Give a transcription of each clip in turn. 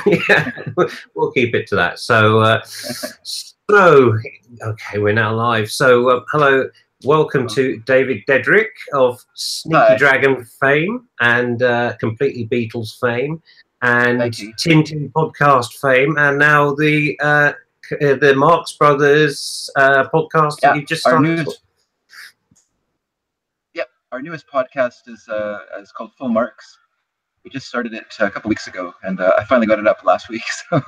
Yeah, we'll keep it to that. So, okay, we're now live. So, hello, welcome to David Dedrick of Sneaky Dragon fame and Completely Beatles fame and Tintin podcast fame, and now the Marx Brothers podcast that you just started. Our newest podcast is called Full Marks. We just started it a couple weeks ago, and I finally got it up last week. So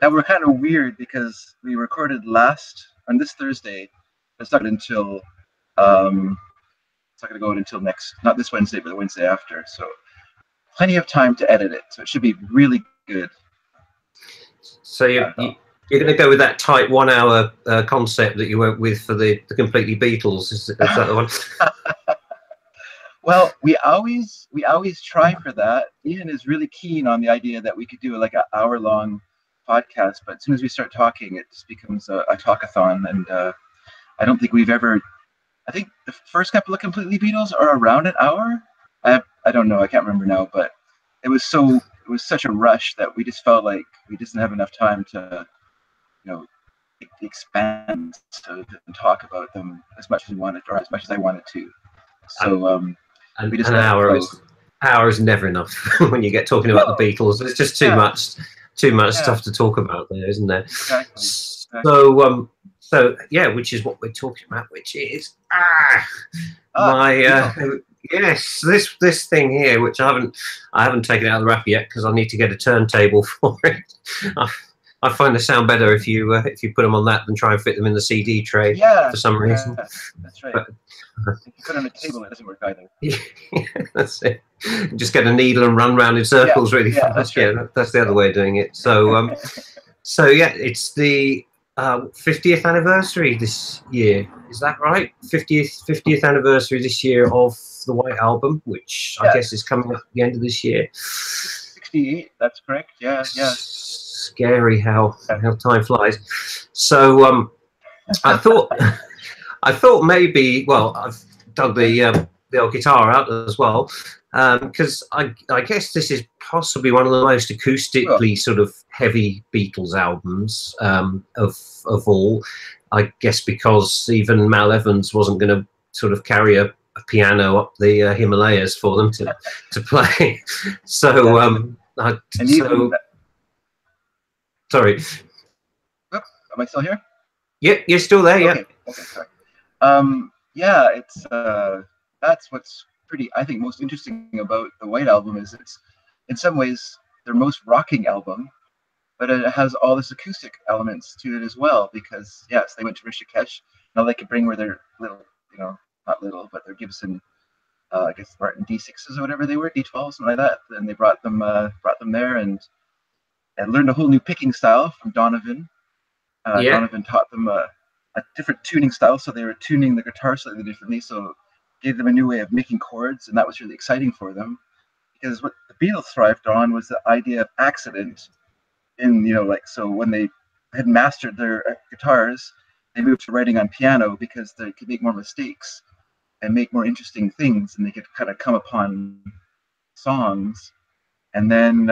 now we're kind of weird because we recorded on this Thursday. It's not until it's not going to go until not this Wednesday, but the Wednesday after. So plenty of time to edit it. So it should be really good. So you're going to go with that tight 1 hour concept that you went with for the Completely Beatles. Is that the one? Well, we always try for that. Ian is really keen on the idea that we could do like an hour-long podcast, but as soon as we start talking, it just becomes a talkathon. And I don't think we've ever. I think the first couple of Completely Beatles are around an hour. I don't know. I can't remember now, but it was such a rush that we just felt like we just didn't have enough time to, expand and talk about them as much as we wanted, or as much as I wanted to. So. And an hour is never enough when you get talking about the Beatles. There's just too much stuff to talk about there, isn't there? Exactly. So yeah, which is what we're talking about, which is yes, this thing here, which I haven't taken it out of the wrapper yet because I need to get a turntable for it. I find they sound better if you put them on that than try and fit them in the CD tray for some reason. That's right. But, if you put it on a table, it doesn't work either. Yeah, that's it. Just get a needle and run round in circles really fast. That's right. Yeah, that's the other way of doing it. So, it's the 50th anniversary this year. Is that right? 50th anniversary this year of the White Album, which I guess is coming up at the end of this year. 68. That's correct. Yeah. Scary how time flies. So I thought maybe, well, I've dug the old guitar out as well, because I guess this is possibly one of the most acoustically sort of heavy Beatles albums of all. I guess because even Mal Evans wasn't going to sort of carry a piano up the Himalayas for them to play. So sorry. Am I still here? Yeah, you're still there. Yeah. Okay. Sorry. It's that's what's pretty, I think, most interesting about the White Album is it's in some ways their most rocking album, but it has all this acoustic elements to it as well because yes, they went to Rishikesh. Now they could bring where their little, not little, but their Gibson, I guess Martin D6s or whatever they were, D12s, something like that. And they brought them there and learned a whole new picking style from Donovan. Donovan taught them a different tuning style, so they were tuning the guitar slightly differently, so gave them a new way of making chords, and that was really exciting for them because what the Beatles thrived on was the idea of accident so when they had mastered their guitars, they moved to writing on piano because they could make more mistakes and make more interesting things, and they could kind of come upon songs. And then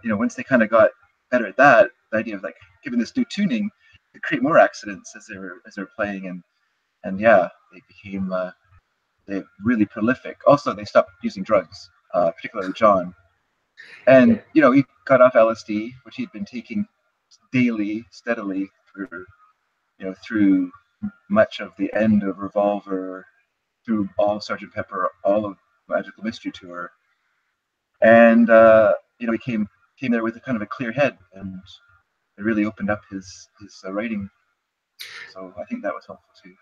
once they kind of got better at that, the idea of like giving this new tuning to create more accidents as they were playing, and they became they really prolific. Also, they stopped using drugs, particularly John, and he got off LSD, which he'd been taking daily, steadily through much of the end of Revolver, through all of Sgt. Pepper, all of Magical Mystery Tour, and he came there with a kind of a clear head, and it really opened up his writing. So I think that was helpful too.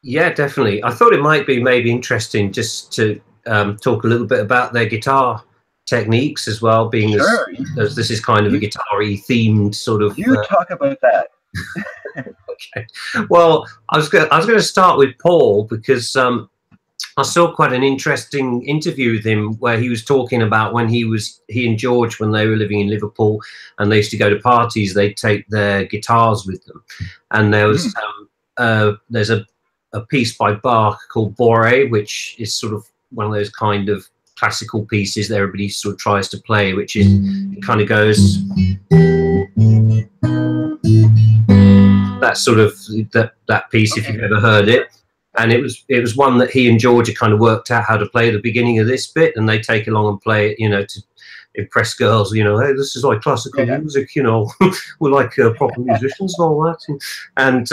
Yeah, definitely. I thought it might be maybe interesting just to talk a little bit about their guitar techniques as well, being as this is kind of a guitar-y themed sort of. You talk about that. Okay. Well, I was going to start with Paul because I saw quite an interesting interview with him where he was talking about when he and George, when they were living in Liverpool and they used to go to parties, they'd take their guitars with them. And there was there's a piece by Bach called Bore, which is sort of one of those kind of classical pieces that everybody sort of tries to play, which is, it kind of goes, that sort of, that piece, if you've ever heard it. And it was one that he and George had kind of worked out how to play at the beginning of this bit, and they take along and play it, you know, to impress girls, you know, hey, this is like classical music, you know, we're like proper musicians and all that. And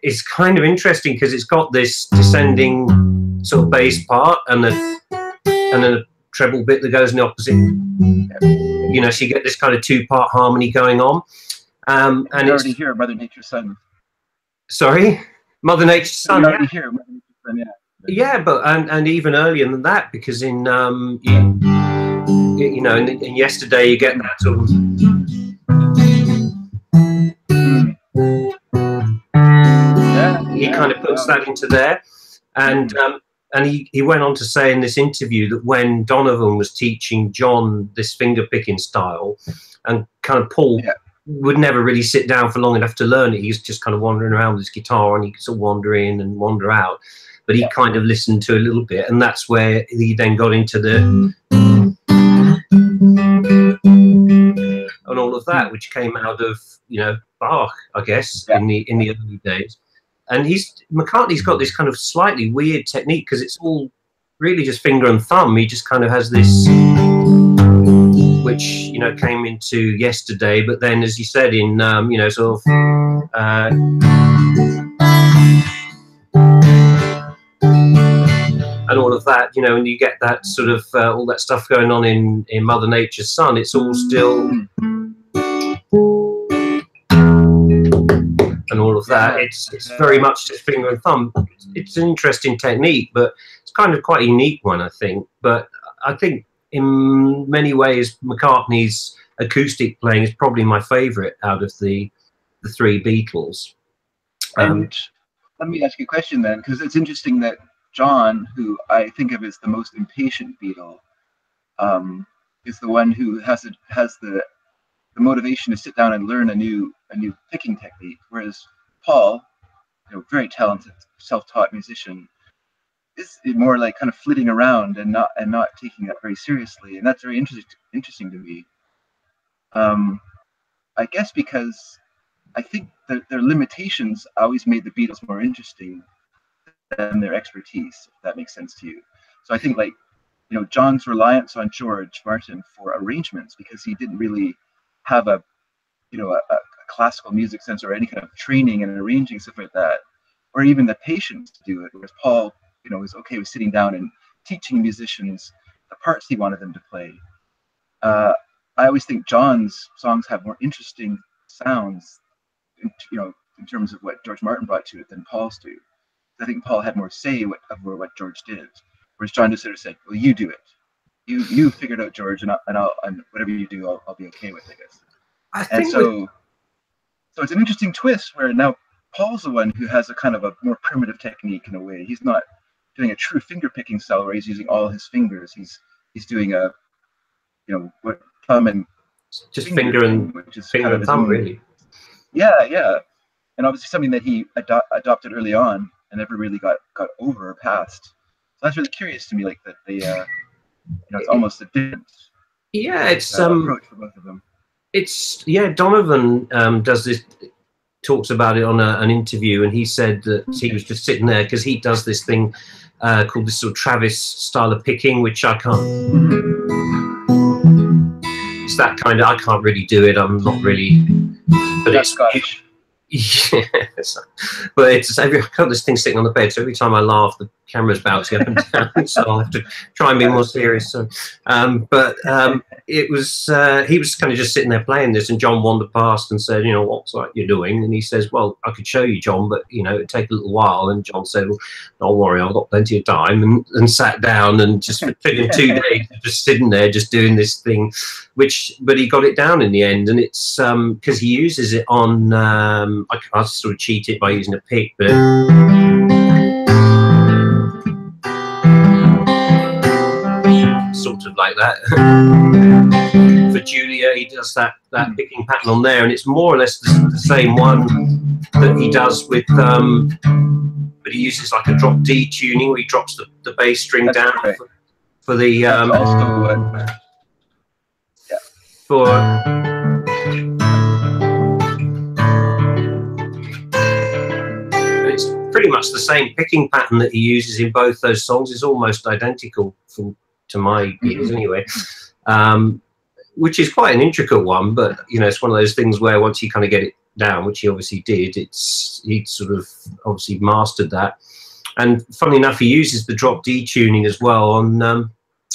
it's kind of interesting because it's got this descending sort of bass part and then a treble bit that goes in the opposite. You know, so you get this kind of two-part harmony going on. And you already hear Mother Nature's Son. Sorry? Mother Nature's Son. You already hear Mother Nature's Son, yeah. Yeah, but and even earlier than that, because in you know, in Yesterday you get that sort of. He kind of puts that into there, and he went on to say in this interview that when Donovan was teaching John this finger picking style, and kind of Paul would never really sit down for long enough to learn it. He was just kind of wandering around with his guitar, and he could sort of wander in and wander out. But he kind of listened to a little bit, and that's where he then got into the and all of that, which came out of, you know, Bach, I guess, in the early days. And McCartney's got this kind of slightly weird technique because it's all really just finger and thumb. He just kind of has this, which, you know, came into Yesterday, but then, as you said, in you know, sort of and all of that, you know, and you get that sort of all that stuff going on in Mother Nature's Son. It's all still and all of that. It's very much just finger and thumb. It's an interesting technique, but it's kind of quite a unique one, I think. But I think in many ways McCartney's acoustic playing is probably my favourite out of the three Beatles. And let me ask you a question then, because it's interesting that John, who I think of as the most impatient Beatle, is the one who has the motivation to sit down and learn a new picking technique, whereas Paul, you know, very talented, self-taught musician, is more like kind of flitting around and not taking that very seriously, and that's very interesting to me. I guess because I think that their limitations always made the Beatles more interesting than their expertise, if that makes sense to you. So I think, like, you know, John's reliance on George Martin for arrangements, because he didn't really have a classical music sense or any kind of training and arranging stuff like that, or even the patience to do it. Whereas Paul, you know, was okay with sitting down and teaching musicians the parts he wanted them to play. I always think John's songs have more interesting sounds, you know, in terms of what George Martin brought to it than Paul's do. I think Paul had more say over what George did, whereas John just sort of said, "Well, you do it. You figure it out, George, and whatever you do, I'll be okay with, I guess." And so it's an interesting twist where now Paul's the one who has a kind of a more primitive technique in a way. He's not doing a true finger picking style where he's using all his fingers. He's doing a, you know, what thumb and just finger and thumb, really. Yeah. And obviously something that he adopted early on and never really got over or past. So that's really curious to me, like that they, you know, it's almost a different it's approach for both of them. It's Donovan does this, talks about it on an interview, and he said that he was just sitting there because he does this thing called this sort of Travis style of picking, which I can't. It's that kind of, I can't really do it. I'm not really, but that's it's Scottish. Yes, but I've got this thing sitting on the bed, so every time I laugh, the camera's bouncing up and down. So I'll have to try and be more serious. So, it was he was kind of just sitting there playing this, and John wandered past and said, "You know, what's like you're doing?" And he says, "Well, I could show you, John, but you know, it'd take a little while." And John said, "Well, don't worry, I've got plenty of time," and sat down and just took him 2 days just sitting there, just doing this thing, but he got it down in the end, and it's because he uses it on. I sort of cheat it by using a pick, but sort of like that. For Julia, he does that picking pattern on there, and it's more or less the same one that he does with, but he uses like a drop D tuning where he drops the bass string down for the That's also yeah. For it's pretty much the same picking pattern that he uses in both those songs. Is almost identical to my ears anyway. Which is quite an intricate one, but you know, it's one of those things where once you kind of get it down, which he obviously did, he sort of obviously mastered that. And funny enough, he uses the drop D tuning as well on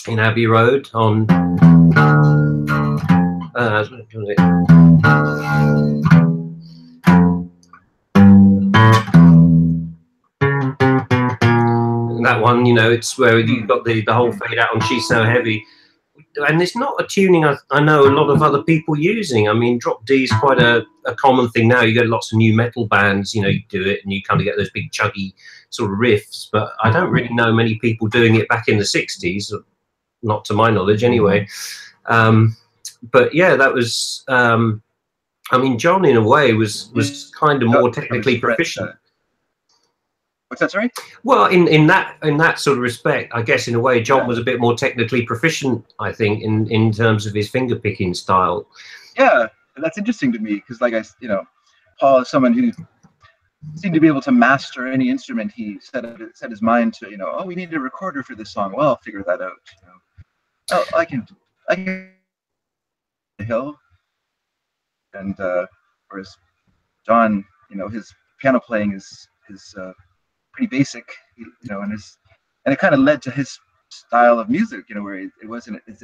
in Abbey Road on that one, you know, it's where you've got the whole fade out on She's So Heavy. And it's not a tuning I know a lot of other people using. I mean, drop D is quite a common thing now. You get lots of new metal bands, you know, you do it and you kind of get those big chuggy sort of riffs. But I don't really know many people doing it back in the 60s, not to my knowledge anyway. But yeah, that was, I mean, John in a way was kind of more technically proficient. What's that, sorry? Well, in that sort of respect, I guess in a way, John was a bit more technically proficient, I think, in terms of his finger picking style. Yeah, that's interesting to me because, like you know, Paul is someone who seemed to be able to master any instrument. He set his mind to, you know, oh, we need a recorder for this song. Well, I'll figure that out. You know, oh, I can the hill, and whereas John, you know, his piano playing is pretty basic, you know, and it kind of led to his style of music, you know, where it wasn't as,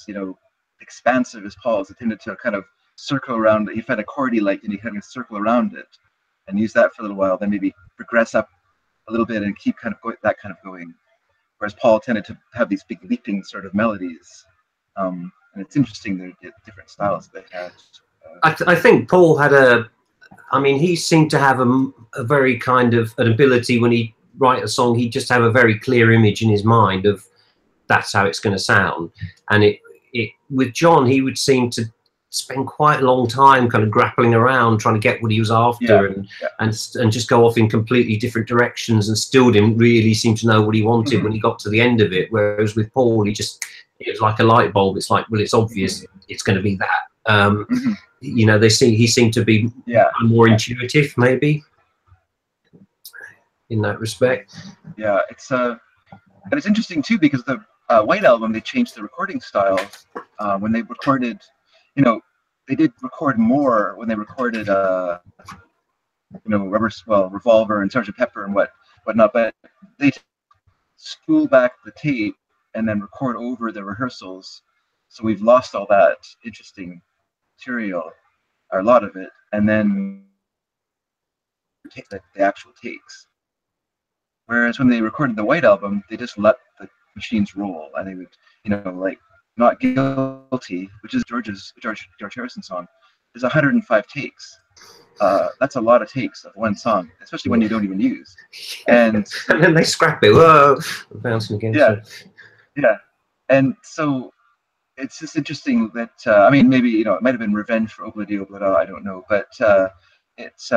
you know, expansive as Paul's. It tended to kind of circle around. He had a chord he liked, and he kind of circle around it and use that for a little while, then maybe progress up a little bit and keep kind of going. Whereas Paul tended to have these big leaping sort of melodies. And it's interesting the different styles they had. I think Paul had I mean, he seemed to have a very kind of an ability when he write a song, he'd just have a very clear image in his mind of that's how it's going to sound. And with John, he would seem to spend quite a long time kind of grappling around trying to get what he was after, and just go off in completely different directions, and still didn't really seem to know what he wanted when he got to the end of it. Whereas with Paul, it was like a light bulb. It's like, well, it's obvious it's going to be that. You know, he seemed to be more intuitive, maybe, in that respect. Yeah, and it's interesting too because the White Album, they changed the recording style when they recorded. You know, they did record more when they recorded, you know, Revolver and Sgt. Pepper and whatnot, but they spool back the tape and then record over the rehearsals. So we've lost all that interesting material, or a lot of it, and then take the actual takes. Whereas when they recorded the White Album, they just let the machines roll, and they would, you know, like Not Guilty, which is George Harrison song, is 105 takes. That's a lot of takes of one song, especially when you don't even use. And then they scrap it. Whoa, bouncing again. Yeah. And so it's just interesting that I mean, maybe, you know, it might have been Revenge for Obla-Di Obla-Da, I don't know, but it's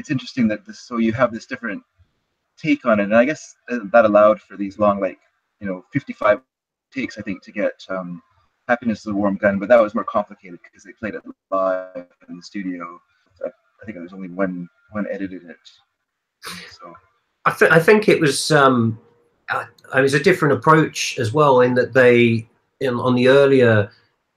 interesting that so you have this different take on it, and I guess that allowed for these long, like, you know, 55 takes, I think, to get Happiness is a Warm Gun, but that was more complicated because they played it live in the studio. I think there was only one edited it. So I think it was a different approach as well, in that on the earlier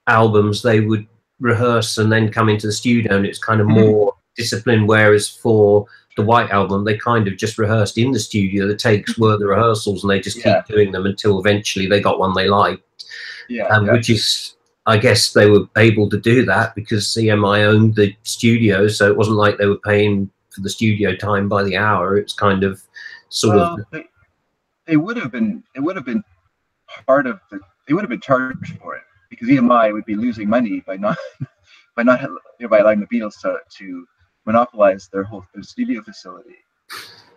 albums they would rehearse and then come into the studio, and it's kind of more disciplined, whereas for the White Album they kind of just rehearsed in the studio. The takes were the rehearsals, and they just keep doing them until eventually they got one they liked. Which is, I guess they were able to do that because CMI owned the studio, so it wasn't like they were paying for the studio time by the hour. It's kind of they would have been part of they would have been charged for it, because EMI would be losing money by not by allowing the Beatles to monopolize their studio facility.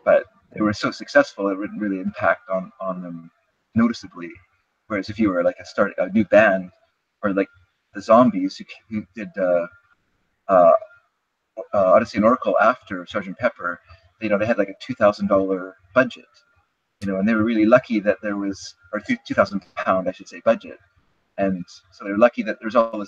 But they were so successful, it wouldn't really impact on them noticeably. Whereas if you were like a new band, or like the Zombies who did Odyssey and Oracle after Sgt. Pepper, you know, they had like a $2,000 budget you know, and they were really lucky that there was, or £2,000, I should say, budget, and so they were lucky that there's all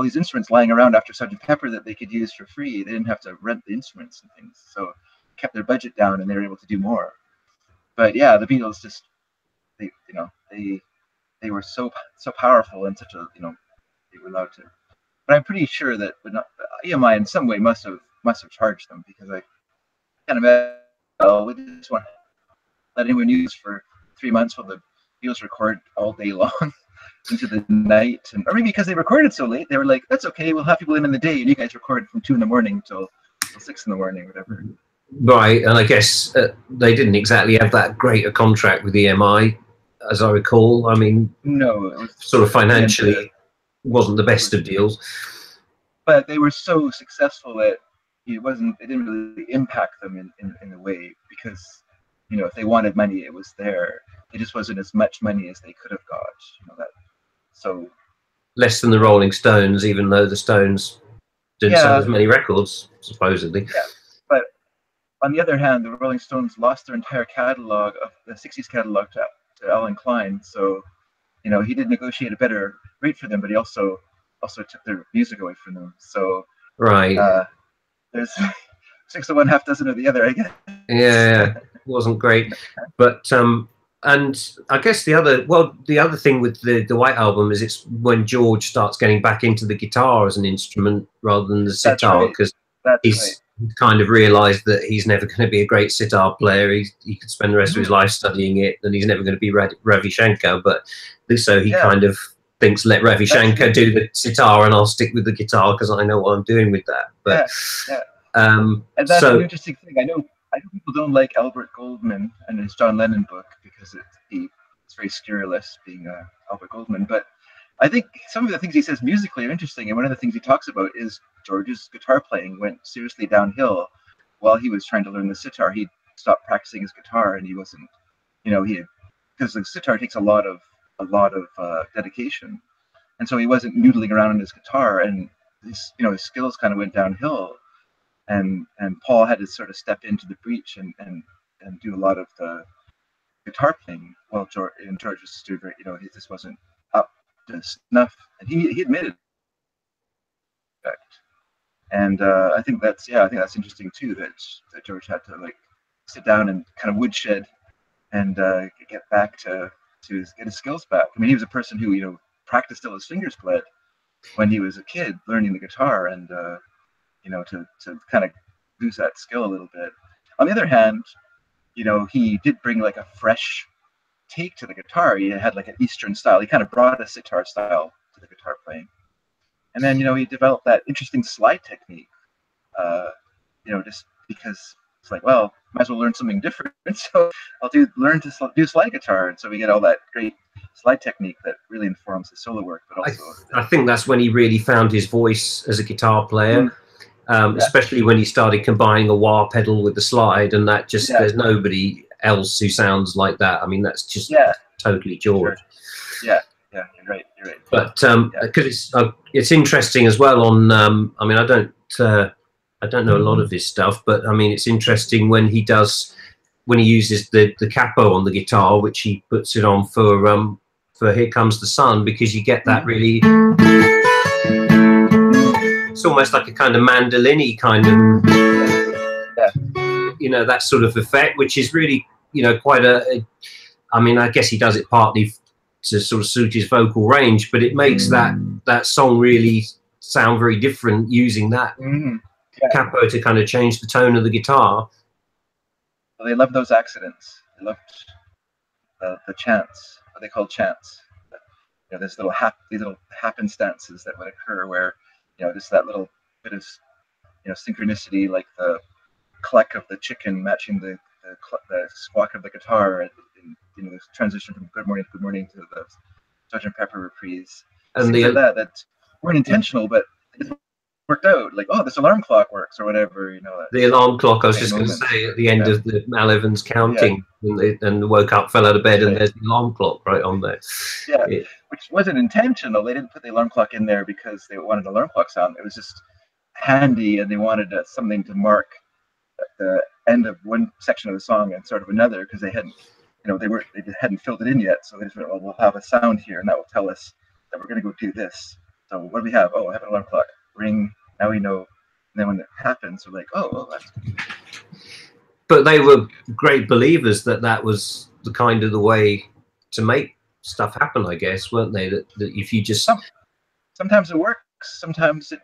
these instruments lying around after Sgt. Pepper that they could use for free. They didn't have to rent the instruments and things, so kept their budget down, and they were able to do more. But yeah, the Beatles just, they were so powerful and such a, you know, they were allowed to. But I'm pretty sure that EMI in some way must have charged them, because I can't imagine, well, we just want to let anyone use for 3 months while the Beatles record all day long into the night, or maybe because they recorded so late, they were like, that's okay, we'll have people in the day, and you guys record from 2 in the morning till 6 in the morning, whatever. Right, and I guess they didn't exactly have that great a contract with EMI, as I recall. I mean, no, it was sort of financially wasn't the best of deals. But they were so successful that it didn't really impact them in a way, because, you know, if they wanted money, it was there. It just wasn't as much money as they could have got, you know, that. So less than the Rolling Stones, even though the Stones didn't sell as many records, supposedly. Yeah, but on the other hand, the Rolling Stones lost their entire catalog of the 60s catalog to Alan Klein. So, you know, he did negotiate a better rate for them, but he also took their music away from them. So right, there's 6 of one, half dozen of the other, I guess. Yeah, it wasn't great, but and I guess the other thing with the White Album is it's when George starts getting back into the guitar as an instrument rather than the sitar, because he's kind of realised that he's never going to be a great sitar player. He could spend the rest of his life studying it, and he's never going to be Ravi Shankar. But so he kind of thinks, let Ravi Shankar do the sitar, and I'll stick with the guitar because I know what I'm doing with that. But and that's an interesting thing. I know people don't like Albert Goldman and his John Lennon book because it's very scurrilous being Albert Goldman. But I think some of the things he says musically are interesting. And one of the things he talks about is George's guitar playing went seriously downhill while he was trying to learn the sitar. He stopped practicing his guitar, and he wasn't, you know, because the sitar takes a lot of dedication, and so he wasn't noodling around on his guitar, and his skills kind of went downhill. And Paul had to sort of step into the breach and do a lot of the guitar playing. Well, George was doing, you know, he just wasn't up to snuff, and he admitted that. And I think that's interesting too, that George had to like sit down and kind of woodshed and get back to get his skills back. I mean, he was a person who, you know, practiced till his fingers bled when he was a kid learning the guitar, and you know, to kind of lose that skill a little bit. On the other hand, you know, he did bring like a fresh take to the guitar. He had like an Eastern style. He kind of brought a sitar style to the guitar playing. And then, you know, he developed that interesting slide technique, you know, just because it's like, well, might as well learn something different. So I'll learn to do slide guitar. And so we get all that great slide technique that really informs his solo work. But also, I think that's when he really found his voice as a guitar player. Especially when he started combining a wah pedal with the slide, and that just there's nobody else who sounds like that. I mean, that's just totally George. Sure. Yeah, you're right. But because it's interesting as well. On I mean, I don't know a lot of his stuff, but I mean, it's interesting when he uses the capo on the guitar, which he puts it on for Here Comes the Sun, because you get that really. It's almost like a kind of mandolin-y kind of, you know, that sort of effect, which is really, you know, quite I mean, I guess he does it partly to sort of suit his vocal range, but it makes that song really sound very different using that capo to kind of change the tone of the guitar. Well, they love those accidents. They loved the chants, what they call chants. You know, there's these little happenstances that would occur where, you know, just that little bit of, you know, synchronicity, like the cluck of the chicken matching the squawk of the guitar, and you know, the transition from Good Morning to the Sgt. Pepper reprise, and that weren't intentional, but it worked out. Like, oh, this alarm clock works, or whatever, you know. The alarm clock, I was just going to say, at the end of the Mal Evans counting, and woke up, fell out of bed, and there's the alarm clock right on there. Which wasn't intentional. They didn't put the alarm clock in there because they wanted an alarm clock sound. It was just handy, and they wanted something to mark the end of one section of the song and sort of another, because they hadn't they hadn't filled it in yet, so they just went, well, we'll have a sound here, and that will tell us that we're going to go do this. So what do we have? Oh, I have an alarm clock. Ring. Now we know. And then when it happens, we're like, oh, that's good. But they were great believers that was the kind of the way to make stuff happen, I guess, weren't they? That if you just sometimes it works, sometimes it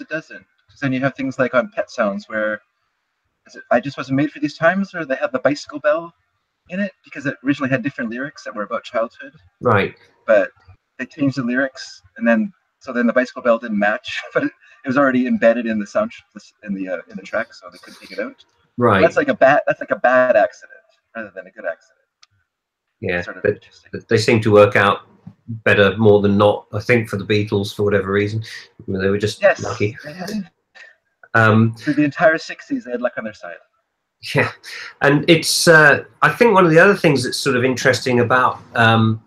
doesn't. Because then you have things like on Pet Sounds where I Just Wasn't Made for These Times, where they have the bicycle bell in it because it originally had different lyrics that were about childhood. Right. But they changed the lyrics, and then the bicycle bell didn't match, but it was already embedded in the sound in the track, so they couldn't take it out. Right. That's like a bad accident rather than a good accident. Yeah, sort of they seem to work out better more than not, I think, for the Beatles for whatever reason. I mean, they were just lucky. Through the entire 60s, they had luck on their side. Yeah, and it's I think one of the other things that's sort of interesting about the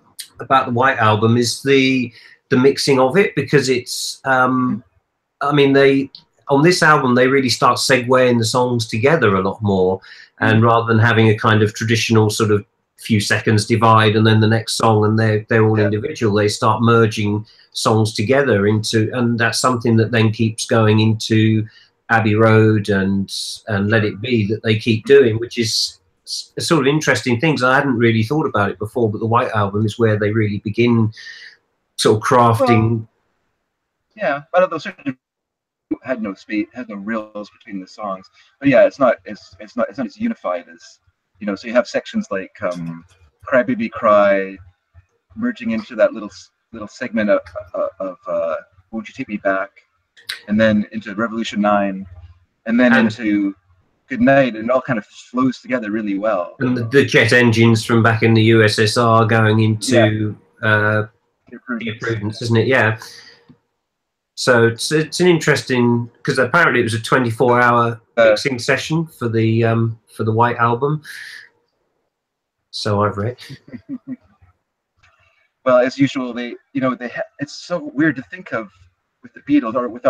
White Album is the mixing of it, because it's I mean, on this album they really start segueing the songs together a lot more, and rather than having a kind of traditional sort of few seconds divide and then the next song and they're all individual, they start merging songs together into, and that's something that then keeps going into Abbey Road and Let It Be, that they keep doing, which is a sort of interesting things. I hadn't really thought about it before, but the White Album is where they really begin sort of crafting. Well, yeah, but those had no speed, had no reels between the songs. But yeah, it's not as unified as, you know. So you have sections like "Cry Baby Cry" merging into that little segment of "Won't You Take Me Back," and then into "Revolution 9," and then into "Good Night," and it all kind of flows together really well. And the jet engines from back in the USSR going into Dear Prudence, isn't it? Yeah. So it's an interesting, because apparently it was a 24-hour mixing session for the White Album. So I've read. Well, as usual, it's so weird to think of with the Beatles or with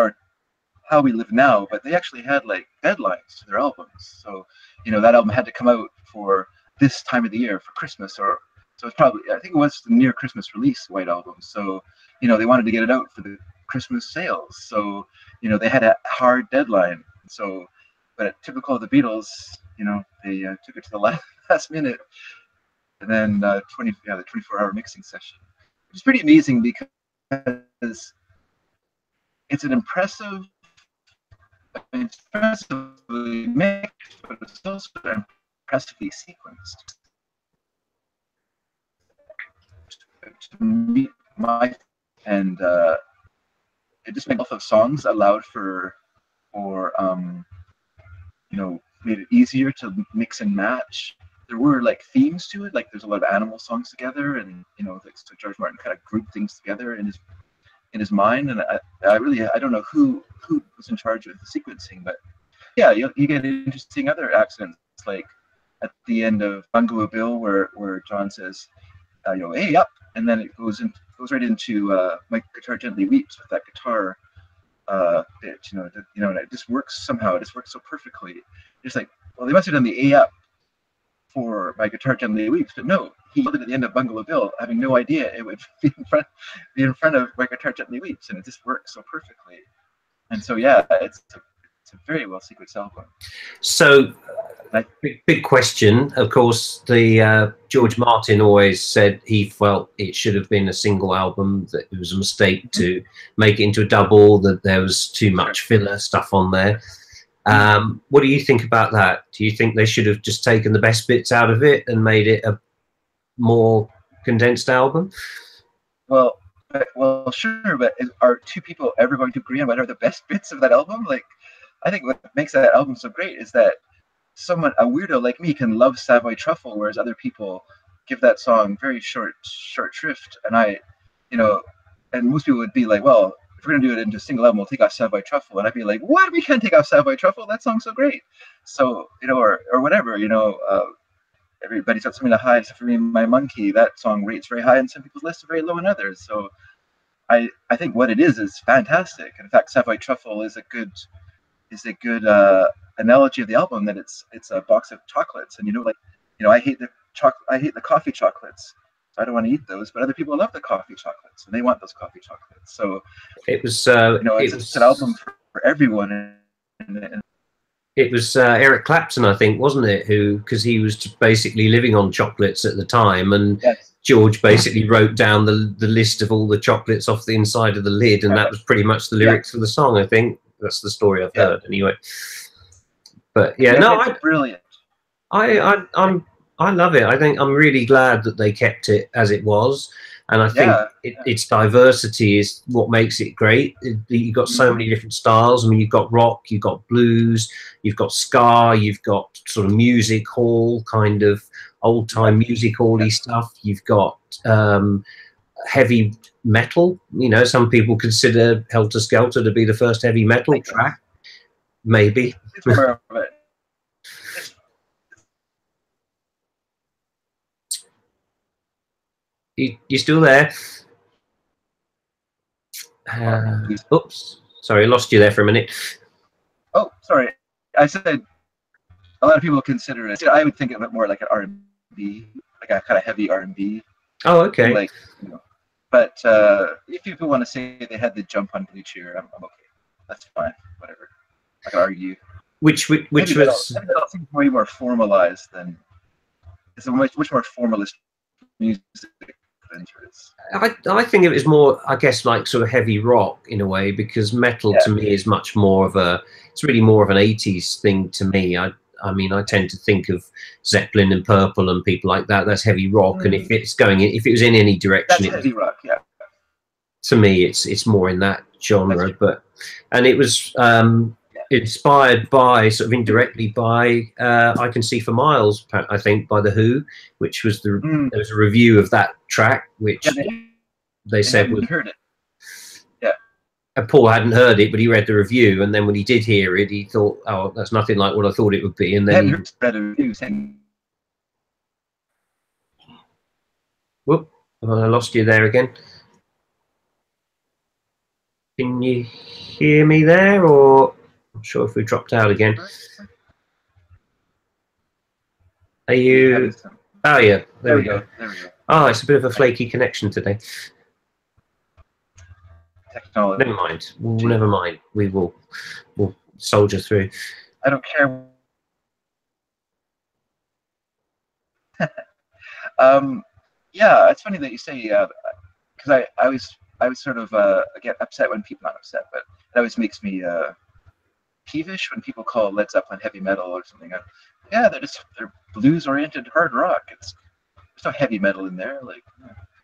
how we live now, but they actually had like deadlines to their albums. So, that album had to come out for this time of the year, for Christmas, so it's probably, I think it was the near Christmas release, White Album. So, they wanted to get it out for the Christmas sales. So, they had a hard deadline. So, but typical of the Beatles, they took it to the last minute. And then the 24-hour mixing session, which is pretty amazing because it's impressively mixed, but it's also impressively sequenced. To meet and it just made both of songs allowed for made it easier to mix and match. There were like themes to it, like there's a lot of animal songs together, and so George Martin kind of grouped things together in his mind. And I don't know who was in charge of the sequencing, but yeah, you get interesting other accidents, like at the end of Bungalow Bill, where John says, "Hey up," and then it goes right into "My Guitar Gently Weeps" with that guitar bit, and it just works somehow. It just works so perfectly. It's like, well, they must have done the A up for "My Guitar Gently Weeps," but no, he did it at the end of Bungalow Bill, having no idea it would be in front of "My Guitar Gently Weeps," and it just works so perfectly. And so, yeah, it's a very well sequenced album. So, big question. Of course, the George Martin always said he felt it should have been a single album, that it was a mistake to make it into a double, that there was too much filler stuff on there. What do you think about that? Do you think they should have just taken the best bits out of it and made it a more condensed album? Well, sure, but are two people ever going to agree on what are the best bits of that album? Like, I think what makes that album so great is that a weirdo like me can love Savoy Truffle, whereas other people give that song very short shrift. And and most people would be like, well, if we're gonna do it into a single album, we'll take off Savoy Truffle. And I'd be like, what? We can't take off Savoy Truffle. That song's so great. So, or whatever, everybody's got something to hide except for me and my monkey. That song rates very high in some people's lists, very low in others. So I think what it is fantastic. And in fact, Savoy Truffle is a good analogy of the album, that it's a box of chocolates. And I hate the I hate the coffee chocolates. So I don't want to eat those, but other people love the coffee chocolates, and they want those coffee chocolates. So it was it's an album for everyone. And it was Eric Clapton, I think, wasn't it? Who, because he was basically living on chocolates at the time, and yes. George basically wrote down the list of all the chocolates off the inside of the lid, and that was pretty much the lyrics for the song. I think that's the story I've heard, anyway. But yeah, no, it's brilliant. I love it. I think I'm really glad that they kept it as it was, and I think its diversity is what makes it great. You've got so many different styles. I mean, you've got rock, you've got blues, you've got ska, you've got sort of music hall kind of old time music hall-y stuff. You've got heavy metal. You know, some people consider Helter Skelter to be the first heavy metal track. Maybe. It's more of it. You still there? Oops, sorry, I lost you there for a minute. Oh, sorry. I said a lot of people consider it. I would think of it more like an R&B, like a kind of heavy R&B. Oh, okay. Like, but if people want to say they had the jump on Blue Cheer, I'm okay. That's fine. Whatever. I can argue. Which was that seems way more formalized than it's a much more formalist music. I think it was more, I guess, like sort of heavy rock in a way, because metal to me is much more of it's really more of an 80s thing to me. I mean, I tend to think of Zeppelin and Purple and people like that. That's heavy rock, and if it was in any direction, that's heavy rock. Yeah. To me, it's more in that genre, and it was inspired by, sort of indirectly by I Can See for Miles, I think, by The Who, which was there was a review of that track, which they said was heard it. Yeah. And Paul hadn't heard it, but he read the review, and then when he did hear it, he thought, "Oh, that's nothing like what I thought it would be." And then he read a review saying, "Whoop, I lost you there again." Can you hear me there, or I'm not sure if we dropped out again. Are you? Oh yeah, there we go. There we go. Oh, it's a bit of a flaky connection today. Technology. Never mind. Never mind. We'll soldier through. I don't care. Yeah, it's funny that you say because I was sort of get upset when people, not upset, but it always makes me peevish when people call Led Zeppelin heavy metal or something. Yeah, they're blues oriented hard rock. There's no heavy metal in there. Like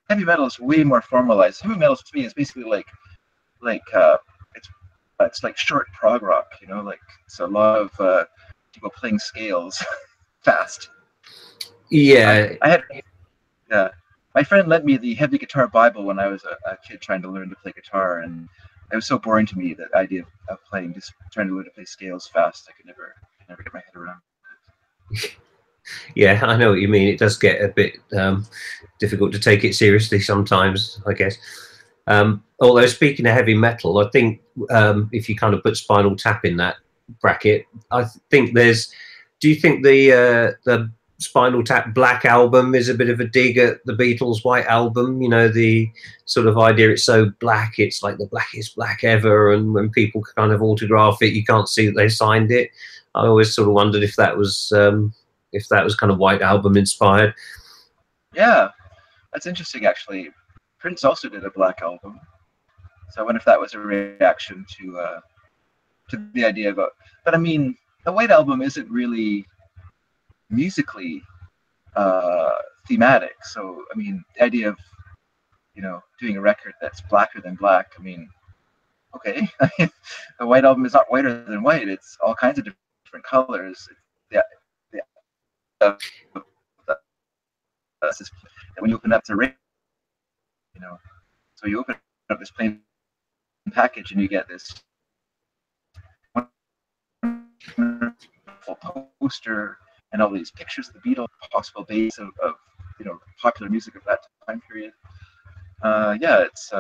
heavy metal is way more formalized. Heavy metal to me is basically like it's like short prog rock. Like it's a lot of people playing scales fast. Yeah, my friend lent me the heavy guitar Bible when I was a kid trying to learn to play guitar, and it was so boring to me, that idea of playing, just trying to learn to play scales fast. I could never get my head around. Yeah, I know what you mean. It does get a bit difficult to take it seriously sometimes, I guess. Although speaking of heavy metal, I think if you kind of put Spinal Tap in that bracket, I think do you think the Spinal Tap Black album is a bit of a dig at the Beatles' White Album? The sort of idea it's so black, it's like the blackest black ever, and when people kind of autograph it, you can't see that they signed it. I always sort of wondered if that was kind of White Album inspired. Yeah, that's interesting, actually. Prince also did a Black Album, so I wonder if that was a reaction to the idea of but I mean, the White Album isn't really musically thematic. So I mean, the idea of doing a record that's blacker than black, I mean, okay. The White Album is not whiter than white. It's all kinds of different colors. When you open up the radio, so you open up this plain package and you get this wonderful poster and all these pictures of the Beatles, possible base of popular music of that time period. It's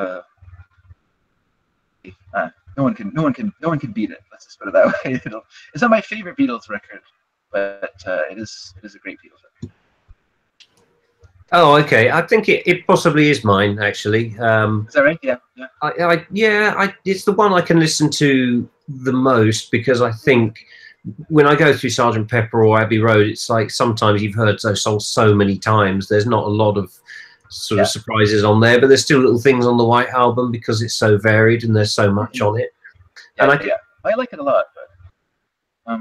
no one can beat it. Let's just put it that way. It's not my favorite Beatles record, but it is a great Beatles record. Oh, okay. I think it possibly is mine actually. Is that right? Yeah, yeah. It's the one I can listen to the most because I think when I go through Sergeant Pepper or Abbey Road, it's like sometimes you've heard those songs so many times. There's not a lot of sort of surprises on there, but there's still little things on the White Album because it's so varied and there's so much on it. Yeah, and I like it a lot. But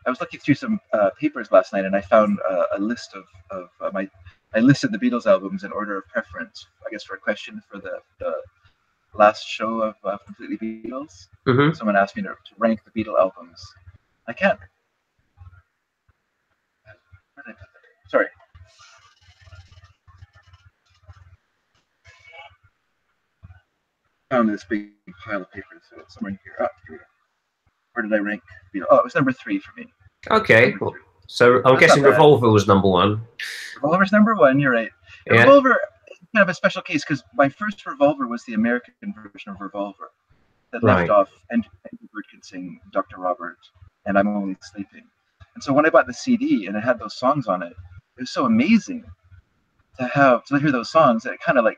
I was looking through some papers last night, and I found a list of I listed the Beatles albums in order of preference. I guess for a question for the last show of Completely Beatles. Mm-hmm. Someone asked me to rank the Beatle albums. I can't. Where did I put that? Sorry. I found this big pile of papers, so it's somewhere in here. Oh, here we go. Where did I rank Beatles? Oh, it was number 3 for me. Okay. Cool. So I'm guessing Revolver was number 1. Revolver's number 1. You're right. Yeah. Revolver is kind of a special case because my first Revolver was the American version of Revolver that left off and Bird could sing Dr. Robert and I'm Only Sleeping. And so when I bought the CD and it had those songs on it, it was so amazing to hear those songs that it kind of like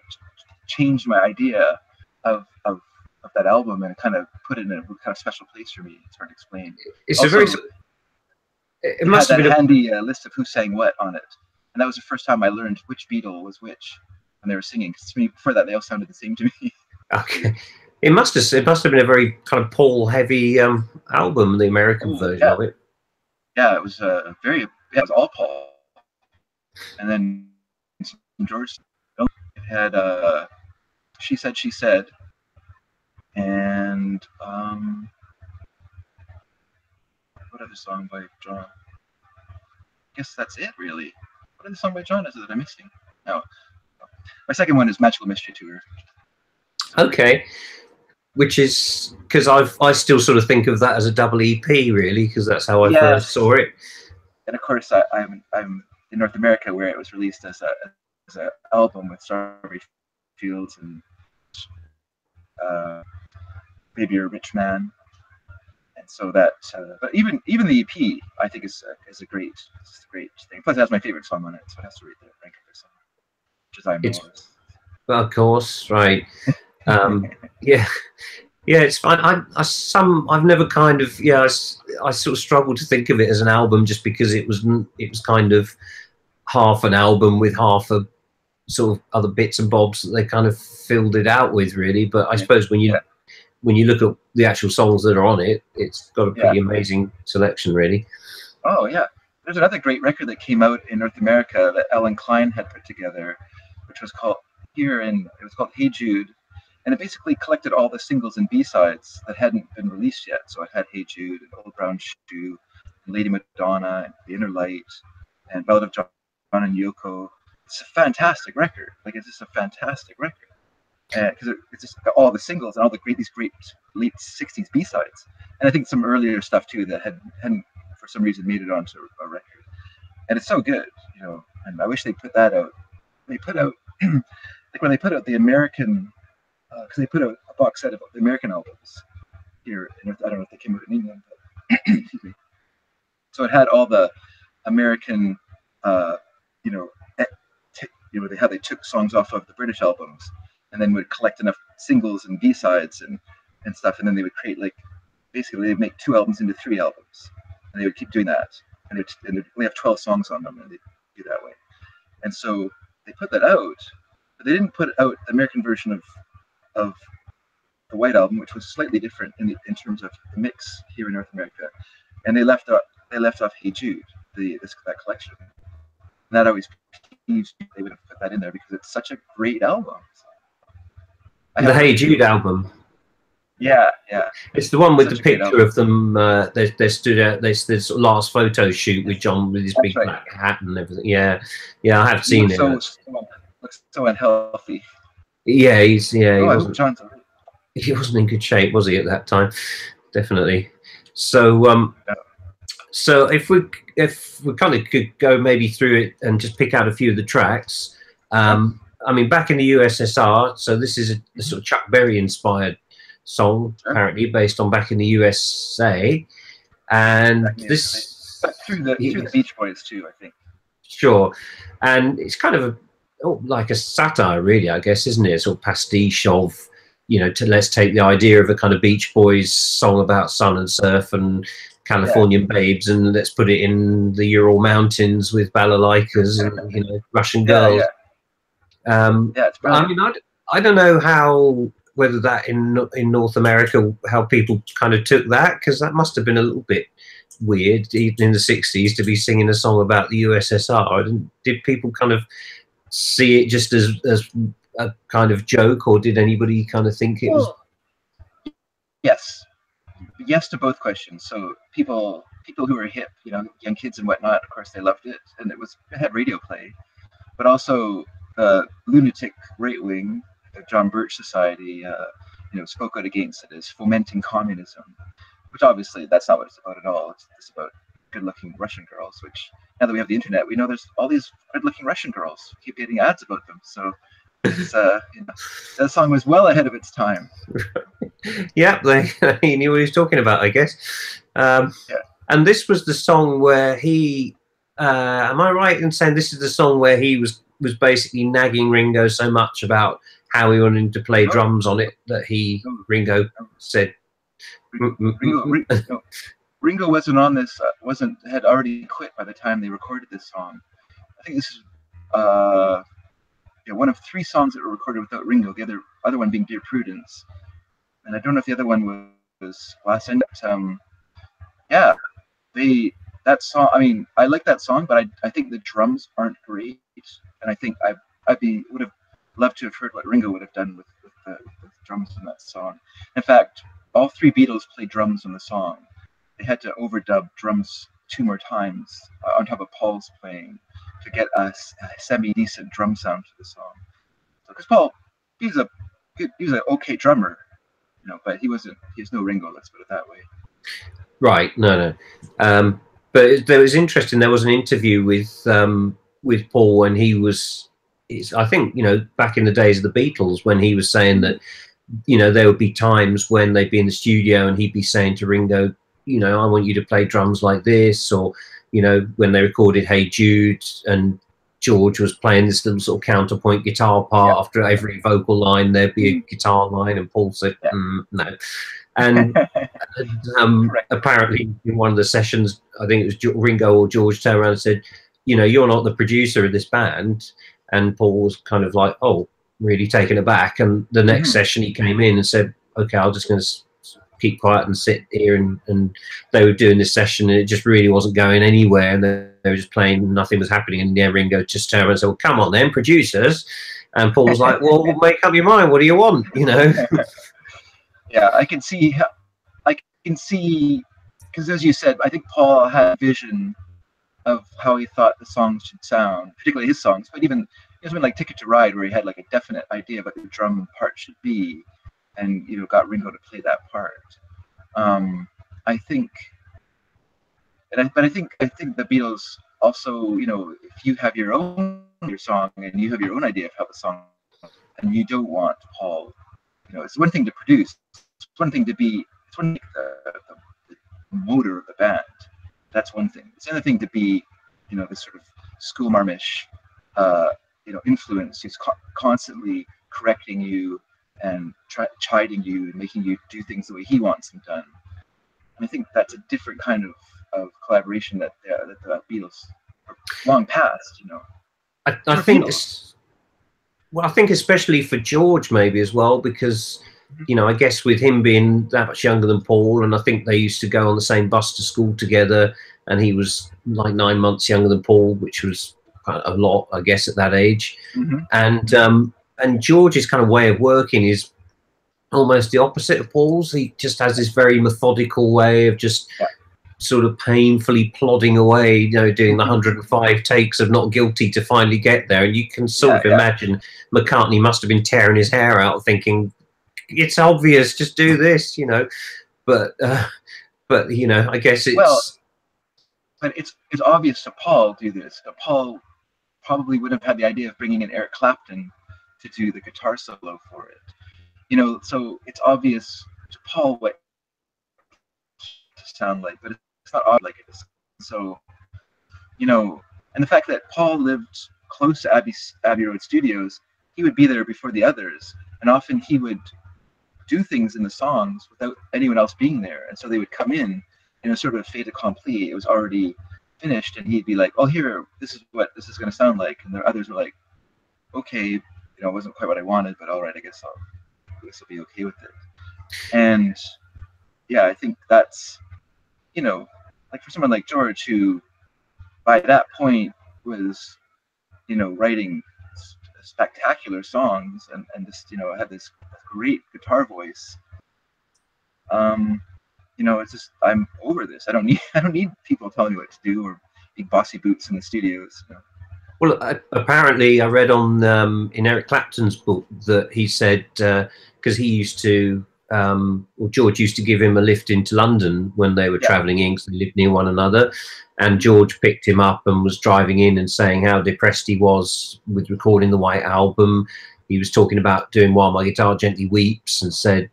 changed my idea of that album and kind of put it in a kind of special place for me. It's hard to explain. It's also, a very. It must have been a handy list of who sang what on it, and that was the first time I learned which Beatle was which when they were singing. Because before that, they all sounded the same to me. Okay, it must have been a very kind of Paul-heavy album, the American version of it. Yeah, it was it was all Paul, and then George. It had She Said, She Said, and what other song by John? I guess that's it, really. What other song by John is it that I'm missing? No. My second one is Magical Mystery Tour. Okay. Which is because I still sort of think of that as a double EP, really, because that's how I first saw it. And of course, I'm in North America where it was released as an album with Strawberry Fields and Baby You're a Rich Man. And so that, but even the EP, I think is a great thing. Plus, it has my favorite song on it, so it has to rate the rank of the song, which is I'm Yours. Well, of course, right. Yeah, it's fine. I've never kind of I sort of struggled to think of it as an album just because it was kind of half an album with half a sort of other bits and bobs that they kind of filled it out with, really. But I suppose when you look at the actual songs that are on it, it's got a pretty amazing selection, really. Oh yeah, there's another great record that came out in North America that Alan Klein had put together, which was called Hey Jude, and it basically collected all the singles and B-sides that hadn't been released yet. So it had Hey Jude, and Old Brown Shoe, and Lady Madonna, and The Inner Light, and Ballad of John and Yoko. It's a fantastic record. Like, it's just a fantastic record. Because it's just all the singles and all these great late 60s B-sides. And I think some earlier stuff too that hadn't for some reason made it onto a record. And it's so good, and I wish they put that out. They put out, like when they put out the American, because they put out a box set of the American albums here. I don't know if they came out in England, but excuse me. So it had all the American, they took songs off of the British albums and then would collect enough singles and B-sides and stuff, and then they would create basically they'd make 2 albums into 3 albums, and they would keep doing that, and they'd only have 12 songs on them, and they'd do that way. And so they put that out, but they didn't put out the American version of the White Album, which was slightly different in terms of the mix here in North America, and they left off Hey Jude, that collection. And that always peeved me. They would have put that in there because it's such a great album. The Hey Jude album. Yeah. It's the one with the picture of them. They stood out. This last photo shoot with John with his big black hat and everything. Yeah. I have seen it. Looks so unhealthy. Yeah, he wasn't in good shape, was he, at that time? Definitely. So, so if we kind of could go maybe through it and just pick out a few of the tracks. I mean, back in the USSR, so this is a sort of Chuck Berry inspired song, apparently based on Back in the USA, and through the Beach Boys too, I think. Sure. And it's kind of like a satire, really, I guess, isn't it? Sort of pastiche of, let's take the idea of a kind of Beach Boys song about sun and surf and Californian babes, and let's put it in the Ural Mountains with balalaikas and, Russian girls. It's brilliant. I mean, I don't know whether that in North America, how people kind of took that, because that must have been a little bit weird even in the 60s to be singing a song about the USSR. Did people kind of see it just as a kind of joke, or did anybody kind of think it was? Yes to both questions. So people who were hip, young kids and whatnot, of course they loved it, and it had radio play. But also the lunatic right wing, the John Birch Society, spoke out against it as fomenting communism, which obviously that's not what it's about at all. It's about good-looking Russian girls, which now that we have the internet, we know there's all these good-looking Russian girls. We keep getting ads about them. So it's, that song was well ahead of its time. Yeah, he knew what he was talking about, I guess. And this was the song where he, am I right in saying this is the song where he was basically nagging Ringo so much about how he wanted him to play drums on it that Ringo said, Ringo wasn't on this, had already quit by the time they recorded this song. I think this is one of 3 songs that were recorded without Ringo, the other one being Dear Prudence. And I don't know if the other one was Last End. That song, I mean, I like that song, but I think the drums aren't great. And I think would have loved to have heard what Ringo would have done with the drums in that song. In fact, all 3 Beatles played drums on the song. They had to overdub drums 2 more times on top of Paul's playing to get a semi-decent drum sound to the song. Because Paul, he was an okay drummer, but he was no Ringo. Let's put it that way. Right. No. But there was interesting. There was an interview with Paul when I think back in the days of the Beatles, when he was saying that there would be times when they'd be in the studio and he'd be saying to Ringo, I want you to play drums like this, or when they recorded Hey Jude and George was playing this little sort of counterpoint guitar part, after every vocal line there'd be a guitar line, and Paul said no. And apparently in one of the sessions, I think it was Ringo or George turned around and said, you're not the producer of this band. And Paul was kind of like, oh, really taken aback. And the next session he came in and said, okay, I'm just going to keep quiet and sit here. And they were doing this session and it just really wasn't going anywhere. And they were just playing, nothing was happening. And Ringo just turned around and said, well, come on then, producers. And Paul was like, well, make up your mind. What do you want? Yeah, I can see, because as you said, I think Paul had a vision of how he thought the songs should sound, particularly his songs, but even something like Ticket to Ride, where he had like a definite idea of what the drum part should be, and got Ringo to play that part. I think the Beatles also, if you have your song and you have your own idea of how the song, and you don't want Paul, it's one thing to produce, it's one thing to be the motor of the band. That's one thing. It's another thing to be, this sort of schoolmarmish, influence who's constantly correcting you and chiding you and making you do things the way he wants them done. And I think that's a different kind of collaboration that the Beatles are long past. I think I think especially for George maybe as well, because I guess with him being that much younger than Paul, and I think they used to go on the same bus to school together, and he was like 9 months younger than Paul, which was a lot, I guess, at that age. And George's kind of way of working is almost the opposite of Paul's. He just has this very methodical way of just sort of painfully plodding away, doing the 105 takes of Not Guilty to finally get there. And you can sort of imagine McCartney must have been tearing his hair out thinking, it's obvious, just do this, but I guess it's but it's obvious to Paul do this. Paul probably would have had the idea of bringing in Eric Clapton to do the guitar solo for it, so it's obvious to Paul what to sound like, but it's not odd like it is. So And the fact that Paul lived close to Abbey Road Studios, he would be there before the others, and often he would do things in the songs without anyone else being there, and so they would come in a sort of a fait accompli. It was already finished, and he'd be like, "Oh, here, this is what this is going to sound like," and the others were like, "Okay, it wasn't quite what I wanted, but all right, I guess this will be okay with it." And yeah, I think that's, like for someone like George, who by that point was, writing spectacular songs and just, had this great guitar voice. It's just, I'm over this. I don't need people telling me what to do or big bossy boots in the studios. Well, apparently, I read on in Eric Clapton's book that he said, because he used to, George used to give him a lift into London when they were travelling in, because they lived near one another, and George picked him up and was driving in and saying how depressed he was with recording the White Album. He was talking about doing While My Guitar Gently Weeps, and said,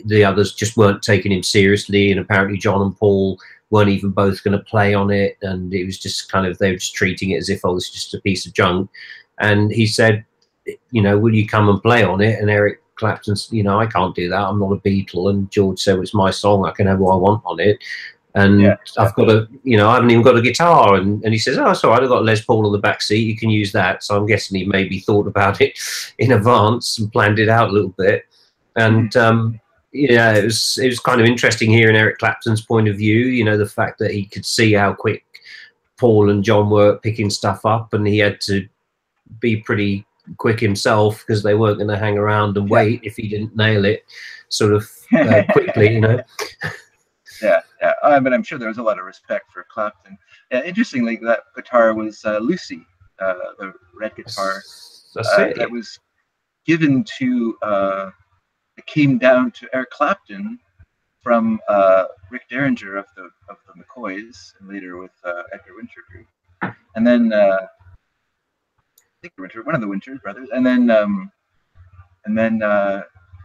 the others just weren't taking him seriously, and apparently John and Paul weren't even both going to play on it, and it was just kind of, they were just treating it as if, oh, this is just a piece of junk. And he said, will you come and play on it? And Eric Clapton's, I can't do that, I'm not a Beatle. And George said, well, it's my song, I can have what I want on it, and I've got a, I haven't even got a guitar. And he says, oh, it's all right, I've got a Les Paul on the back seat, you can use that. So I'm guessing he maybe thought about it in advance and planned it out a little bit. And it was kind of interesting hearing Eric Clapton's point of view, the fact that he could see how quick Paul and John were picking stuff up, and he had to be pretty quick himself because they weren't going to hang around and wait if he didn't nail it sort of quickly, Yeah. But I'm sure there was a lot of respect for Clapton. Interestingly, that guitar was Lucy, the red guitar. That was given to, it came down to Eric Clapton from Rick Derringer of the McCoys, and later with Edgar Winter Group. And then I think one of the Winter brothers, and then then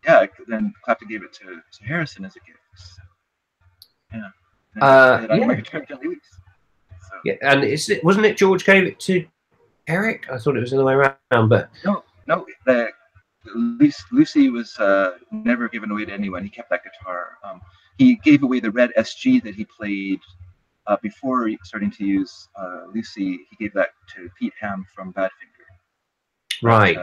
Clapton gave it to Harrison as a gift. So, and wasn't it George gave it to Eric? I thought it was the other way around, but no. Lucy was never given away to anyone. He kept that guitar. He gave away the red SG that he played before starting to use Lucy. He gave that to Pete Ham from Badfinger. Right.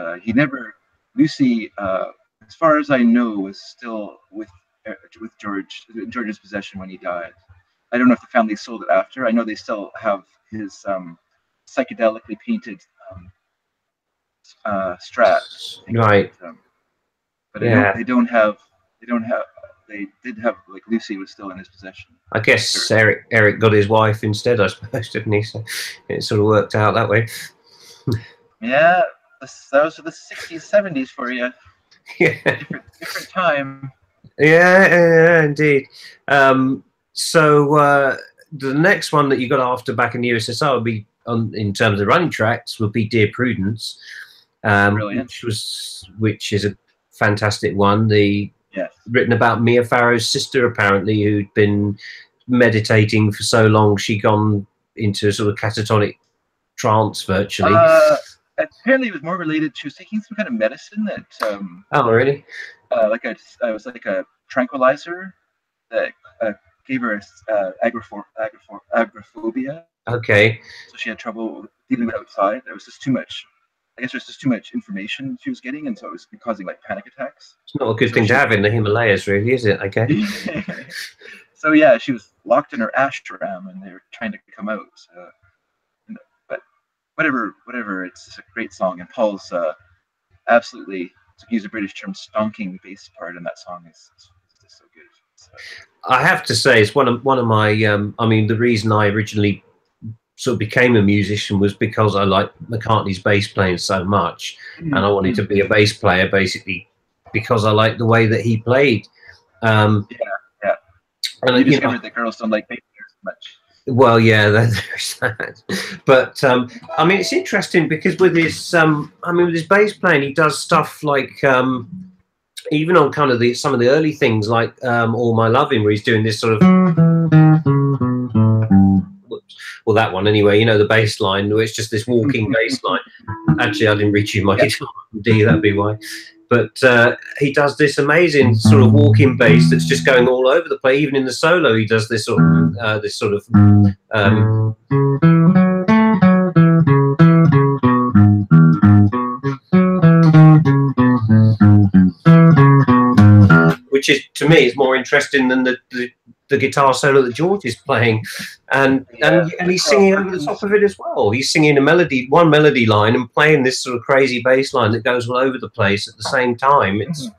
Lucy, as far as I know, was still with George's possession when he died. I don't know if the family sold it after. I know they still have his psychedelically painted Strat. Right. But they did have, like, Lucy was still in his possession. I guess Eric got his wife instead, I suppose, didn't he? So it sort of worked out that way. Yeah, those are the 60s, 70s for you. Yeah. Different time. Yeah, indeed. So the next one that you got after Back in the USSR would be, in terms of running tracks, would be Dear Prudence, which is a fantastic one. Written about Mia Farrow's sister, apparently, who'd been meditating for so long she'd gone into a sort of catatonic trance virtually. Apparently, it was more related. She was taking some kind of medicine that. Oh, really? It was like a tranquilizer that gave her agoraphobia. Okay. So she had trouble dealing with outside. There was just too much. I guess there's just too much information she was getting, and so it was causing like panic attacks. It's not a good thing to have in the Himalayas, really, is it? Okay. So yeah, she was locked in her ashram, and they were trying to come out. So, but whatever. It's a great song, and Paul's absolutely, to use a British term, stonking the bass part in that song is just so good. So. I have to say, it's one of my. The reason I originally sort of became a musician was because I liked McCartney's bass playing so much, and I wanted to be a bass player basically because I liked the way that he played. And you discovered that girls don't like bass players much. Well, yeah, there's that. But it's interesting because with his with his bass playing, he does stuff like even on kind of some of the early things like All My Loving, where he's doing this sort of well, that one anyway. You know, the bass line, where it's just this walking bass line. Actually, I didn't reach you my guitar D. That'd be why. But he does this amazing sort of walking bass that's just going all over the place. Even in the solo, he does this sort of which is, to me, is more interesting than the guitar solo that George is playing, and he's singing over the top of it as well. He's singing one melody line and playing this sort of crazy bass line that goes all over the place at the same time. It's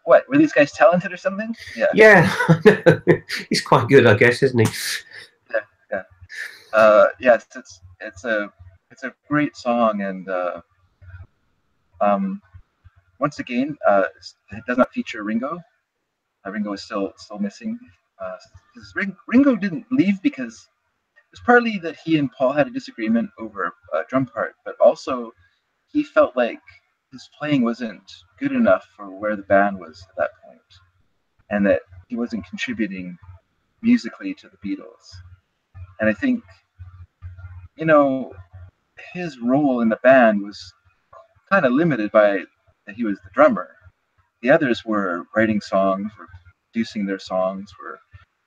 What, were these guys talented or something? Yeah, he's quite good, I guess, isn't he? Yes, it's a great song, and once again, it does not feature Ringo. Ringo is still missing. Ringo didn't leave because it was partly that he and Paul had a disagreement over a drum part, but also he felt like his playing wasn't good enough for where the band was at that point, and that he wasn't contributing musically to the Beatles. And I think, you know, his role in the band was kind of limited by that he was the drummer. The others were writing songs, were producing their songs, were,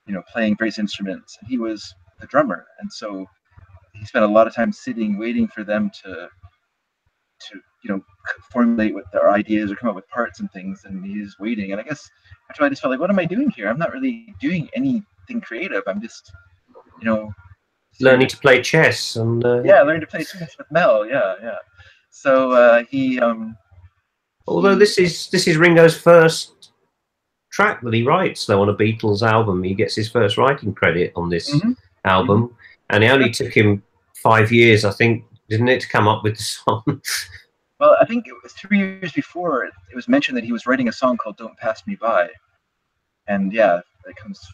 you know, playing various instruments, and he was the drummer. And so he spent a lot of time sitting, waiting for them to you know, formulate what their ideas or come up with parts and things, and he's waiting. And I guess after I just felt like, what am I doing here? I'm not really doing anything creative. I'm just, you know, learning to play chess and learning to play chess with Mel. So he although this is Ringo's first track that he writes, though, on a Beatles album. He gets his first writing credit on this album, and it only took him 5 years, I think, didn't it, to come up with the song? Well, I think it was 3 years before it was mentioned that he was writing a song called "Don't Pass Me By," and it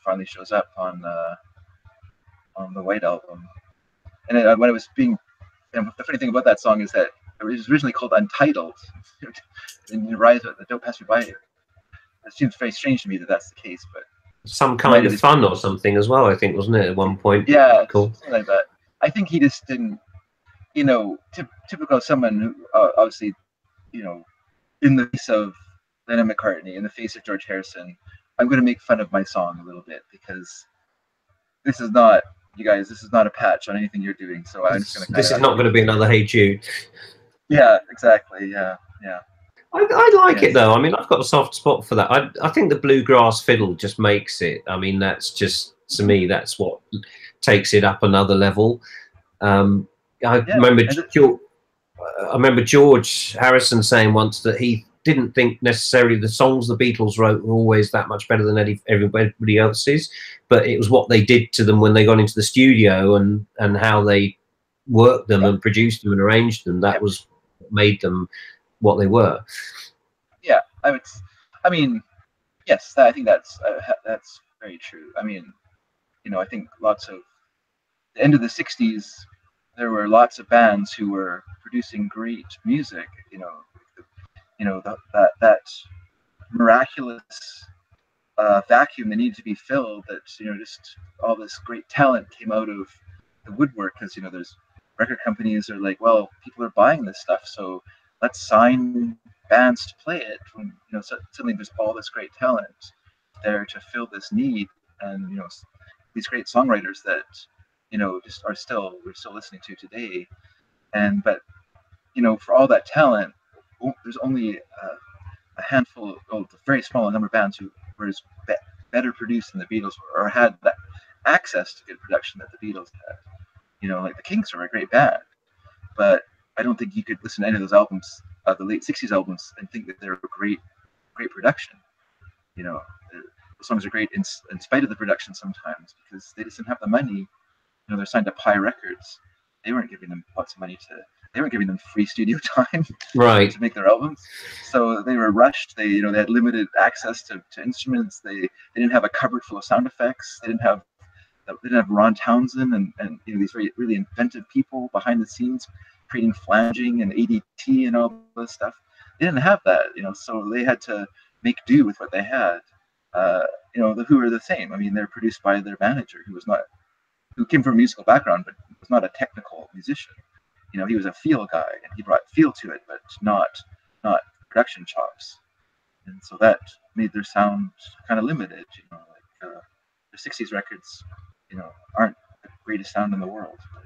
finally shows up on the White Album. And when it was being, and the funny thing about that song is that it was originally called "Untitled," and you rise with the "Don't Pass Me By." It seems very strange to me that that's the case, but some kind of fun or something as well, I think, wasn't it, at one point? Yeah, cool. Something like that. I think he just didn't, you know, typical someone who obviously, you know, in the face of Lennon McCartney, in the face of George Harrison, I'm going to make fun of my song a little bit because this is not, you guys, this is not a patch on anything you're doing. So I'm just going to. This is not going to be another Hey Jude. Yeah, exactly. Yeah. I like it though. I mean, I've got a soft spot for that. I think the bluegrass fiddle just makes it. I mean, that's just, to me, that's what takes it up another level. I remember George Harrison saying once that he didn't think necessarily the songs the Beatles wrote were always that much better than everybody else's, but it was what they did to them when they got into the studio and how they worked them and produced them and arranged them. That was what made them what they were. Yeah, I mean, yes, I think that's very true. I mean, you know, I think lots of the end of the '60s, there were lots of bands who were producing great music. You know that miraculous vacuum that needed to be filled. That, you know, just all this great talent came out of the woodwork, because, you know, there's record companies are like, well, people are buying this stuff, so let's sign bands to play it. When, you know, suddenly there's all this great talent there to fill this need, and, you know, these great songwriters that, you know, just we're still listening to today. But you know, for all that talent, there's only a handful, a very small number of bands who were better produced than the Beatles were, or had that access to good production that the Beatles had. You know, like the Kinks are a great band, but I don't think you could listen to any of those albums, the late '60s albums, and think that they're great production. You know, the songs are great in spite of the production sometimes, because they just didn't have the money. You know, they're signed to Pi Records. They weren't giving them lots of money they weren't giving them free studio time to make their albums. So they were rushed. They had limited access to instruments. They didn't have a cupboard full of sound effects. They didn't have Ron Townsend and you know, these really inventive people behind the scenes creating flanging and ADT and all this stuff. They didn't have that, you know, so they had to make do with what they had. You know, the Who are the same. I mean, they're produced by their manager, who was not who came from a musical background, but was not a technical musician. You know, he was a feel guy, and he brought feel to it, but not production chops. And so that made their sound kind of limited. You know, like the '60s records, you know, aren't the greatest sound in the world, but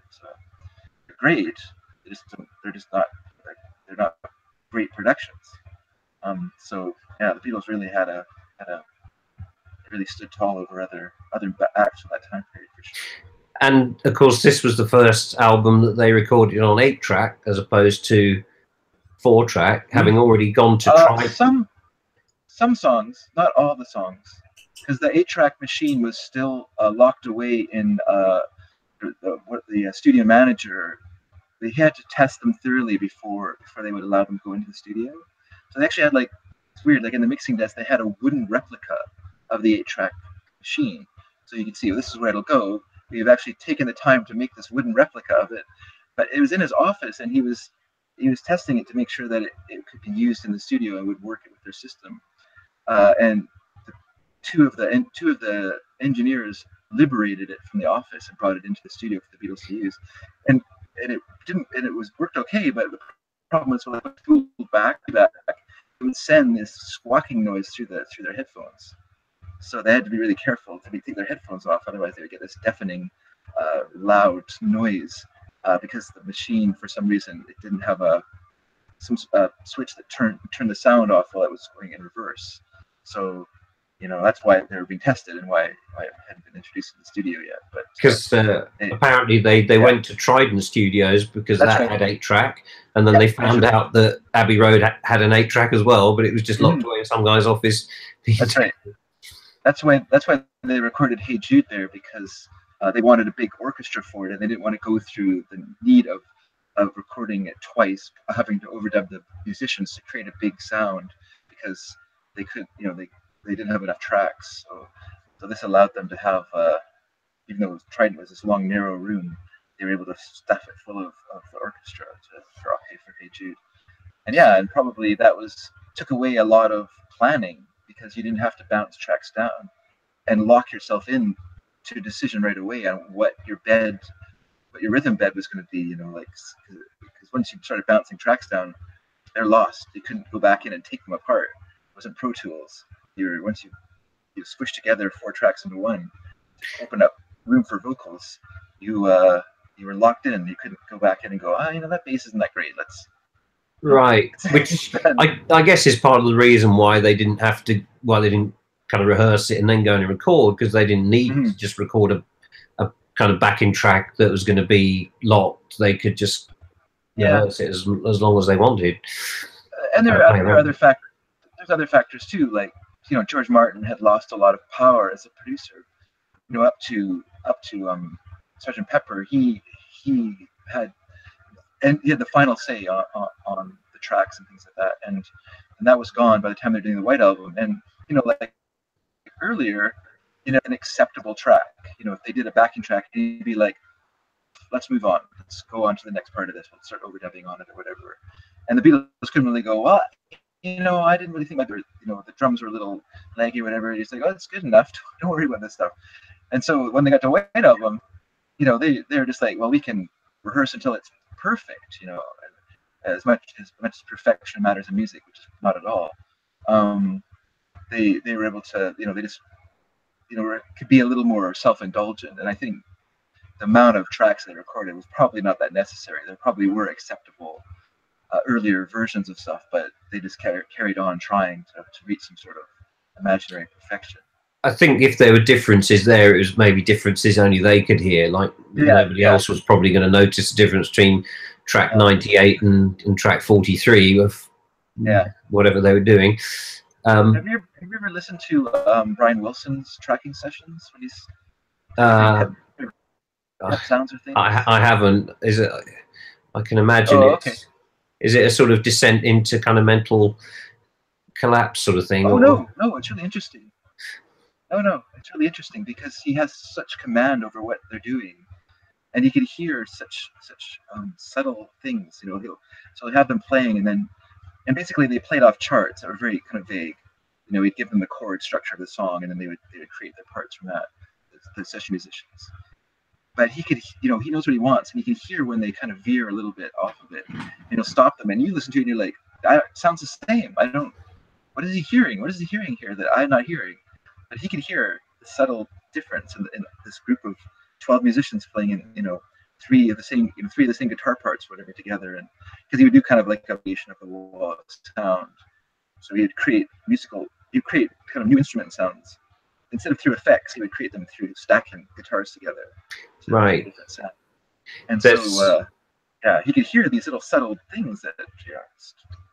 they're great. They're just not they're not great productions. So yeah, the Beatles really had a really stood tall over other acts of that time period for sure. And of course, this was the first album that they recorded on 8-track as opposed to 4-track, having already gone to try. Some songs, not all the songs, because the 8-track machine was still locked away in the studio manager. They had to test them thoroughly before they would allow them to go into the studio. So they actually had, like, it's weird, like in the mixing desk, they had a wooden replica of the 8-track machine. So you can see, this is where it'll go. We've actually taken the time to make this wooden replica of it. But it was in his office, and he was testing it to make sure that it could be used in the studio and would work with their system. And two of the engineers liberated it from the office and brought it into the studio for the Beatles to use. And it was worked okay, but the problem was when it pulled back, it would send this squawking noise through their headphones. So they had to be really careful to take their headphones off, otherwise they would get this deafening, loud noise, because the machine, for some reason, it didn't have some switch that turned the sound off while it was going in reverse. So, you know, that's why they were being tested and why it hadn't been introduced in the studio yet. But because apparently they went to Trident Studios because that had 8-track, and then they found out that Abbey Road had an 8-track as well, but it was just locked away in some guy's office. That's right. That's why they recorded "Hey Jude" there, because they wanted a big orchestra for it, and they didn't want to go through the need of recording it twice, having to overdub the musicians to create a big sound, because they could, you know, they didn't have enough tracks. So this allowed them to have, even though Trident was this long, narrow room, they were able to stuff it full of the orchestra for "Hey Jude." And probably that took away a lot of planning, because you didn't have to bounce tracks down and lock yourself in to a decision right away on what your rhythm bed was going to be, you know, like, because once you started bouncing tracks down, they're lost. You couldn't go back in and take them apart. It wasn't Pro Tools. Once you squish together 4 tracks into one, open up room for vocals, you were locked in. You couldn't go back in and go, you know, that bass isn't that great. Right, which I guess is part of the reason why they didn't kind of rehearse it and then go and record, because they didn't need to just record a kind of backing track that was going to be locked. They could just rehearse it as long as they wanted. And there are other factors. There's other factors too, like, you know, George Martin had lost a lot of power as a producer. You know, up to Sgt. Pepper, he had the final say on the tracks and things like that, and that was gone by the time they're doing the White Album. And, you know, like earlier, you know, an acceptable track, you know, if they did a backing track, he'd be like, let's move on, let's go on to the next part of this, we'll start overdubbing on it or whatever. And the Beatles couldn't really go, well, you know, I didn't really think you know, the drums were a little laggy or whatever. He's like, oh, it's good enough, don't worry about this stuff. And so when they got to White Album, you know, they're just like, well, we can rehearse until it's perfect, you know, as much as perfection matters in music, which is not at all. They were able to, you know, they just, you know, could be a little more self-indulgent. And I think the amount of tracks they recorded was probably not that necessary. There probably were acceptable earlier versions of stuff, but they just carried on trying to reach some sort of imaginary perfection. I think if there were differences there, it was maybe differences only they could hear. Like nobody else was probably going to notice the difference between track 98 and track 43 of whatever they were doing. Have you ever listened to Brian Wilson's tracking sessions when he's sounds or things? I haven't. Is it? I can imagine it. Is it a sort of descent into kind of mental collapse sort of thing? Oh, no, it's really interesting. No, it's really interesting because he has such command over what they're doing, and he can hear such subtle things. You know, he'll have them playing, and basically they played off charts that were very kind of vague. You know, he'd give them the chord structure of the song, and then they would create their parts from that. The session musicians, but he could, you know, he knows what he wants, and he can hear when they kind of veer a little bit off of it, and he'll stop them. And you listen to it, and you're like, that sounds the same. I don't. What is he hearing? What is he hearing here that I'm not hearing? But he can hear the subtle difference in this group of 12 musicians playing in, you know, three of the same guitar parts, whatever, together. And because he would do kind of like a variation of the wall sound, so he'd create kind of new instrument sounds instead of through effects. He would create them through stacking guitars together to Right. different sound. And so yeah, he could hear these little subtle things that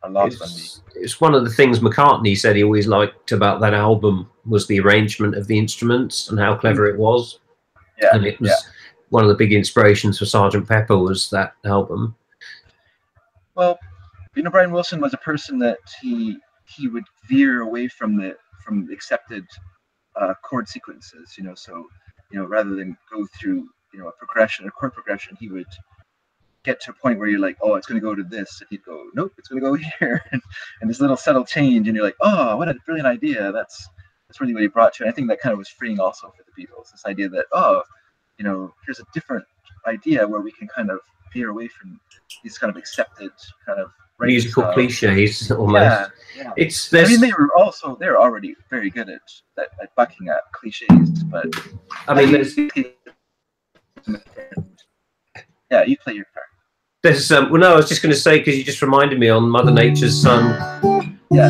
are lost on me. It's one of the things McCartney said he always liked about that album was the arrangement of the instruments and how clever it was. Yeah, and it was one of the big inspirations for Sgt. Pepper was that album. Well, you know, Brian Wilson was a person that he would veer away from the accepted chord sequences. You know, so you know, rather than go through, you know, a chord progression, he would get to a point where you're like, oh, it's going to go to this, and he'd go, nope, it's going to go here, and this little subtle change, and you're like, oh, what a brilliant idea. That's really what he brought to it. And I think that kind of was freeing also for the Beatles, this idea that, oh, you know, here's a different idea where we can kind of veer away from these kind of accepted kind of musical cliches almost. Yeah. I mean, they were already very good at bucking at cliches, but I mean, there's yeah, you play your part. There's well, no, I was just going to say, because you just reminded me on Mother Nature's Son. Yeah.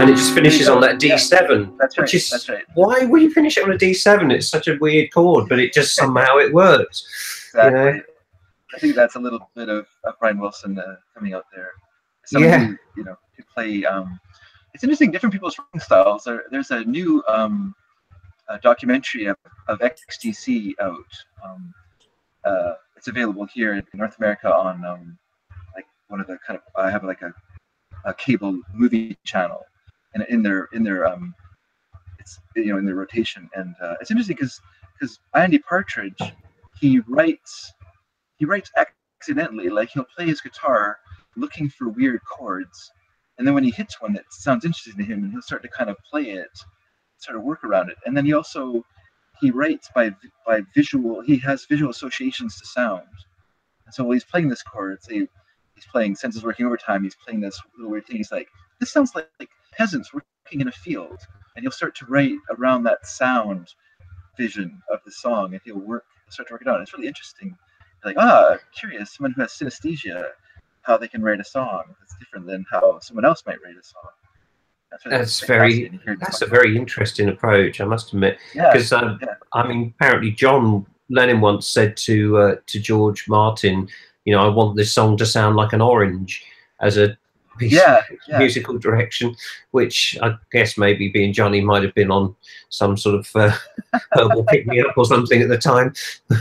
And it just finishes on that D7. Yeah, that's right. That's right. Why would you finish it on a D7? It's such a weird chord, but it just somehow it works. Exactly. You know? I think that's a little bit of Brian Wilson coming out there. Somebody who, you know, who play. It's interesting, different people's writing styles. There's a new documentary of XTC out. It's available here in North America on like one of the kind of, I have like a cable movie channel, and in their it's, you know, in their rotation, and it's interesting because Andy Partridge, he writes accidentally, like he'll play his guitar looking for weird chords, and then when he hits one that sounds interesting to him, and he'll start to kind of play it, sort of work around it. And then he writes by visual. He has visual associations to sound. And so while he's playing this chord, say he's playing Senses Working Overtime, he's playing this little weird thing. He's like, this sounds like peasants working in a field. And he'll start to write around that sound vision of the song, and he'll start to work it out. And it's really interesting. You're like, curious, someone who has synesthesia, how they can write a song that's different than how someone else might write a song. That's a very interesting approach, I must admit. Because I mean, apparently John Lennon once said to George Martin, you know, I want this song to sound like an orange as a piece of musical direction, which I guess maybe being Johnny might have been on some sort of herbal pick-me-up or something at the time.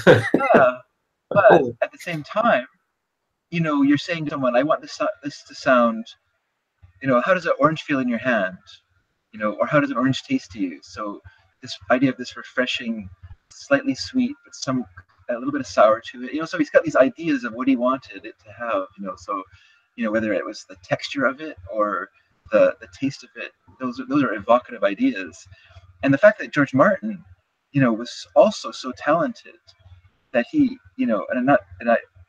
But at the same time, you know, you're saying to someone, I want this to sound, you know, how does an orange feel in your hand? You know, or how does an orange taste to you? So this idea of this refreshing, slightly sweet, but a little bit of sour to it. You know, so he's got these ideas of what he wanted it to have. You know, so, you know, whether it was the texture of it or the taste of it, those are evocative ideas. And the fact that George Martin, you know, was also so talented that he, you know,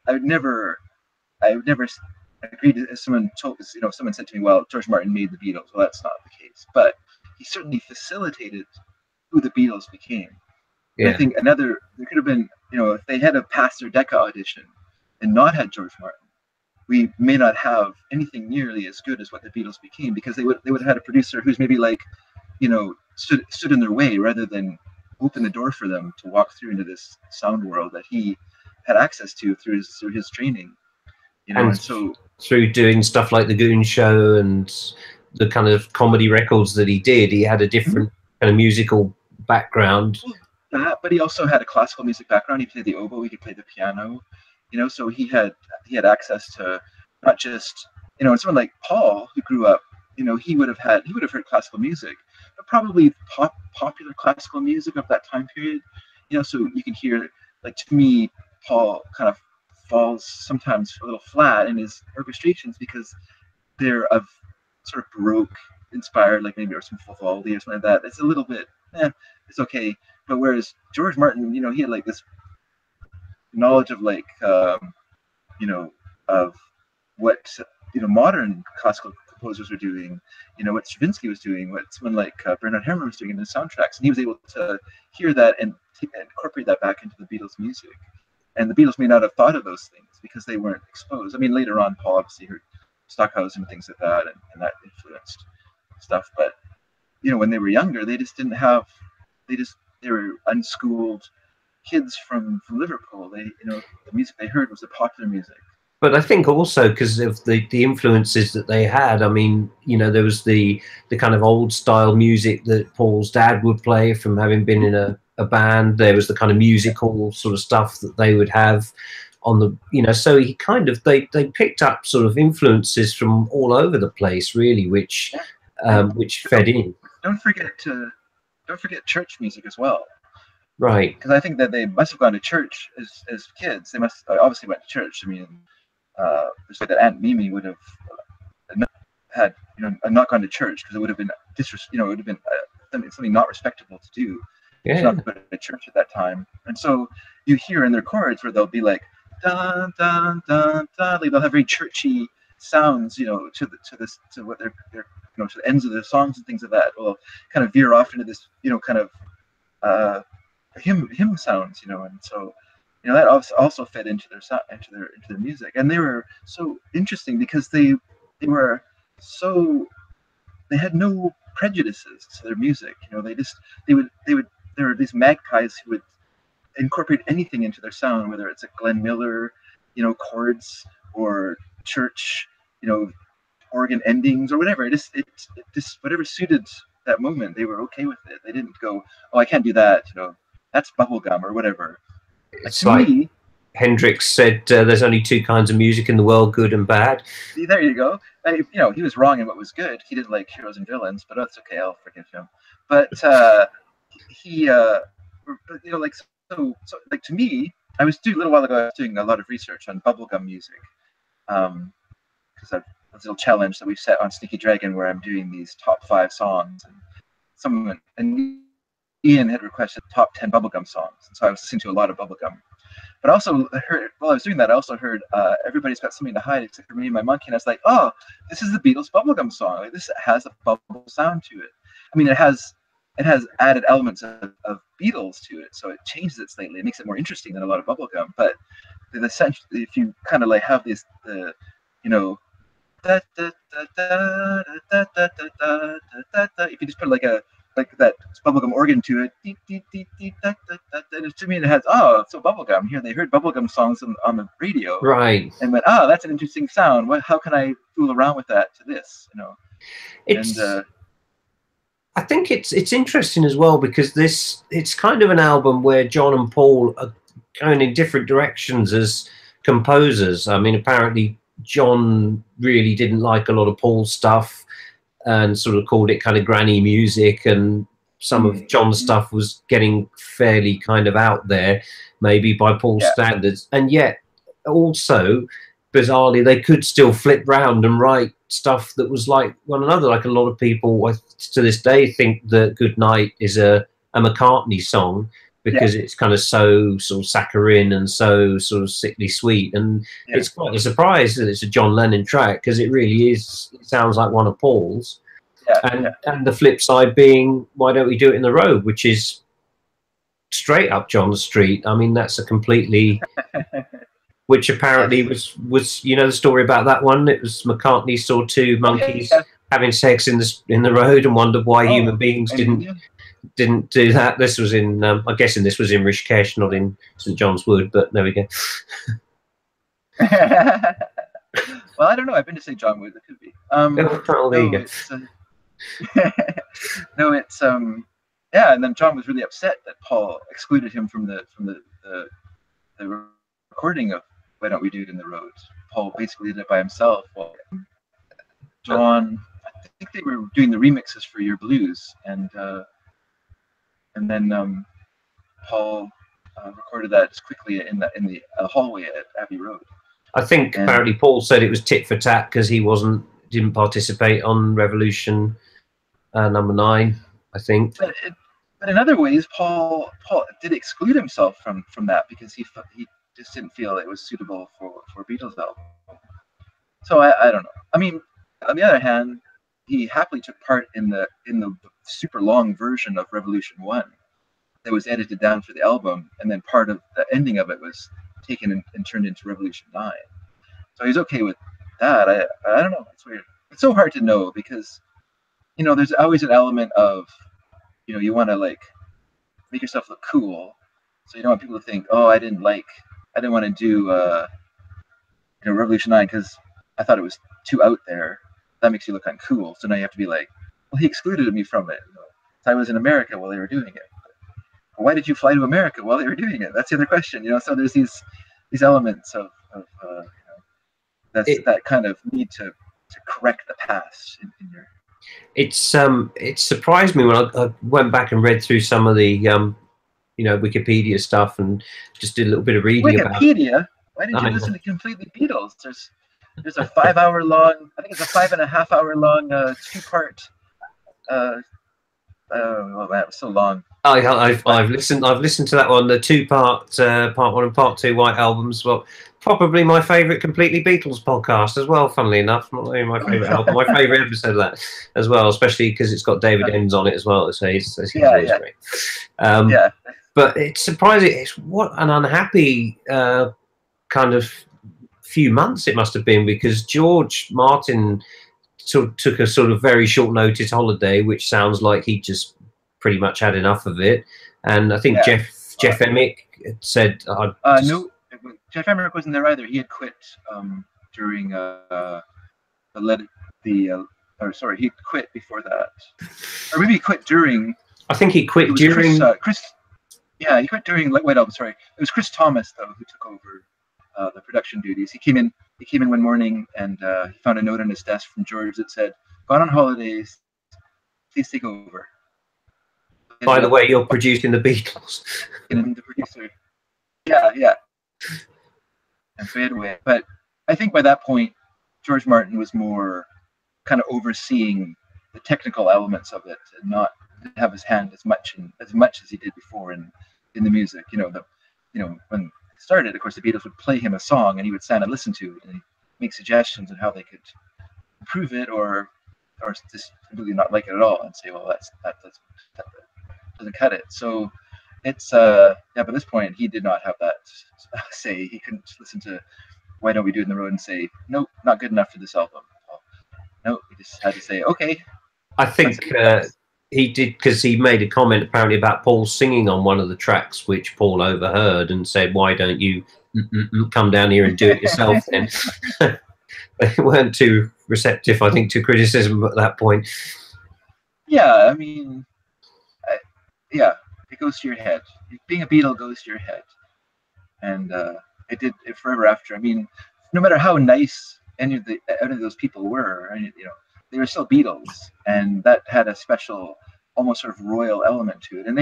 I would never agreed, as someone said to me, well, George Martin made the Beatles. Well, that's not the case, but he certainly facilitated who the Beatles became. Yeah. I think there could have been, you know, if they had passed their Decca audition and not had George Martin, we may not have anything nearly as good as what the Beatles became, because they would have had a producer who's maybe like, you know, stood in their way rather than open the door for them to walk through into this sound world that he had access to through his training. You know, and so through doing stuff like the Goon Show and the kind of comedy records that he did, he had a different kind of musical background. But he also had a classical music background. He played the oboe, he could play the piano, you know, so he had access to not just, you know, and someone like Paul, who grew up, you know, he would have heard classical music, but probably popular classical music of that time period, you know, so you can hear, like, to me, Paul kind of falls sometimes a little flat in his orchestrations because they're of sort of Baroque inspired, like maybe or some Vivaldi or something like that. It's a little bit, it's okay. But whereas George Martin, you know, he had like this knowledge of like you know, of what, you know, modern classical composers were doing, you know, what Stravinsky was doing, what someone like Bernard Herrmann was doing in the soundtracks, and he was able to hear that and incorporate that back into the Beatles' music. And the Beatles may not have thought of those things because they weren't exposed. I mean, later on, Paul obviously heard Stockhausen and things like that, and that influenced stuff. But you know, when they were younger, they just didn't have, they were unschooled kids from Liverpool. They, you know, the music they heard was the popular music. But I think also because of the influences that they had. I mean, you know, there was the kind of old style music that Paul's dad would play from having been in a band. There was the kind of musical sort of stuff that they would have on the, you know, so he kind of, they picked up sort of influences from all over the place, really, which fed in. Don't forget church music as well. Right. Because I think that they must have gone to church as kids. They must obviously went to church. I mean, just like that Aunt Mimi would have had, you know, not gone to church because it would have been you know, it would have been something not respectable to do. Yeah. Not go to church at that time. And so you hear in their chords where they'll be like dun dun dun dun. Like they'll have very churchy sounds, you know, to what they're you know, to the ends of their songs and things like that. Will kind of veer off into this, you know, kind of hymn sounds, you know, and so, you know, that also fed into their music. And they were so interesting because they had no prejudices to their music. You know, there were these magpies who would incorporate anything into their sound, whether it's a Glenn Miller, you know, chords or church, you know, organ endings or whatever. It just whatever suited that moment, they were okay with it. They didn't go, oh, I can't do that, you know, that's bubblegum or whatever. It's like Hendrix said, there's only two kinds of music in the world, good and bad. See, there you go. You know, he was wrong in what was good. He didn't like heroes and villains, but that's okay. I'll forgive him. But he, you know, like, so like to me, a little while ago, I was doing a lot of research on bubblegum music. Because I've a little challenge that we've set on Sneaky Dragon where I'm doing these top 5 songs. And Ian had requested top 10 bubblegum songs. And so I was listening to a lot of bubblegum. But also heard, while I was doing that, I also heard Everybody's Got Something to Hide Except for Me and My Monkey. And I was like, oh, this is the Beatles bubblegum song. Like, this has a bubble sound to it. I mean, it has added elements of Beatles to it, so it changes it slightly. It makes it more interesting than a lot of bubblegum. But essentially, if you kind of like have this, you know, if you just put like that bubblegum organ to it, and to me it has, oh, so bubblegum. Here they heard bubblegum songs on the radio, right? And went, oh, that's an interesting sound. How can I fool around with that to this? You know, I think it's interesting as well because it's kind of an album where John and Paul are going in different directions as composers. I mean, apparently John really didn't like a lot of Paul's stuff and sort of called it kind of granny music, and some of John's stuff was getting fairly kind of out there, maybe by Paul's standards. And yet also, bizarrely, they could still flip round and write stuff that was like one another. Like a lot of people to this day think that Good Night is a McCartney song because it's kind of so sort of saccharine and so sort of sickly sweet. And it's quite a surprise that it's a John Lennon track because it really is. It sounds like one of Paul's. And the flip side being, why don't we do it in the road, which is straight up John Street. I mean, that's a completely... which apparently was you know the story about that one. It was McCartney saw 2 monkeys having sex in the road and wondered why human beings didn't do that. This was in I'm guessing this was in Rishikesh, not in St John's Wood, but there we go. Well, I don't know. I've been to St John Wood. It could be. There you go. No, it's and then John was really upset that Paul excluded him from the recording of Why Don't We Do It in the Road. Paul basically did it by himself. Well, John, I think they were doing the remixes for Your Blues, and then Paul recorded that just quickly in the hallway at Abbey Road. I think apparently Paul said it was tit for tat because he didn't participate on Revolution number 9. I think. But but in other ways, Paul did exclude himself from that because he just didn't feel it was suitable for a Beatles album. So I don't know. I mean, on the other hand, he happily took part in the super long version of Revolution 1 that was edited down for the album, and then part of the ending of it was taken and turned into Revolution 9. So he's okay with that. I don't know. It's weird. It's so hard to know because, you know, there's always an element of, you know, you want to like make yourself look cool, so you don't want people to think, oh, I didn't want to do, you know, Revolution 9 because I thought it was too out there. That makes you look uncool. So now you have to be like, well, he excluded me from it. You know, so I was in America while they were doing it. Well, why did you fly to America while they were doing it? That's the other question. You know, so there's these elements of you know, that kind of need to correct the past in your. It surprised me when I went back and read through some of the you know, Wikipedia stuff and just did a little bit of reading about Wikipedia. Why didn't you listen to Completely Beatles? There's a 5-hour long, I think it's a 5.5-hour long 2-part. Oh man, it was so long. I've listened to that one, the 2-part part 1 and part 2 White Albums. Well, probably my favourite Completely Beatles podcast as well, funnily enough. Not only my favourite album, my favourite episode of that as well, especially because it's got David Enns on it as well, so he's always great. Yeah. But it's surprising. It's what an unhappy kind of few months it must have been, because George Martin took a sort of very short notice holiday, which sounds like he just pretty much had enough of it. And I think Jeff Emick said, no, Jeff Emick wasn't there either. He had quit during he quit before that, or maybe he quit during. I think he quit during he quit during White Album. Sorry, it was Chris Thomas though who took over the production duties. He came in one morning and he found a note on his desk from George that said, "Gone on holidays, please take over. By the way, you're producing the Beatles." And the producer, yeah. And so he had away. But I think by that point, George Martin was more kind of overseeing the technical elements of it and not have his hand as much as he did before in the music. You know, when it started, of course, the Beatles would play him a song and he would stand and listen to it and make suggestions on how they could improve it or just completely not like it at all and say, well, that doesn't cut it. So it's by this point he did not have that say. He couldn't listen to Why Don't We Do It in the Road and say, nope, not good enough for this album. No, he just had to say, okay. I think he did, because he made a comment apparently about Paul singing on one of the tracks, which Paul overheard and said, why don't you come down here and do it yourself then? They weren't too receptive, I think, to criticism at that point. Yeah, I mean, it goes to your head. Being a Beatle goes to your head. And it did it forever after. I mean, no matter how nice any of those people were, you know, they were still Beatles, and that had a special, almost sort of royal element to it. And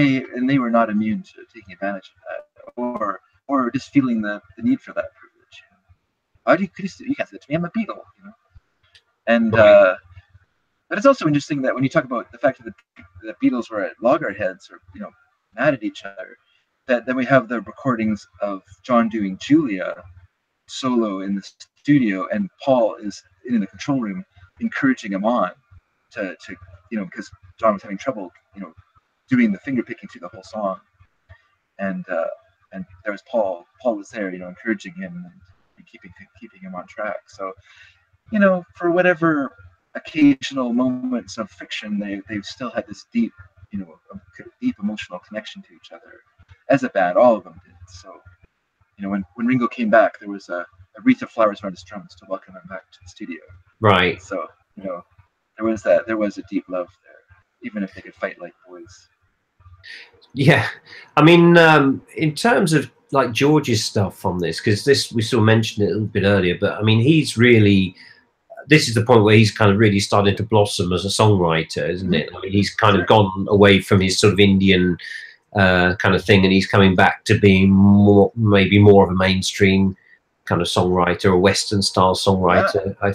they were not immune to taking advantage of that, or just feeling the need for that privilege. You know? How do you can't say that to me? I'm a Beatle, you know. And but it's also interesting that when you talk about the fact that the Beatles were at loggerheads or, you know, mad at each other, that then we have the recordings of John doing Julia solo in the studio, and Paul is in the control room encouraging him on to you know, because John was having trouble, you know, doing the finger picking through the whole song, and there was Paul was there, you know, encouraging him and keeping him on track. So, you know, for whatever occasional moments of friction, they've still had this deep, you know, deep emotional connection to each other as a band. All of them did. So, you know, when Ringo came back, there was a wreath of flowers around his drums to welcome him back to the studio. Right. So, you know, there was a deep love there, even if they could fight like boys. Yeah, I mean, in terms of like George's stuff on this, because we sort of mentioned it a little bit earlier, but I mean, he's really, this is the point where he's kind of really starting to blossom as a songwriter, isn't it? I mean, he's kind of gone away from his sort of Indian kind of thing, and he's coming back to being maybe more of a mainstream kind of songwriter, a Western style songwriter, I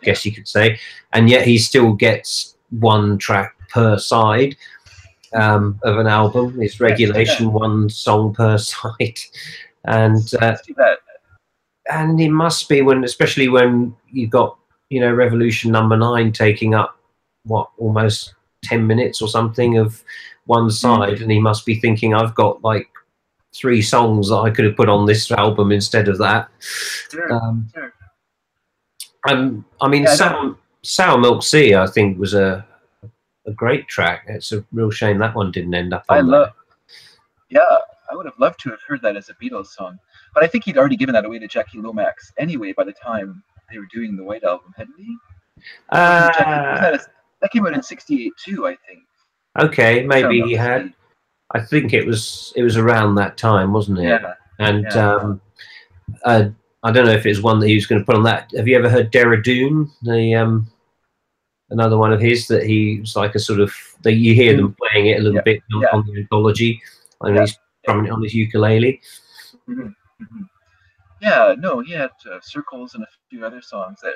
guess you could say. And yet he still gets one track per side. of an album. It's regulation, one song per side, and and it must be when, especially when you've got, you know, Revolution number 9 taking up what, almost 10 minutes or something of one side, and he must be thinking, I've got like 3 songs that I could have put on this album instead of that. Sure. And I mean, Sour Milk Sea, I think, was a great track. It's a real shame that one didn't end up on there. Yeah, I would have loved to have heard that as a Beatles song, but I think he'd already given that away to Jackie Lomax anyway by the time they were doing the White Album, hadn't he? That came out in '68 too, I think. Okay, maybe he had. I think it was around that time, wasn't it? Yeah. And I don't know if it was one that he was going to put on that. Have you ever heard Deradoon? The another one of his that he was like a sort of, you hear them playing it a little bit on the anthology, and he's strumming it on his ukulele. Yeah, no, he had Circles and a few other songs that,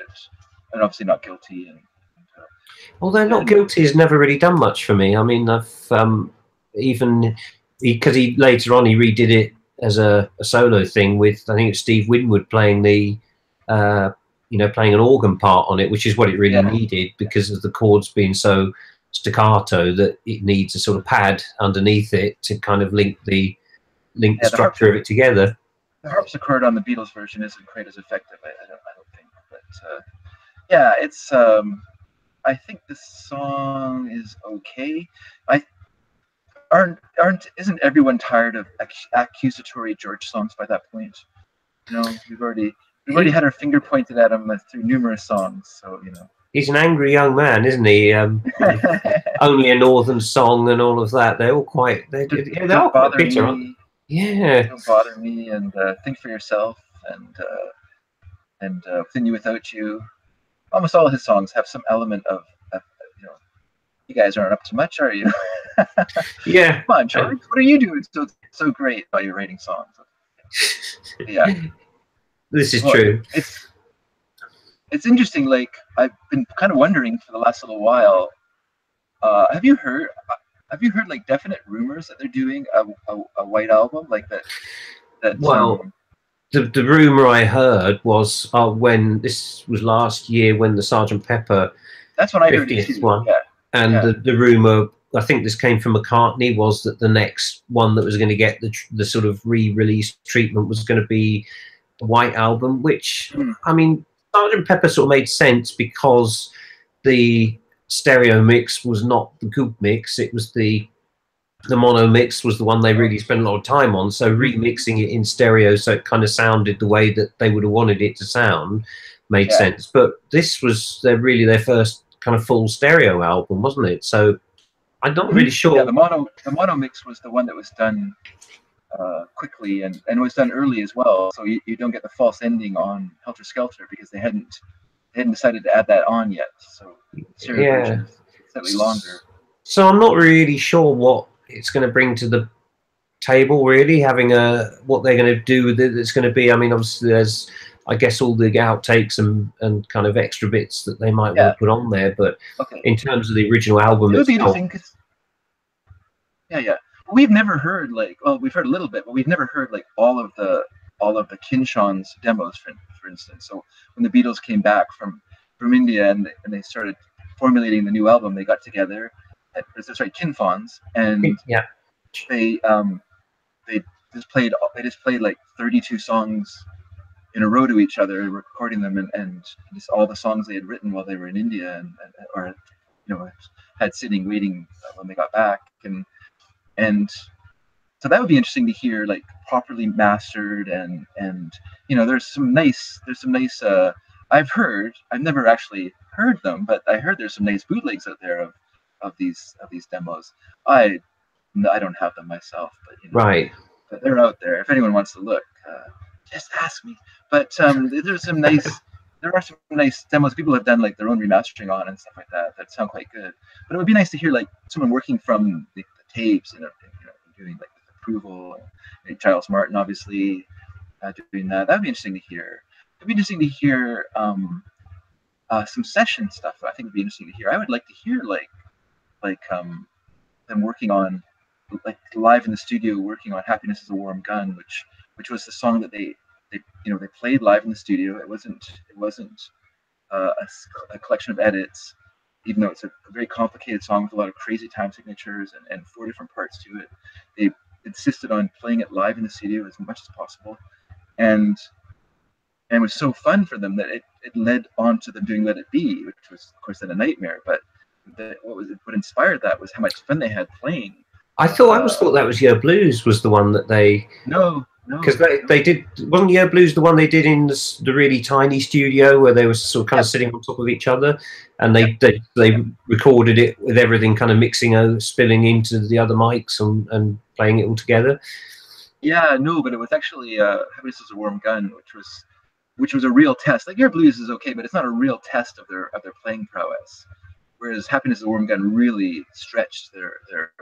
and obviously Not Guilty. Although Not Guilty has never really done much for me. I mean, I've even because he later on he redid it as a solo thing with, I think it's Steve Winwood playing the you know, playing an organ part on it, which is what it really needed, because of the chords being so staccato that it needs a sort of pad underneath it to kind of link the structure of it together. The harpsichord on the Beatles version isn't quite as effective, I don't think. But yeah, it's I think this song is okay. Isn't everyone tired of accusatory George songs by that point? You know, we've already had our finger pointed at him through numerous songs, so you know. He's an angry young man, isn't he? Only a Northern Song and all of that. They're all quite. They're all quite bitter, aren't they? Yeah. Don't Bother Me, and Think for Yourself, and Within You Without You. Almost all of his songs have some element of you know, you guys aren't up to much, are you? Yeah. Come on, George. What are you doing so great while you're writing songs? Yeah. This is true. It's interesting. Like, I've been kind of wondering for the last little while. Have you heard like definite rumors that they're doing a White Album like that? Well, the rumor I heard was when this was last year, when the Sgt. Pepper. That's when I heard it too. One. Yeah. And the rumor, I think this came from McCartney, was that the next one that was going to get the sort of re-release treatment was going to be a White Album, which, I mean, Sgt. Pepper sort of made sense because the stereo mix was not the good mix. It was the mono mix was the one they really spent a lot of time on. So remixing it in stereo so it kind of sounded the way that they would have wanted it to sound made sense. But this was really their first kind of full stereo album, wasn't it? So I'm not really sure. Yeah, the mono mix was the one that was done quickly and was done early as well. So you don't get the false ending on Helter Skelter because they hadn't decided to add that on yet. So stereo version is slightly longer. So I'm not really sure what it's going to bring to the table, really, having what they're going to do with it. It's going to be, I mean, obviously there's, I guess, all the outtakes and kind of extra bits that they might want to put on there. But in terms of the original album, it would be interesting because, we've never heard we've heard a little bit, but we've never heard like all of the Kinshon's demos, for instance. So when the Beatles came back from India and they started formulating the new album, they got together at Kinfon's, and they just played like 32 songs in a row to each other, recording them and just all the songs they had written while they were in India or you know, had sitting waiting when they got back, and so that would be interesting to hear, like properly mastered and you know, there's some nice I've never actually heard them, but I heard there's some nice bootlegs out there of these demos. I don't have them myself, but you know, but they're out there. If anyone wants to look, just ask me. But there are some nice demos people have done like their own remastering on and stuff like that sound quite good. But it would be nice to hear like someone working from the tapes and doing like Approval, and Giles Martin obviously doing that. That'd be interesting to hear. It'd be interesting to hear some session stuff. I think it'd be interesting to hear. I would like to hear like them working on, like, live in the studio, working on "Happiness Is a Warm Gun," which was the song that they played live in the studio. It wasn't a collection of edits, even though it's a very complicated song with a lot of crazy time signatures and 4 different parts to it. They insisted on playing it live in the studio as much as possible, and it was so fun for them that it led on to them doing "Let It Be," which was, of course, then a nightmare. But what inspired that was how much fun they had playing. I always thought that was Year Blues was the one that they... No. Because they did... Wasn't Year Blues the one they did in the really tiny studio where they were sort of kind of sitting on top of each other, and they recorded it with everything kind of mixing and spilling into the other mics and playing it all together? Yeah, no, but it was actually "Happiness Is a Warm Gun," which was a real test. Like, Year Blues is okay, but it's not a real test of their playing prowess. Whereas "Happiness Is a Warm Gun" really stretched their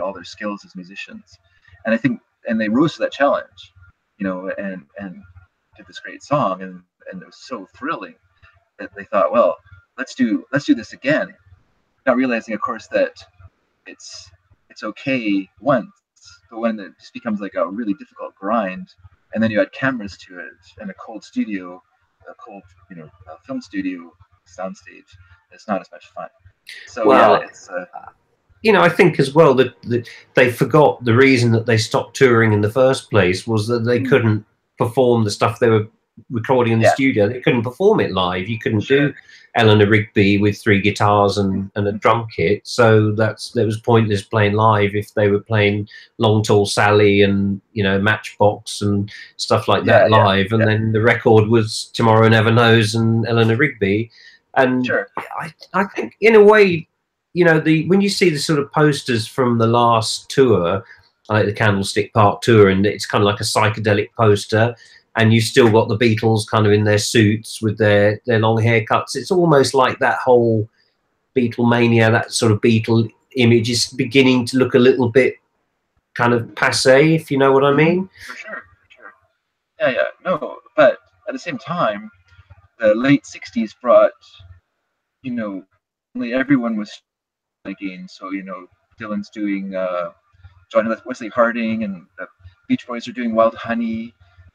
all their skills as musicians, and I think they rose to that challenge, and did this great song, and it was so thrilling that they thought, well, let's do this again, not realizing, of course, that it's okay once, but when it just becomes like a really difficult grind, and then you add cameras to it and a cold studio, a film studio soundstage, it's not as much fun. So well, yeah, it's I think as well that they forgot the reason that they stopped touring in the first place was that they couldn't perform the stuff they were recording in the studio. They couldn't perform it live. You couldn't do Eleanor Rigby with 3 guitars and a drum kit. So it was pointless playing live if they were playing Long Tall Sally and Matchbox and stuff like that live. And then the record was Tomorrow Never Knows and Eleanor Rigby. And I think in a way, when you see the sort of posters from the last tour, like the Candlestick Park tour, and it's kind of like a psychedelic poster, and you've still got the Beatles kind of in their suits with their long haircuts. It's almost like that whole Beatlemania, that sort of Beatle image is beginning to look a little bit kind of passé, if you know what I mean. For sure. Yeah. No, but at the same time, the late 60s brought, everyone was again. So, Dylan's doing John Wesley Harding, and the Beach Boys are doing Wild Honey,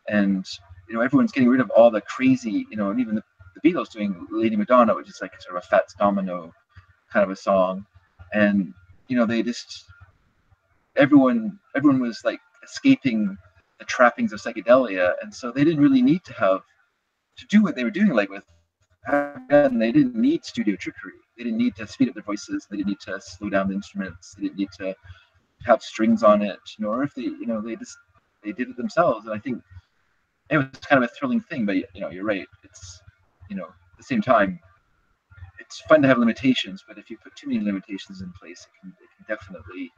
and everyone's getting rid of all the crazy, and even the Beatles doing Lady Madonna, which is like sort of a Fats Domino kind of a song, and they just everyone was like escaping the trappings of psychedelia, and so they didn't really need to do what they were doing, like with and they didn't need studio trickery. They didn't need to speed up their voices. They didn't need to slow down the instruments. They didn't need to have strings on it, or if they did it themselves. And I think it was kind of a thrilling thing. But you're right. It's at the same time, it's fun to have limitations. But if you put too many limitations in place, it can definitely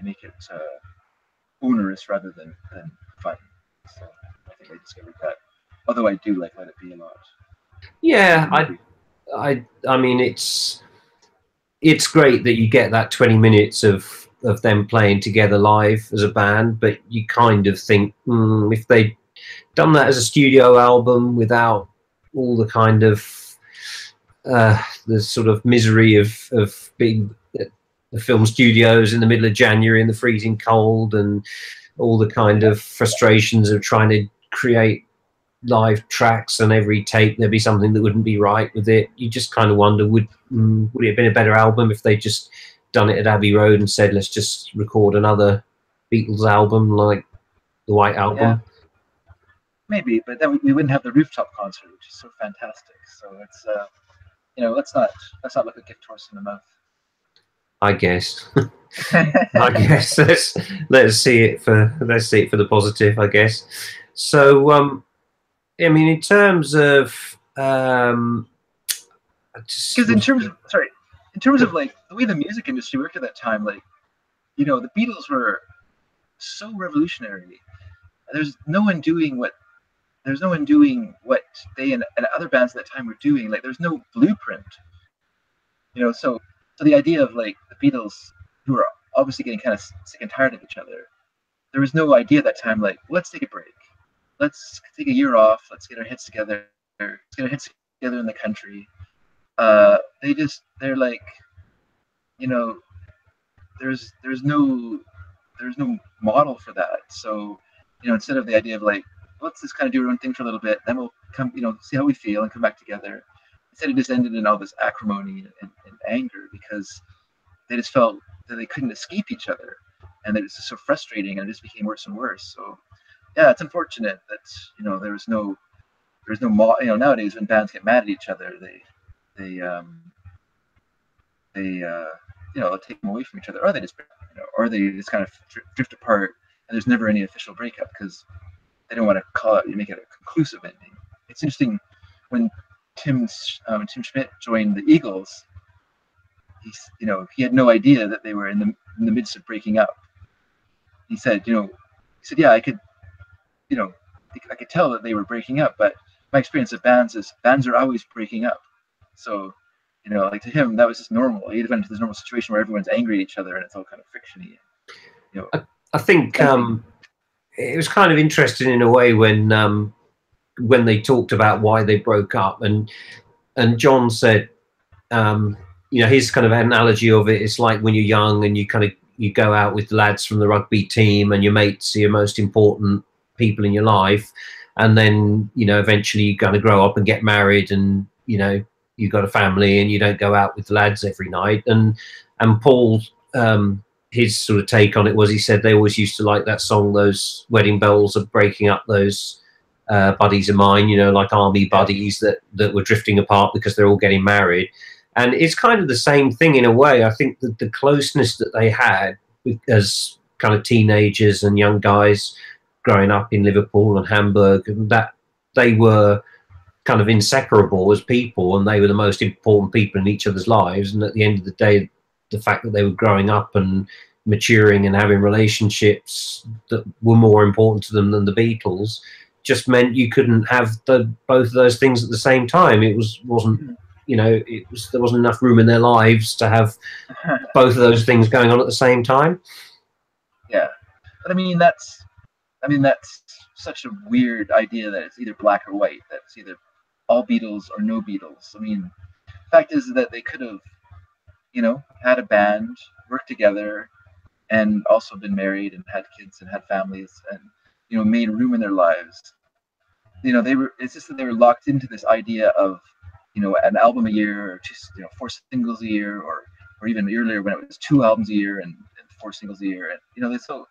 make it onerous rather than fun. So I think I discovered that. Although I do like Let It Be a lot. Yeah, I mean, it's great that you get that 20 minutes of them playing together live as a band, but you kind of think if they'd done that as a studio album without all the kind of the sort of misery of being at the film studios in the middle of January in the freezing cold, and all the kind of frustrations of trying to create live tracks, and every take there'd be something that wouldn't be right with it. You just kind of wonder, would it have been a better album if they just done it at Abbey Road and said, let's just record another Beatles album like the White Album? Yeah. Maybe, but then we wouldn't have the rooftop concert, which is so fantastic. So it's let's not look a gift horse in the mouth. I guess. I guess let's see it for the positive, I guess. So I mean, in terms of because in terms of like the way the music industry worked at that time, like the Beatles were so revolutionary. There's no one doing what they and other bands at that time were doing. Like, there's no blueprint. So the idea of like the Beatles, who were obviously getting kind of sick and tired of each other, there was no idea at that time like, let's take a break. Let's take a year off. Let's get our heads together. Let's get our heads together in the country. They're like, there's no model for that. So, instead of the idea of like, let's just kind of do our own thing for a little bit, then we'll come, see how we feel and come back together. Instead, it just ended in all this acrimony and anger because they just felt that they couldn't escape each other, and that it's just so frustrating, and it just became worse and worse. So, yeah, it's unfortunate that nowadays when bands get mad at each other, they take them away from each other, or they just or they just kind of drift apart, and there's never any official breakup because they don't want to make it a conclusive ending. It's interesting when Tim Schmidt joined the Eagles. He had no idea that they were in the midst of breaking up. He said, yeah, I could tell that they were breaking up, but my experience of bands is bands are always breaking up. So, like to him, that was just normal. He went into this normal situation where everyone's angry at each other and it's all kind of fictiony. I think it was kind of interesting in a way when they talked about why they broke up, and John said, his kind of analogy of it is like when you're young and you go out with the lads from the rugby team and your mates are your most important people in your life, and then eventually you kind of grow up and get married, and you've got a family and you don't go out with the lads every night. And Paul, his sort of take on it was, he said they always used to like that song, those wedding bells are breaking up those buddies of mine, like army buddies that were drifting apart because they're all getting married. And it's kind of the same thing in a way. I think that the closeness that they had as kind of teenagers and young guys growing up in Liverpool and Hamburg, and that they were kind of inseparable as people, and they were the most important people in each other's lives. And at the end of the day, the fact that they were growing up and maturing and having relationships that were more important to them than the Beatles just meant you couldn't have both of those things at the same time. There wasn't enough room in their lives to have both of those things going on at the same time. Yeah, but I mean that's such a weird idea that it's either black or white, that it's either all Beatles or no Beatles. I mean, the fact is that they could have, had a band, worked together, and also been married and had kids and had families and, made room in their lives. It's just that they were locked into this idea of, an album a year, or just, 4 singles a year, or even earlier when it was 2 albums a year and 4 singles a year. And, so,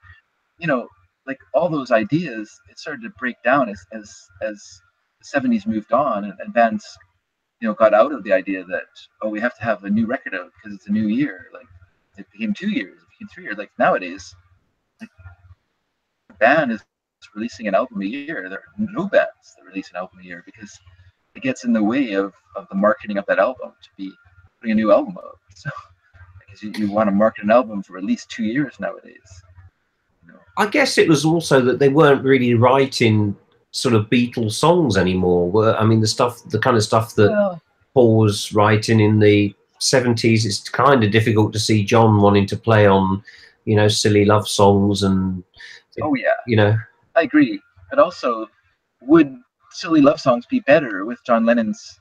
like all those ideas, it started to break down as the 70s moved on, and bands, got out of the idea that, we have to have a new record out because it's a new year. Like it became 2 years, it became 3 years. Like nowadays, like, the band is releasing an album a year. There are no bands that release an album a year because it gets in the way of the marketing of that album to be putting a new album out. So because you want to market an album for at least 2 years nowadays. I guess it was also that they weren't really writing sort of Beatles songs anymore. I mean, the kind of stuff that Paul was writing in the 70s, it's kind of difficult to see John wanting to play on, silly love songs and. Oh yeah. I agree. But also, would silly love songs be better with John Lennon's,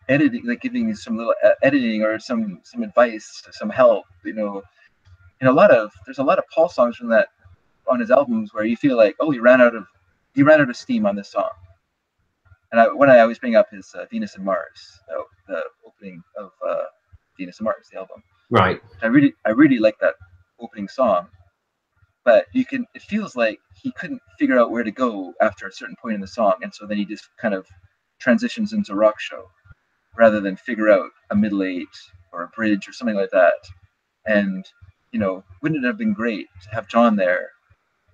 editing, like giving some little editing or some advice, some help, And there's a lot of Paul songs from that on his albums where you feel like, he ran out of steam on this song. And when I always bring up his Venus and Mars, the opening of Venus and Mars, the album. Right. I really like that opening song, but it feels like he couldn't figure out where to go after a certain point in the song, and so then he just kind of transitions into rock show rather than figure out a middle eight or a bridge or something like that. And wouldn't it have been great to have John there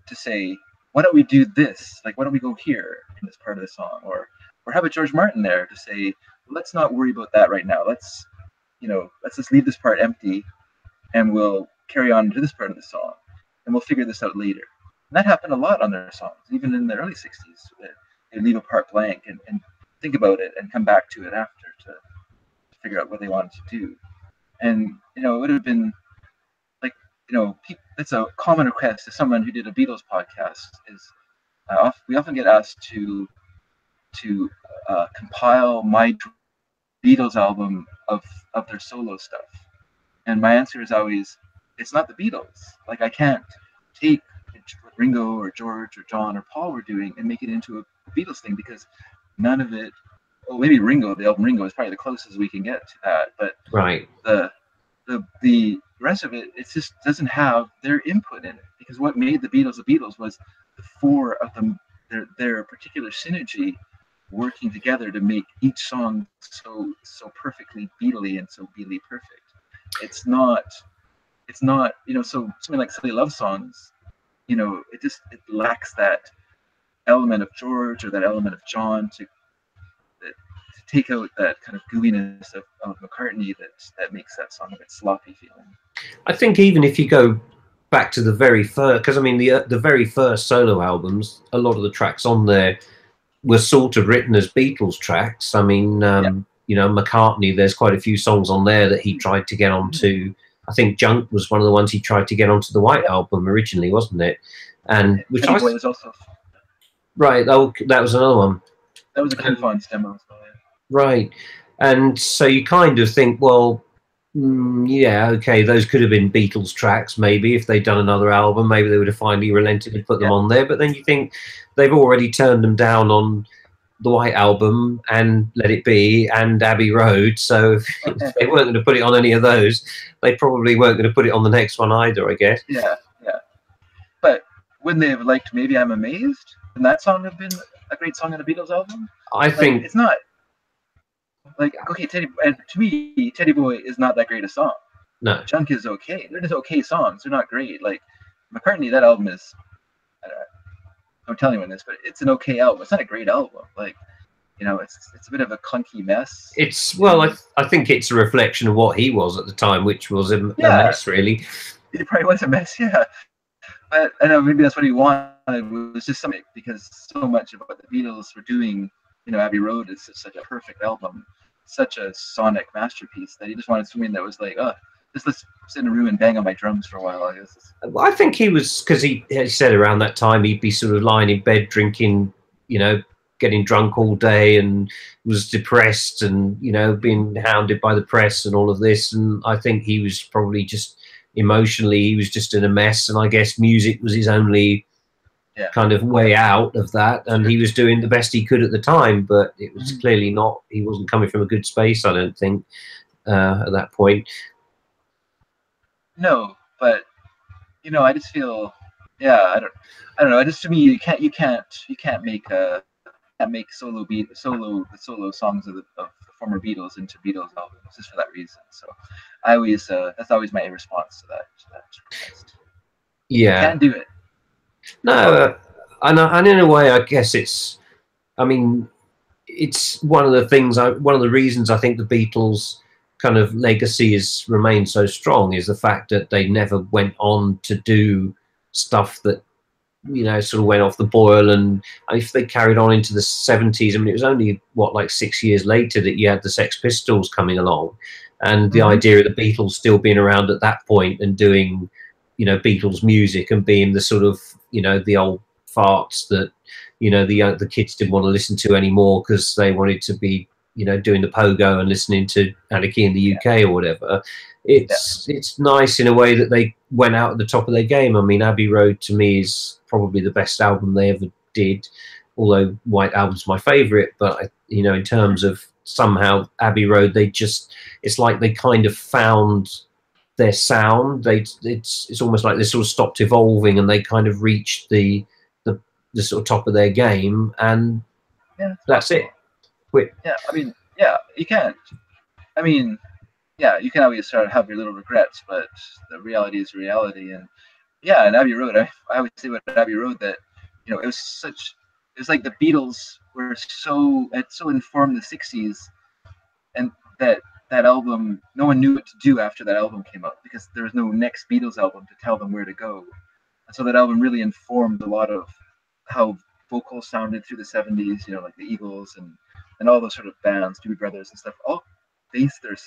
to say, why don't we do this? Like, why don't we go here in this part of the song? Or have a George Martin there to say, let's not worry about that right now. Let's just leave this part empty and we'll carry on to this part of the song and we'll figure this out later. And that happened a lot on their songs, even in the early 60s. They leave a part blank and think about it and come back to it after to figure out what they wanted to do. And, it would have been, it's a common request to someone who did a Beatles podcast is we often get asked to compile my Beatles album of their solo stuff. And my answer is always, it's not the Beatles. Like, I can't take what Ringo or George or John or Paul were doing and make it into a Beatles thing, because none of it. Well, maybe Ringo, the album Ringo, is probably the closest we can get to that. But Right. the rest of it, it just doesn't have their input in it. Because what made the Beatles was the four of them, their particular synergy, working together to make each song so perfectly Beatly and so Beatly perfect. It's not, so something like Silly Love Songs, it lacks that element of George or that element of John to take out that kind of gooiness of McCartney that makes that song a bit sloppy feeling. I think even if you go back to the very first, because I mean the very first solo albums, a lot of the tracks on there were sort of written as Beatles tracks. I mean, McCartney, there's quite a few songs on there that he tried to get onto. I think Junk was one of the ones he tried to get onto the White Album originally, wasn't it? And which Teddy Boy was also right. Oh, that was another one. That was a Ken Fon's demo. Right. And so you kind of think, well, yeah, okay, those could have been Beatles tracks, maybe, if they'd done another album. Maybe they would have finally relented and put them on there. But then you think they've already turned them down on the White Album and Let It Be and Abbey Road. So if they weren't going to put it on any of those, they probably weren't going to put it on the next one either, I guess. Yeah. But wouldn't they have liked Maybe I'm Amazed? And that song have been a great song on a Beatles album? I think it's not. Like, okay, to me, Teddy Boy is not that great a song. No. Junk is okay. They're just okay songs. They're not great. Like, McCartney, that album is, don't tell anyone this, but it's an okay album. It's not a great album. Like, it's a bit of a clunky mess. I think it's a reflection of what he was at the time, which was a mess, really. It probably was a mess, yeah. But I know maybe that's what he wanted, was just something, because so much of what the Beatles were doing, Abbey Road is such a perfect album, such a sonic masterpiece, that he just wanted something that was like, just let's sit in a room and bang on my drums for a while, I guess. I think he was, because he said around that time he'd be sort of lying in bed drinking, getting drunk all day, and was depressed and, being hounded by the press and all of this. And I think he was probably just emotionally, he was just in a mess. And I guess music was his only kind of way out of that, and he was doing the best he could at the time, but it was clearly not, he wasn't coming from a good space, I don't think, at that point. No, but I just feel, I don't know, just, to me, you can't make solo songs of the former Beatles into Beatles albums just for that reason. So I always that's always my response to that request. Yeah, you can't do it. No, and in a way, I guess it's one of the reasons I think the Beatles' kind of legacy has remained so strong is the fact that they never went on to do stuff that, sort of went off the boil. And if they carried on into the 70s, it was only, like 6 years later that you had the Sex Pistols coming along. And the idea of the Beatles still being around at that point and doing, Beatles music and being the sort of, the old farts that, the kids didn't want to listen to anymore because they wanted to be, doing the pogo and listening to Anarchy in the UK or whatever. It's nice in a way that they went out at the top of their game. Abbey Road to me is probably the best album they ever did, although White Album's my favorite. But in terms of somehow Abbey Road, it's like they kind of found their sound. It's almost like they sort of stopped evolving and they kind of reached the sort of top of their game, and that's it. You can't. You can always sort of have your little regrets, but the reality is reality. And and Abbey Road, I always say about Abbey Road that it was like the Beatles had so informed the '60s, and that album, no one knew what to do after that album came out, because there was no next Beatles album to tell them where to go. And so that album really informed a lot of how vocals sounded through the '70s, like the Eagles and all those sort of bands, Doobie Brothers and stuff, all based their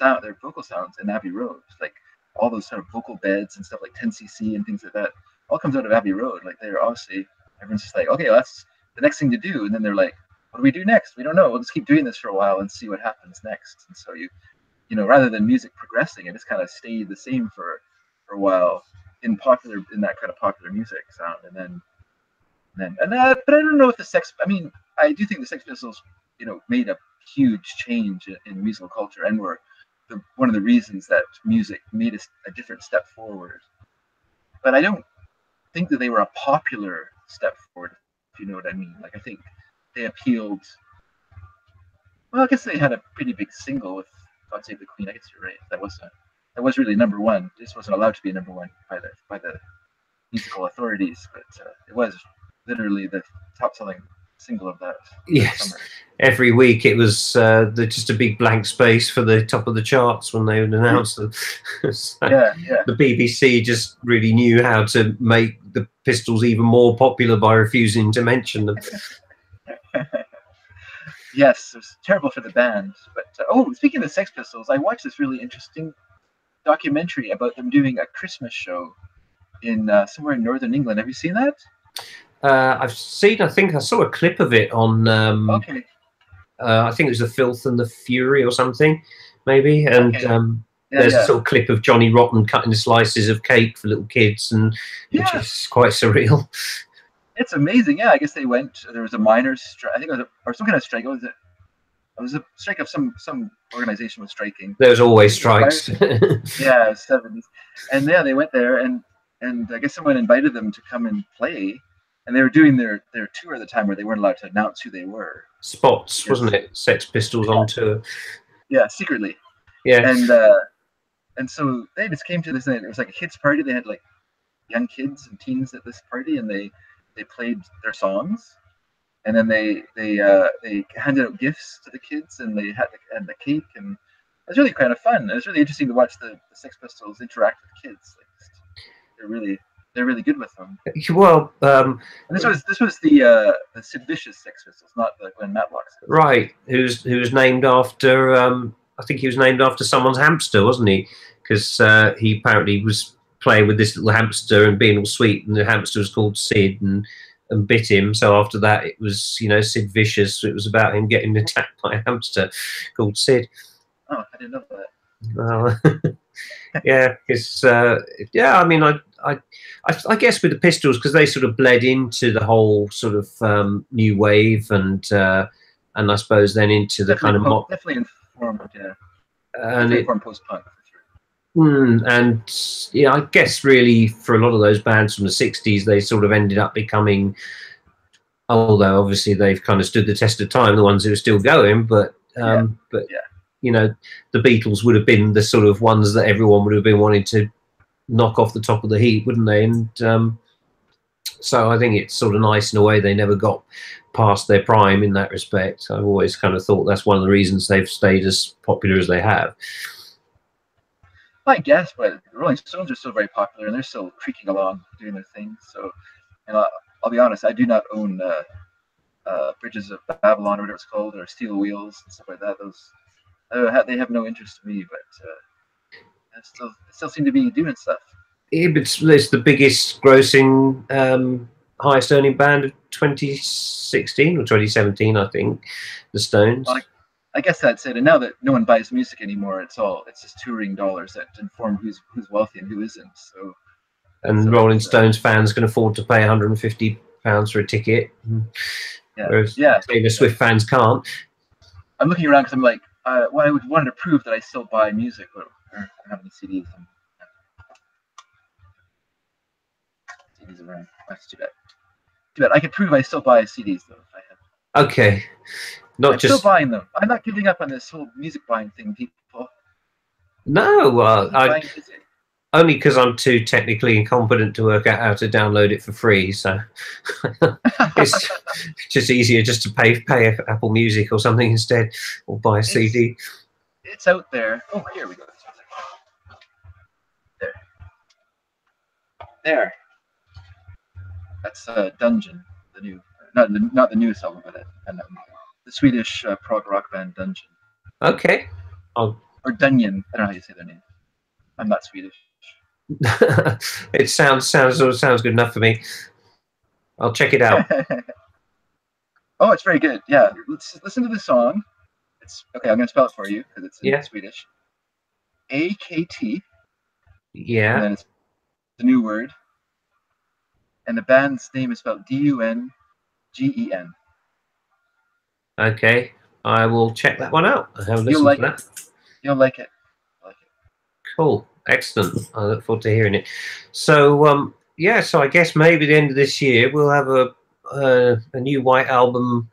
vocal sounds in Abbey Road. Like all those sort of vocal beds and stuff like 10cc and things like that, all comes out of Abbey Road. Like, they're obviously, everyone's just like, okay, well, that's the next thing to do. And then they're like, what do we do next? We don't know. We'll just keep doing this for a while and see what happens next. And so you know, rather than music progressing, it just kind of stayed the same for a while in that kind of popular music sound, but I don't know if the Sex. I mean, I do think the Sex Pistols, you know, made a huge change in musical culture, and were one of the reasons that music made a different step forward. But I don't think that they were a popular step forward, if you know what I mean. Like, I think they appealed. Well, I guess they had a pretty big single with "God Save the Queen." I guess you're right. That was really number one. This wasn't allowed to be number one by the musical authorities, but it was literally the top-selling single of that summer. Every week it was just a big blank space for the top of the charts when they would announce them. So the BBC just really knew how to make the Pistols even more popular by refusing to mention them. Yes, it was terrible for the band. But speaking of the Sex Pistols, I watched this really interesting documentary about them doing a Christmas show in somewhere in northern England. Have you seen that? I've seen. I think I saw a clip of it on. Okay. I think it was The Filth and the Fury or something, maybe. And there's a sort of clip of Johnny Rotten cutting slices of cake for little kids, and which is quite surreal. It's amazing. Yeah, I guess they went. There was a miners' strike. I think it was or some kind of strike. What was it? It was a strike of some organization was striking. There's always strikes. Yeah, 70s. And they went there, and I guess someone invited them to come and play. And they were doing their tour at the time where they weren't allowed to announce who they were. Spots, wasn't it? Sex Pistols on tour. Yeah, secretly. Yeah. And so they just came to this, and it was like a kids' party. They had like young kids and teens at this party, and they played their songs, and then they handed out gifts to the kids, and they had the cake, and it was really kind of fun. It was really interesting to watch the Sex Pistols interact with kids. Like, they're really good with them. Well, and this was the Sid Vicious Sex Pistols, not the Glenn Matlock. Right, who's named after I think he was named after someone's hamster, wasn't he? Because he apparently was playing with this little hamster and being all sweet, and the hamster was called Sid and bit him. So after that, it was, you know, Sid Vicious. It was about him getting attacked by a hamster called Sid. Oh, I didn't know that. Yeah, it's I mean, I guess with the Pistols, because they sort of bled into the whole sort of new wave, and I suppose then into the kind of definitely informed, and informed post-punk for sure. And yeah, I guess really for a lot of those bands from the '60s, they sort of ended up becoming, although obviously they've kind of stood the test of time, the ones who are still going, but you know, the Beatles would have been the sort of ones that everyone would have been wanting to knock off the top of the heap, wouldn't they? And so I think it's sort of nice in a way they never got past their prime in that respect. I've always kind of thought that's one of the reasons they've stayed as popular as they have. I guess, but the Rolling Stones are still very popular, and they're still creaking along doing their thing. So, and I'll be honest, I do not own Bridges of Babylon or whatever it's called, or Steel Wheels and stuff like that. Those they have no interest to me, but still seem to be doing stuff. Yeah, but it's the biggest grossing, highest earning band of 2016 or 2017, I think, the Stones. Well, I guess that's it. And now that no one buys music anymore, it's just touring dollars that inform who's wealthy and who isn't. So Rolling Stones fans can afford to pay £150 for a ticket, whereas Taylor Swift fans can't. I'm looking around because I'm like, I would want to prove that I still buy music, but I don't have any CDs. CDs around. That's too bad. Too bad. I could prove I still buy CDs though if I have. Okay. I'm still buying them. I'm not giving up on this whole music buying thing, people. No, only because I'm too technically incompetent to work out how to download it for free. So it's just easier just to pay Apple Music or something instead, or buy a CD. It's out there. Oh, here we go. There. That's Dungeon, the new, not the newest album, but the Swedish prog rock band Dungeon. Okay. Or Dunyan. I don't know how you say their name. I'm not Swedish. It sounds good enough for me. I'll check it out. Oh, it's very good. Yeah, let's listen to the song. It's okay. I'm gonna spell it for you because it's in Swedish. AKT, and Yeah. then it's the new word, and the band's name is spelled DUNGEN. Okay. I will check that one out. I haven't You'll listened to like it. that. You'll like it. Like it. Cool. Excellent. I look forward to hearing it. So, yeah, so I guess maybe the end of this year we'll have a new White Album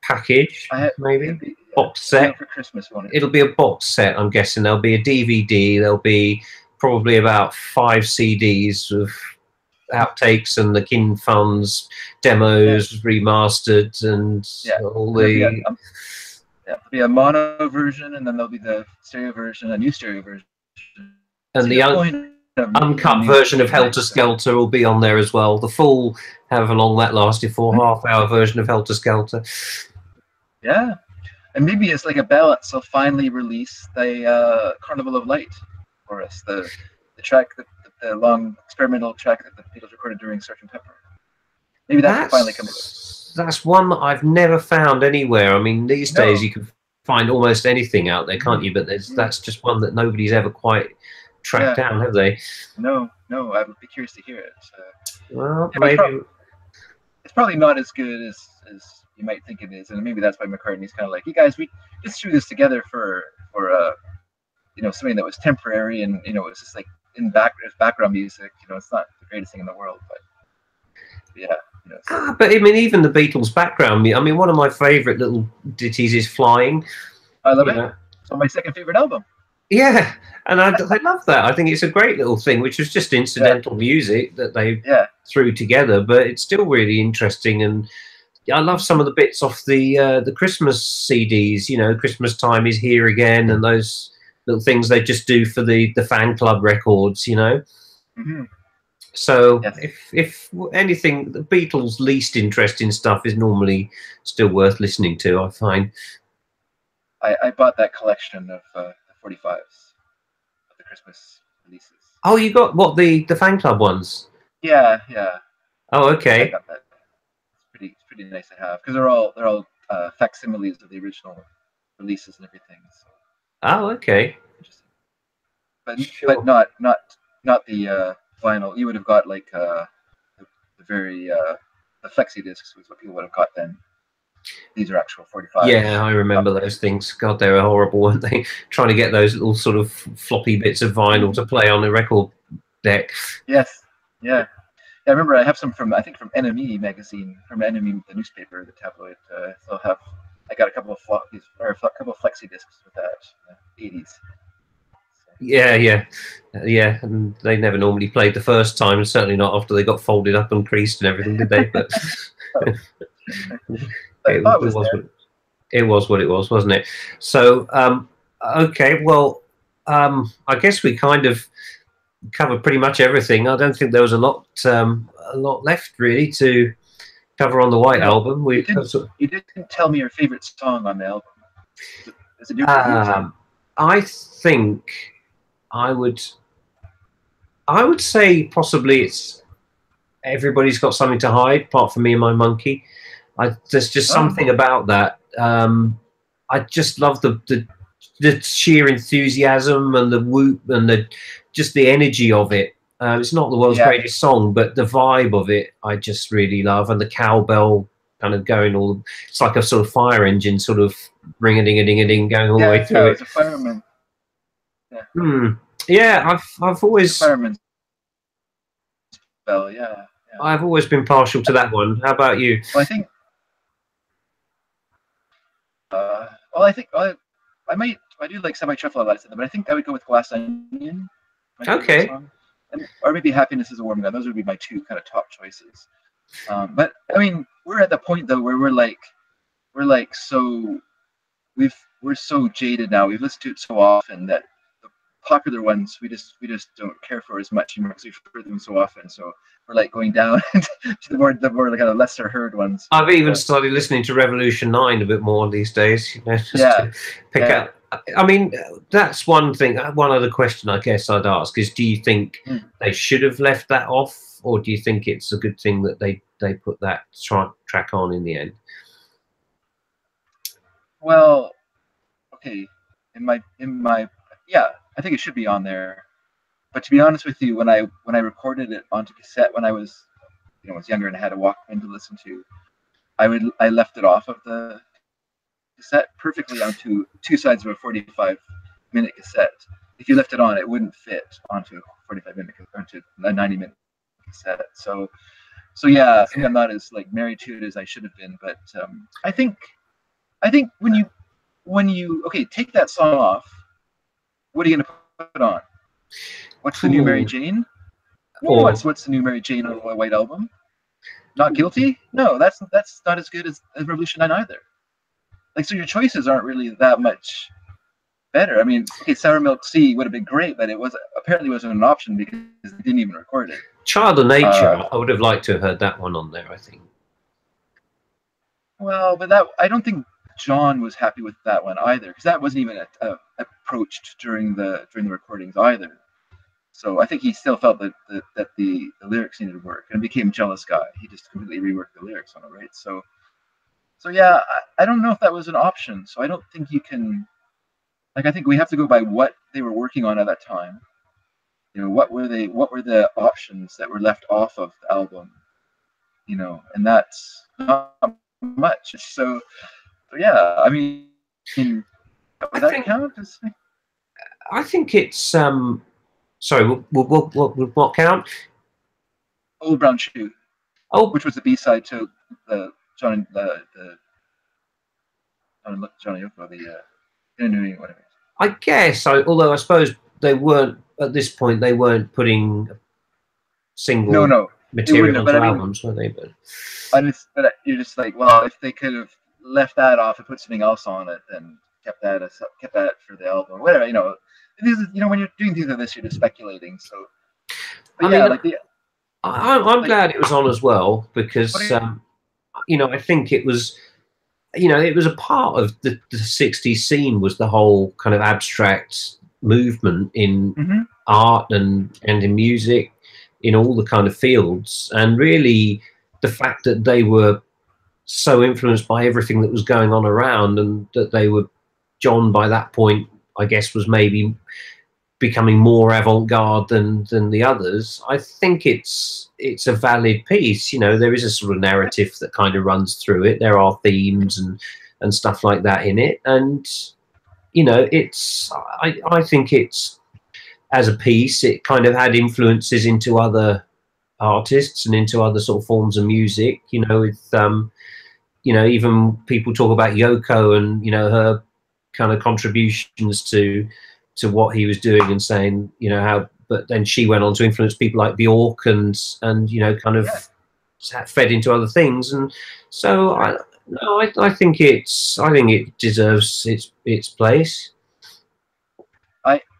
package, maybe box set for Christmas, won't it? It'll be a box set, I'm guessing. There'll be a DVD. There'll be probably about 5 CDs of outtakes and the Kin Funds demos remastered and all the. There'll be a mono version, and then there'll be the stereo version, a new stereo version, and the uncut version of Helter Skelter will be on there as well. The full, however long that lasted for, half-hour version of Helter Skelter. Yeah, and maybe it's like a balance. They'll finally release the Carnival of Light for us, the track, the long experimental track that the Beatles recorded during Sgt. Pepper. Maybe that's finally coming. That's one that I've never found anywhere. I mean, these days you can find almost anything out there, can't you? But that's just one that nobody's ever quite tracked down, have they? No, I would be curious to hear it. Well, maybe it's probably not as good as you might think it is, and maybe that's why McCartney's kind of like, "You guys, we just threw this together for something that was temporary, and it's just like background music. It's not the greatest thing in the world, but yeah." But I mean, even the Beatles' background. I mean, one of my favourite little ditties is "Flying." I love it. It's my second favorite album. Yeah, and I love that. I think it's a great little thing, which was just incidental music that they threw together, but it's still really interesting. And I love some of the bits off the Christmas CDs. Christmas Time Is Here Again, and those little things they just do for the fan club records. Mm-hmm. So if anything, the Beatles' least interesting stuff is normally still worth listening to, I find. I bought that collection of the 45s of the Christmas releases. Oh, you got what, the fan club ones? Yeah. Oh, okay. I got that. It's pretty nice to have because they're all facsimiles of the original releases and everything. So. Oh, okay. But not the vinyl. You would have got like the flexi discs was what people would have got then. These are actual 45s. Yeah, I remember those things. God, they were horrible, weren't they? Trying to get those little sort of floppy bits of vinyl to play on the record deck. Yes, yeah. I remember I have some from NME magazine, from NME, the newspaper, the tabloid. I got a couple of flexi discs with that in the 80s. Yeah, and they never normally played the first time, and certainly not after they got folded up and creased and everything, did they? But it was what it was, wasn't it? So, okay, well, I guess we kind of covered pretty much everything. I don't think there was a lot left really to cover on the White Album. You didn't tell me your favorite song on the album. Is it new? I think I would say possibly it's Everybody's Got Something to Hide, apart from Me and My Monkey. There's just something about that. I just love the sheer enthusiasm and the whoop and just the energy of it. It's not the world's greatest song, but the vibe of it I just really love, and the cowbell kind of going all. It's like a sort of fire engine, sort of ring-a-ding-a-ding-a-ding, going all the way through it. It's a fireman. Yeah, I've always fireman's bell. Yeah. I've always been partial to that one. How about you? Well, I do like Semi-Truffle a lot, but I think I would go with Glass Onion. Okay. Or maybe Happiness Is a Warm Gun. Those would be my two kind of top choices. But I mean, we're at the point though where we're so jaded now. We've listened to it so often that the popular ones we just don't care for as much anymore because we've heard them so often. So we're like going down to the more kind of lesser heard ones. I've even started listening to Revolution 9 a bit more these days. Just to pick out. I mean, that's one thing. One other question I guess I'd ask is: do you think they should have left that off, or do you think it's a good thing that they put that track on in the end? Well, okay. In my I think it should be on there. But to be honest with you, when I recorded it onto cassette when I was was younger and I had a Walkman to listen to, I left it off of the cassette perfectly onto two sides of a 45-minute cassette. If you left it on, it wouldn't fit onto a 45-minute onto a 90-minute cassette. So yeah, I think I'm not as like married to it as I should have been. But I think when you okay, take that song off, what are you gonna put on? What's the new Mary Jane? No, what's the new Mary Jane on the White Album? Not Guilty? No, that's not as good as Revolution 9 either. Like, so your choices aren't really that much better. I mean, okay, Sour Milk Sea would have been great, but it apparently wasn't an option because they didn't even record it. Child of Nature, I would have liked to have heard that one on there, I think. Well, but I don't think John was happy with that one either, because that wasn't even approached during the recordings either. So I think he still felt that the lyrics needed work, and became Jealous Guy. He just completely reworked the lyrics on it, right? So yeah, I don't know if that was an option. So I don't think you can, like, I think we have to go by what they were working on at that time. What were the options that were left off of the album? And that's not much. So yeah, I mean, would that count? I think it's sorry, what count? Old Brown Shoe. Oh, which was the B-side to the Johnny Yoko, whatever. I guess, although I suppose they weren't at this point. They weren't putting single material onto albums, were they? But you're just like, well, if they could have left that off and put something else on it, and kept that for the album, whatever. This is, when you're doing things like this, you're just speculating. So, I'm glad it was on as well, because I think it was, it was a part of the 60s scene, was the whole kind of abstract movement in art and in music, in all the kind of fields. And really the fact that they were so influenced by everything that was going on around, and that John by that point, I guess, was maybe becoming more avant-garde than the others. I think it's a valid piece. There is a sort of narrative that kind of runs through it. There are themes and stuff like that in it, and I think it's, as a piece, it kind of had influences into other artists and into other sort of forms of music. With even people talk about Yoko and her kind of contributions to what he was doing, and saying how, but then she went on to influence people like Bjork and kind of fed into other things. And so I think it deserves its place.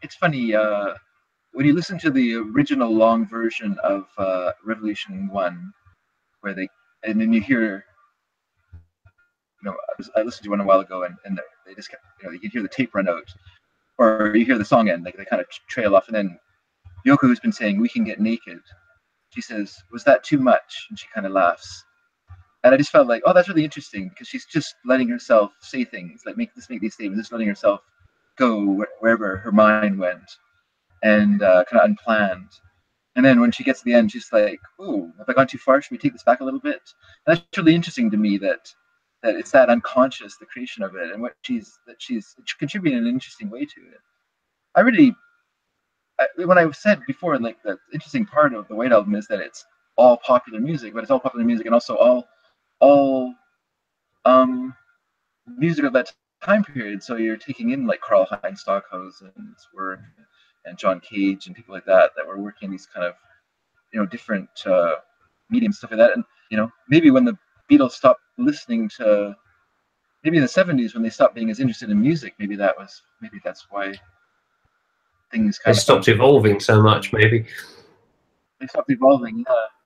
It's funny, when you listen to the original long version of Revolution 1, and then you hear, I listened to one a while ago, and they just kept, you could hear the tape run out, or you hear the song end, like they kind of trail off, and then Yoko, who's been saying "We Can Get Naked," she says, "Was that too much?" And she kind of laughs, and I just felt like, oh, that's really interesting, because she's just letting herself say things, like make these statements, just letting herself go wherever her mind went, and kind of unplanned. And then when she gets to the end, she's like, "Ooh, have I gone too far? Should we take this back a little bit?" And that's really interesting to me, that it's that unconscious, the creation of it, and what she's contributing in an interesting way to it. When I said before, like, the interesting part of the White Album is that it's all popular music, but it's all popular music, and also all music of that time period. So you're taking in like Karl-Heinz Stockhausen's work, and John Cage, and people like that were working these kind of different mediums, stuff like that. And maybe when the Beatles stopped listening to, maybe in the 70s, when they stopped being as interested in music, maybe that's why things kind of stopped evolving so much. Maybe they stopped evolving.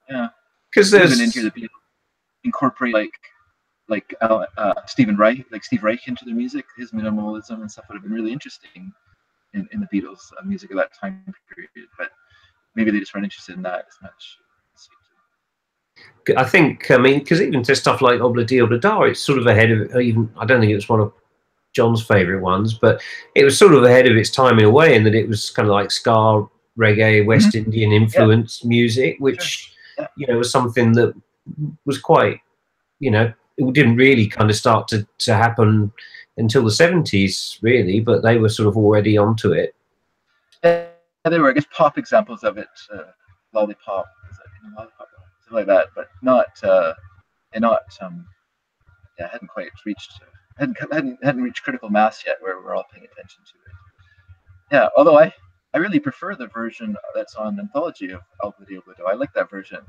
Yeah. Because there's in here that people incorporate like Steve Reich into their music. His minimalism and stuff would have been really interesting in the Beatles music of that time period. But maybe they just weren't interested in that as much. I think, because even to stuff like Obla Di Obla Da, it's sort of ahead of even. I don't think it was one of John's favourite ones, but it was sort of ahead of its time in a way, in that it was kind of like ska, reggae, West Indian influence music, which was something that was quite, it didn't really kind of start to happen until the 70s, really, but they were sort of already onto it. Yeah, there were, I guess, pop examples of it, lollipop, lollipop, something like that, but not, hadn't quite reached, hadn't reached critical mass yet, where we're all paying attention to it. Yeah, although I really prefer the version that's on Anthology of Oblido Oblido. I like that version.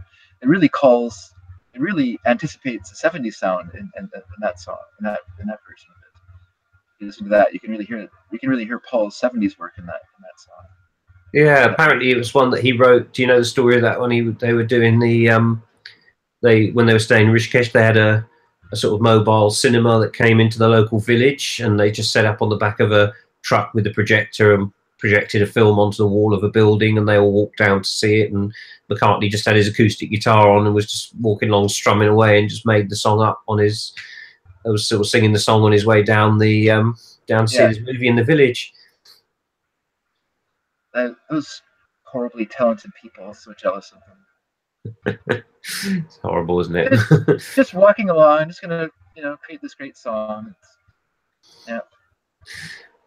It really anticipates the 70s sound in that song, in that version of it. You listen to that, you can really hear Paul's 70s work in that song. Yeah, apparently it was one that he wrote. Do you know the story of that when they were doing the when they were staying in Rishikesh, they had a sort of mobile cinema that came into the local village, and they just set up on the back of a truck with a projector and projected a film onto the wall of a building, and they all walked down to see it. And McCartney just had his acoustic guitar on and was just walking along, strumming away, and just made the song up on his. I was sort of singing the song on his way down the down to see this movie in the village. Those horribly talented people, I'm so jealous of them. It's horrible, isn't it? just walking along, just gonna create this great song.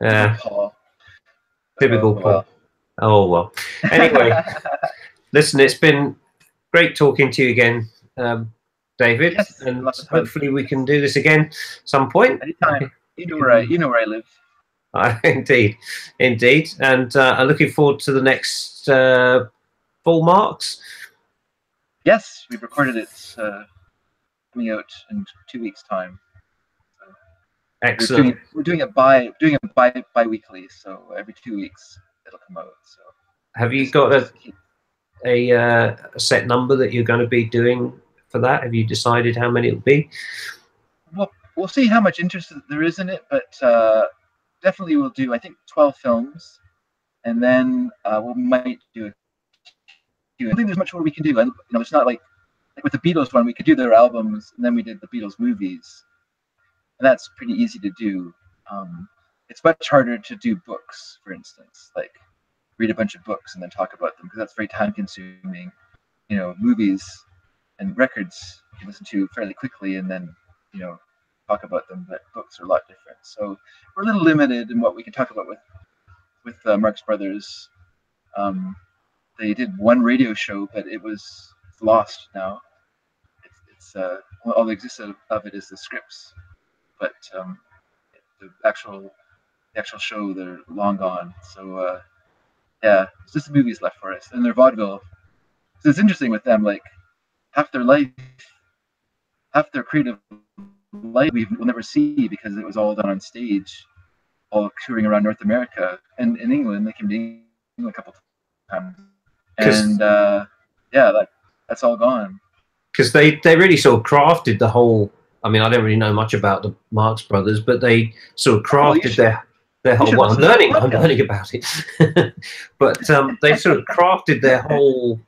Yeah. Paul. Typical Paul. Oh well. Anyway, listen, it's been great talking to you again, David, yes, and hopefully we can do this again some point. Anytime. You know where I live. Indeed, and I'm looking forward to the next full marks. Yes, we've recorded it, coming out in 2 weeks' time. So excellent. We're doing it bi-weekly, so every 2 weeks it'll come out. So have you got a set number that you're going to be doing for that? Have you decided how many it'll be? Well, we'll see how much interest there is in it, but definitely we'll do, I think, 12 films, and then we might do I don't think there's much more we can do. It's not like with the Beatles one, we could do their albums, and then we did the Beatles movies, and that's pretty easy to do. It's much harder to do books, for instance, like read a bunch of books and then talk about them, because that's very time-consuming. Movies and records you can listen to fairly quickly and then talk about them, but books are a lot different. So we're a little limited in what we can talk about with Marx Brothers. They did one radio show, but it's lost now. It's all that exists of it is the scripts, but the actual show, they're long gone. So it's just the movies left for us, and they're vaudeville. So it's interesting with them, like half their creative life we'll never see, because it was all done on stage, all touring around North America and in England. They came to England a couple times, and that's all gone. Because they really sort of crafted the whole. I mean, I don't really know much about the Marx Brothers, but they sort of crafted their whole. Well, I'm learning about it, but they sort of crafted their whole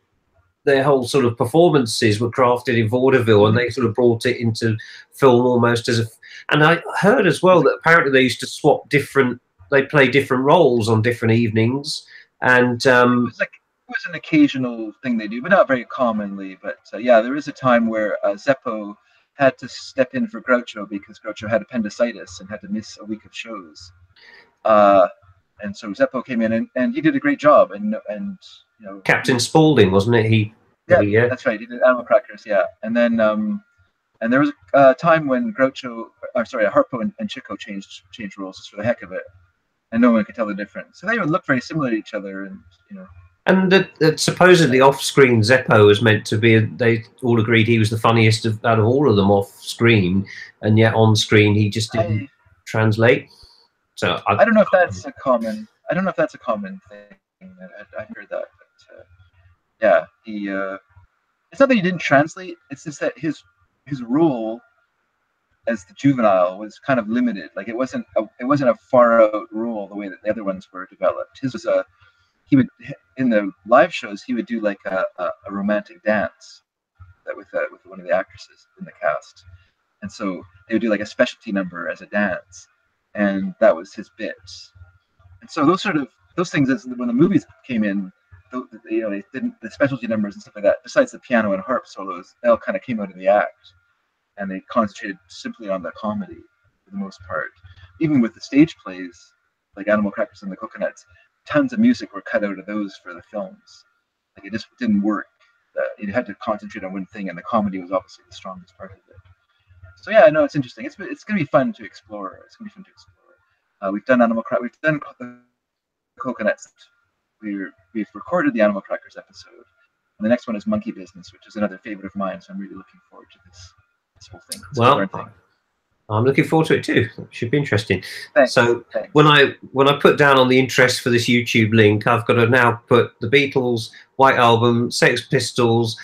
sort of performances were crafted in vaudeville, and they sort of brought it into film almost as a. And I heard as well that apparently they used to swap they play different roles on different evenings, and it was an occasional thing they do, but not very commonly. But there is a time where Zeppo had to step in for Groucho, because Groucho had appendicitis and had to miss a week of shows. And so Zeppo came in, and he did a great job. And Captain Spaulding, wasn't it? Yeah, that's right. He did Animal Crackers, yeah. And then and there was a time when Harpo and Chico changed roles just for the heck of it, and no one could tell the difference. So they would look very similar to each other, and And supposedly off-screen Zeppo was meant to be. They all agreed he was the funniest out of all of them off-screen, and yet on-screen he just didn't translate. So I don't know if that's a common. thing. I heard that, but he. It's not that he didn't translate. It's just that his role as the juvenile was kind of limited. Like it wasn't a far-out role the way that the other ones were developed. His was he would, in the live shows, he would do like a romantic dance that with one of the actresses in the cast, and so they would do like a specialty number as a dance, and that was his bit. And so those things, as when the movies came in, you know, they didn't, the specialty numbers and stuff like that, besides the piano and harp solos, they all kind of came out of the act, and they concentrated simply on the comedy for the most part. Even with the stage plays, like Animal Crackers and the Coconuts, tons of music were cut out of those for the films. Like it just didn't work. You had to concentrate on one thing, and the comedy was obviously the strongest part of it. So yeah, no, it's interesting. It's going to be fun to explore. It's going to be fun to explore. We've done We've done the Coconuts. We've recorded the Animal Crackers episode, and the next one is Monkey Business, which is another favorite of mine. So I'm really looking forward to this whole thing. Well, I'm looking forward to it too. It should be interesting. Thanks. So when I put down on the interest for this YouTube link, I've got to now put the Beatles, White Album, Sex Pistols,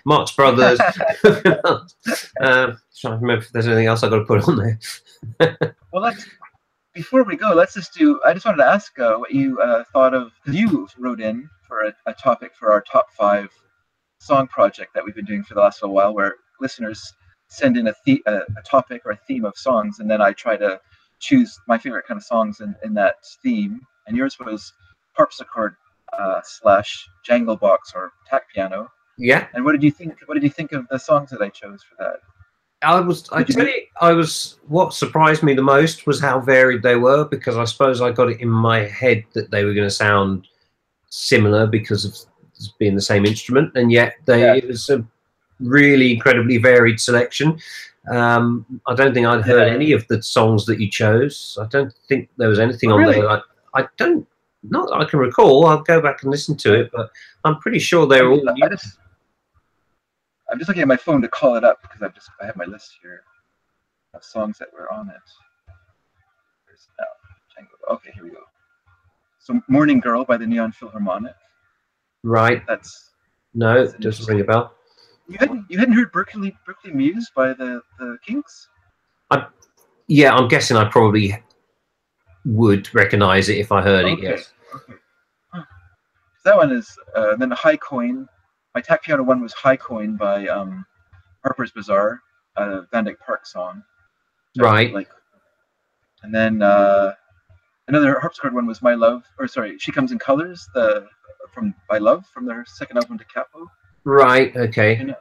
Marx Brothers. Trying to remember if there's anything else I've got to put on there. Well, before we go, let's just do. I just wanted to ask what you thought of, because you wrote in for a topic for our top 5 song project that we've been doing for the last little while, where listeners send in a topic or a theme of songs, and then I try to choose my favorite kind of songs in that theme. And yours was harpsichord / jangle box or tack piano. Yeah. And what did you think? What did you think of the songs that I chose for that? What surprised me the most was how varied they were, because I suppose I got it in my head that they were going to sound similar because of being the same instrument, and yet it was a really incredibly varied selection. I don't think I'd heard any of the songs that you chose. I don't think there was anything on there. Not that I can recall. I'll go back and listen to it, but I'm pretty sure they were all new. I'm just looking at my phone to call it up, because I have my list here of songs that were on it. Okay, here we go. So Morning Girl by the Neon Philharmonic. Right. It doesn't ring a bell. You hadn't heard Berkeley Muse by the Kinks? Yeah, I'm guessing I probably would recognise it if I heard it. Yes. Okay. That one is then High Coin. My tack piano one was High Coin by Harper's Bazaar, a Van Dyke Park song. Right. And then another harpsichord one was She Comes in Colors, from By Love, from their second album, Da Capo. Right. Okay.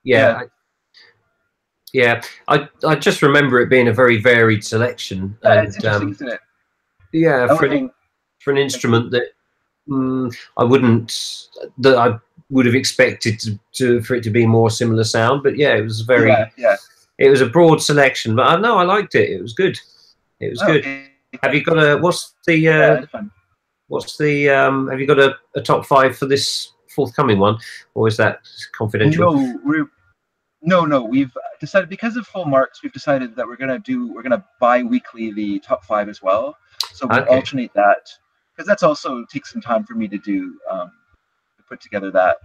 Yeah. I just remember it being a very varied selection. Yeah, it's interesting, isn't it? Yeah, for an instrument that I would have expected for it to be more similar sound, but yeah, it was very. Yeah. It was a broad selection, but I liked it. It was good. It was good. Okay. Have you got a? Have you got a top 5 for this forthcoming one, or is that confidential? No. We've decided, because of full marks, we've decided that we're gonna bi-weekly the top 5 as well. So we'll alternate that, because that's also takes some time for me to do, to put together that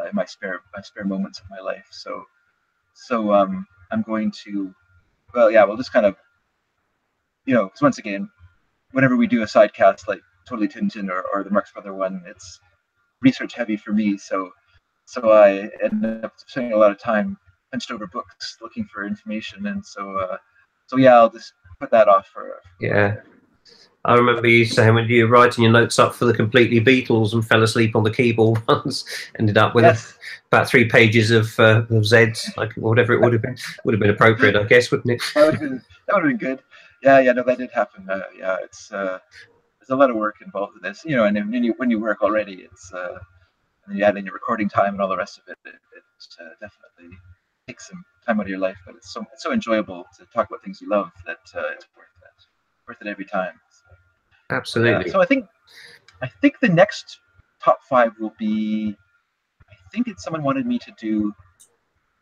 in my spare moments of my life. So I'm going to, we'll just kind of, because once again, whenever we do a sidecast like Totally Tintin or the Marx Brother one, it's research heavy for me. So I end up spending a lot of time hunched over books looking for information, and so I'll just put that off for. I remember you saying when you were writing your notes up for the Completely Beatles and fell asleep on the keyboard once, ended up with about 3 pages of Zeds, like whatever it would have been. Would have been appropriate, I guess, wouldn't it? That would have been good. Yeah, no, that did happen. It's there's a lot of work involved in this, and when you work already, it's and you add in your recording time and all the rest of it. It definitely takes some time out of your life, but it's so enjoyable to talk about things you love that it's worth it every time. So, absolutely. So I think the next top 5 will be. I think someone wanted me to do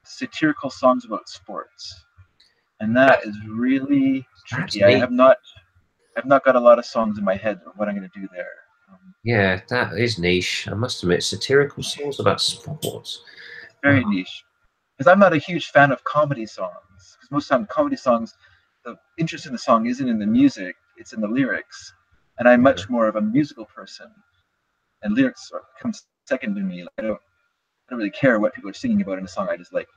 satirical songs about sports, and that is really tricky. I have not got a lot of songs in my head of what I'm going to do there. Yeah, that is niche. I must admit, satirical songs about sports. Very niche. Because I'm not a huge fan of comedy songs. Because most of the time, comedy songs, the interest in the song isn't in the music, it's in the lyrics. And I'm much more of a musical person. And lyrics come second to me. I don't really care what people are singing about in a song. I just like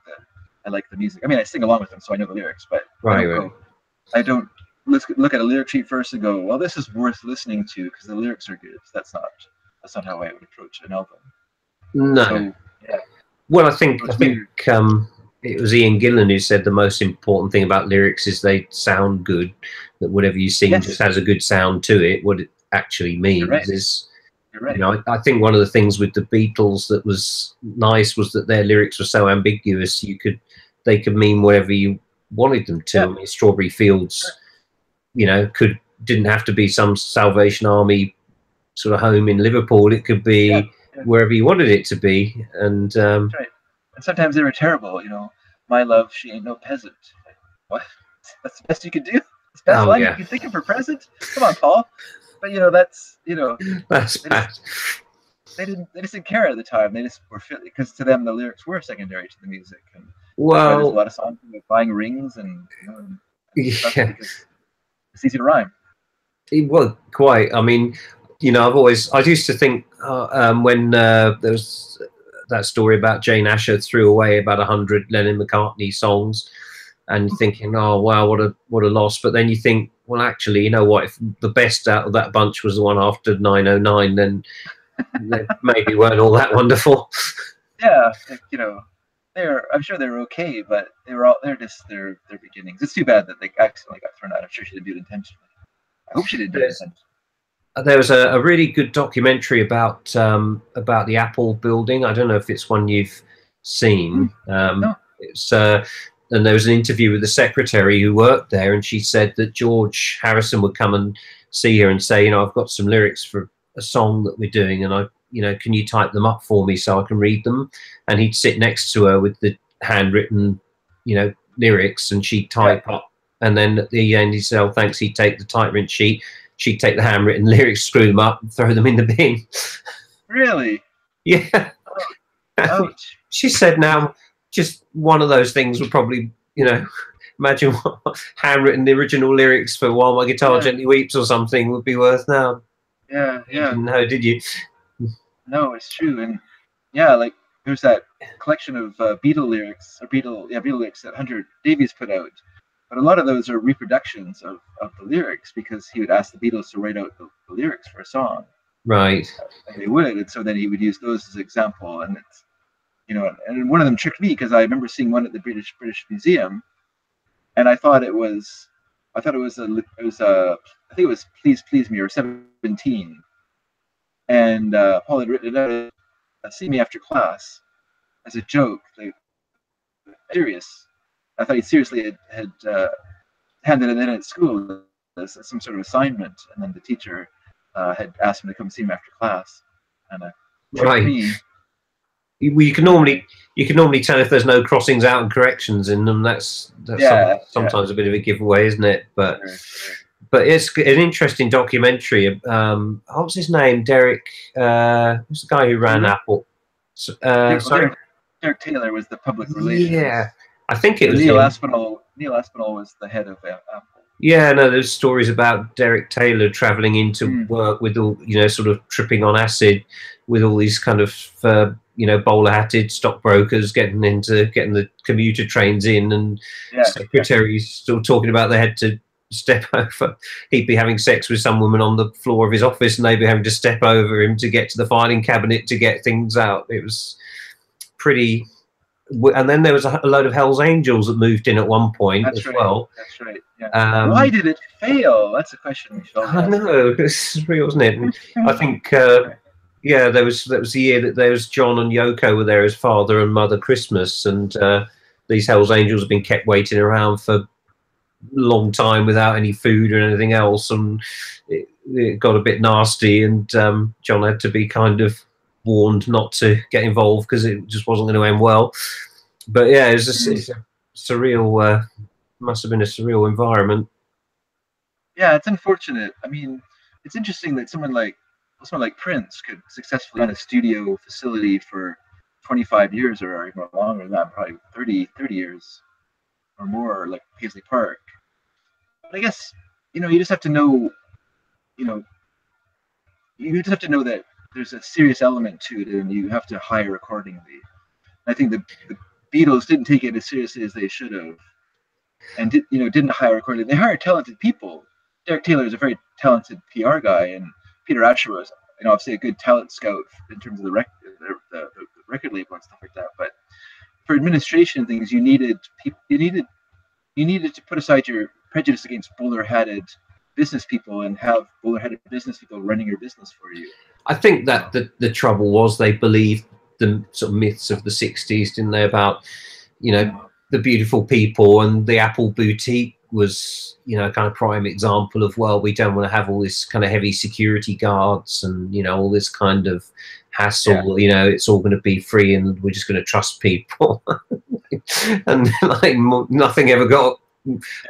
the music. I mean, I sing along with them, so I know the lyrics, but I don't let's look at a lyric sheet first and go, well, this is worth listening to because the lyrics are good. That's not how I would approach an album. No. So, yeah. Well, I think it was Ian Gillan who said the most important thing about lyrics is they sound good. That whatever you sing just has a good sound to it. What it actually means is, You're right. you know, I think one of the things with the Beatles that was nice was that their lyrics were so ambiguous. They could mean whatever you wanted them to. Yeah. I mean, Strawberry Fields, you know, didn't have to be some Salvation Army sort of home in Liverpool. It could be wherever you wanted it to be. And that's right. And sometimes they were terrible. You know, my love, she ain't no peasant. Like, what? That's the best you could do. That's the best line you can think of for present. Come on, Paul. But that's bad. They just didn't care at the time. They just were because to them the lyrics were secondary to the music. And well, there's a lot of songs about buying rings and stuff because it's easy to rhyme. Well, quite. I mean, you know, I used to think when there was that story about Jane Asher threw away about 100 Lennon McCartney songs, and thinking, oh wow, what a loss. But then you think, well, actually, you know what? If the best out of that bunch was the one after 909, then they maybe weren't all that wonderful. Yeah, you know, I'm sure they were okay, but they're just their beginnings. It's too bad that they accidentally got thrown out. I'm sure she didn't do it intentionally. I hope she didn't do it intentionally. There was a really good documentary about the Apple building. I don't know if it's one you've seen. No. It's and there was an interview with the secretary who worked there, and she said that George Harrison would come and see her and say, you know, I've got some lyrics for a song that we're doing, and can you type them up for me so I can read them? And he'd sit next to her with the handwritten, you know, lyrics, and she'd type up, and then at the end he'd say, oh, thanks. He'd take the typewritten sheet. She'd take the handwritten lyrics, screw them up, and throw them in the bin. Really? Yeah. Ouch. She said now, just one of those things would probably, you know, imagine what handwritten the original lyrics for While My Guitar Gently Weeps or something would be worth now. Yeah. You didn't know, did you? No, it's true. And like there's that collection of Beatle lyrics that Hunter Davies put out. But a lot of those are reproductions of the lyrics because he would ask the Beatles to write out the lyrics for a song. Right. And they would, and so then he would use those as an example. And it's, you know, and one of them tricked me because I remember seeing one at the British Museum, and I thought it was I think it was Please Please Me or 17, and Paul had written it out, See Me After Class, as a joke. Like, serious. I thought he seriously had handed it in at school as some sort of assignment, and then the teacher had asked him to come see him after class. And right. You can normally tell if there's no crossings out and corrections in them. That's sometimes a bit of a giveaway, isn't it? But but it's an interesting documentary. What was his name? Derek. Who's the guy who ran Apple? Sorry, Derek Taylor was the public relations. Yeah, I think it was Neil Aspinall. Neil Aspinall was the head of Apple. Yeah, no, there's stories about Derek Taylor traveling into work with all, you know, sort of tripping on acid with all these kind of, you know, bowler-hatted stockbrokers getting the commuter trains in, and secretaries still talking about they had to step over. He'd be having sex with some woman on the floor of his office, and they'd be having to step over him to get to the filing cabinet to get things out. It was pretty. And then there was a load of Hell's Angels that moved in at one point well. That's right. Yeah. Why did it fail? That's a question we should I know, it's real, isn't it? I think, that was the year that there was John and Yoko were there as Father and Mother Christmas, and these Hell's Angels have been kept waiting around for a long time without any food or anything else, and it got a bit nasty, and John had to be kind of warned not to get involved because it just wasn't going to end well. But yeah, it's a surreal. Must have been a surreal environment. Yeah, it's unfortunate. I mean, it's interesting that someone like Prince could successfully run a studio facility for 25 years or even longer than that, probably 30 years or more, like Paisley Park. But I guess, you know, you just have to know, that there's a serious element to it, and you have to hire accordingly. I think the Beatles didn't take it as seriously as they should have, and didn't hire accordingly. They hired talented people. Derek Taylor is a very talented PR guy, and Peter Asher was, obviously a good talent scout in terms of the record label and stuff like that. But for administration things, you needed to put aside your prejudice against bowler-hatted business people and have bowler-hatted business people running your business for you. I think that the trouble was they believed the sort of myths of the 60s, didn't they, about, the beautiful people, and the Apple boutique was, kind of prime example of, well, we don't want to have all this kind of heavy security guards and, all this kind of hassle, it's all going to be free and we're just going to trust people. And like nothing ever got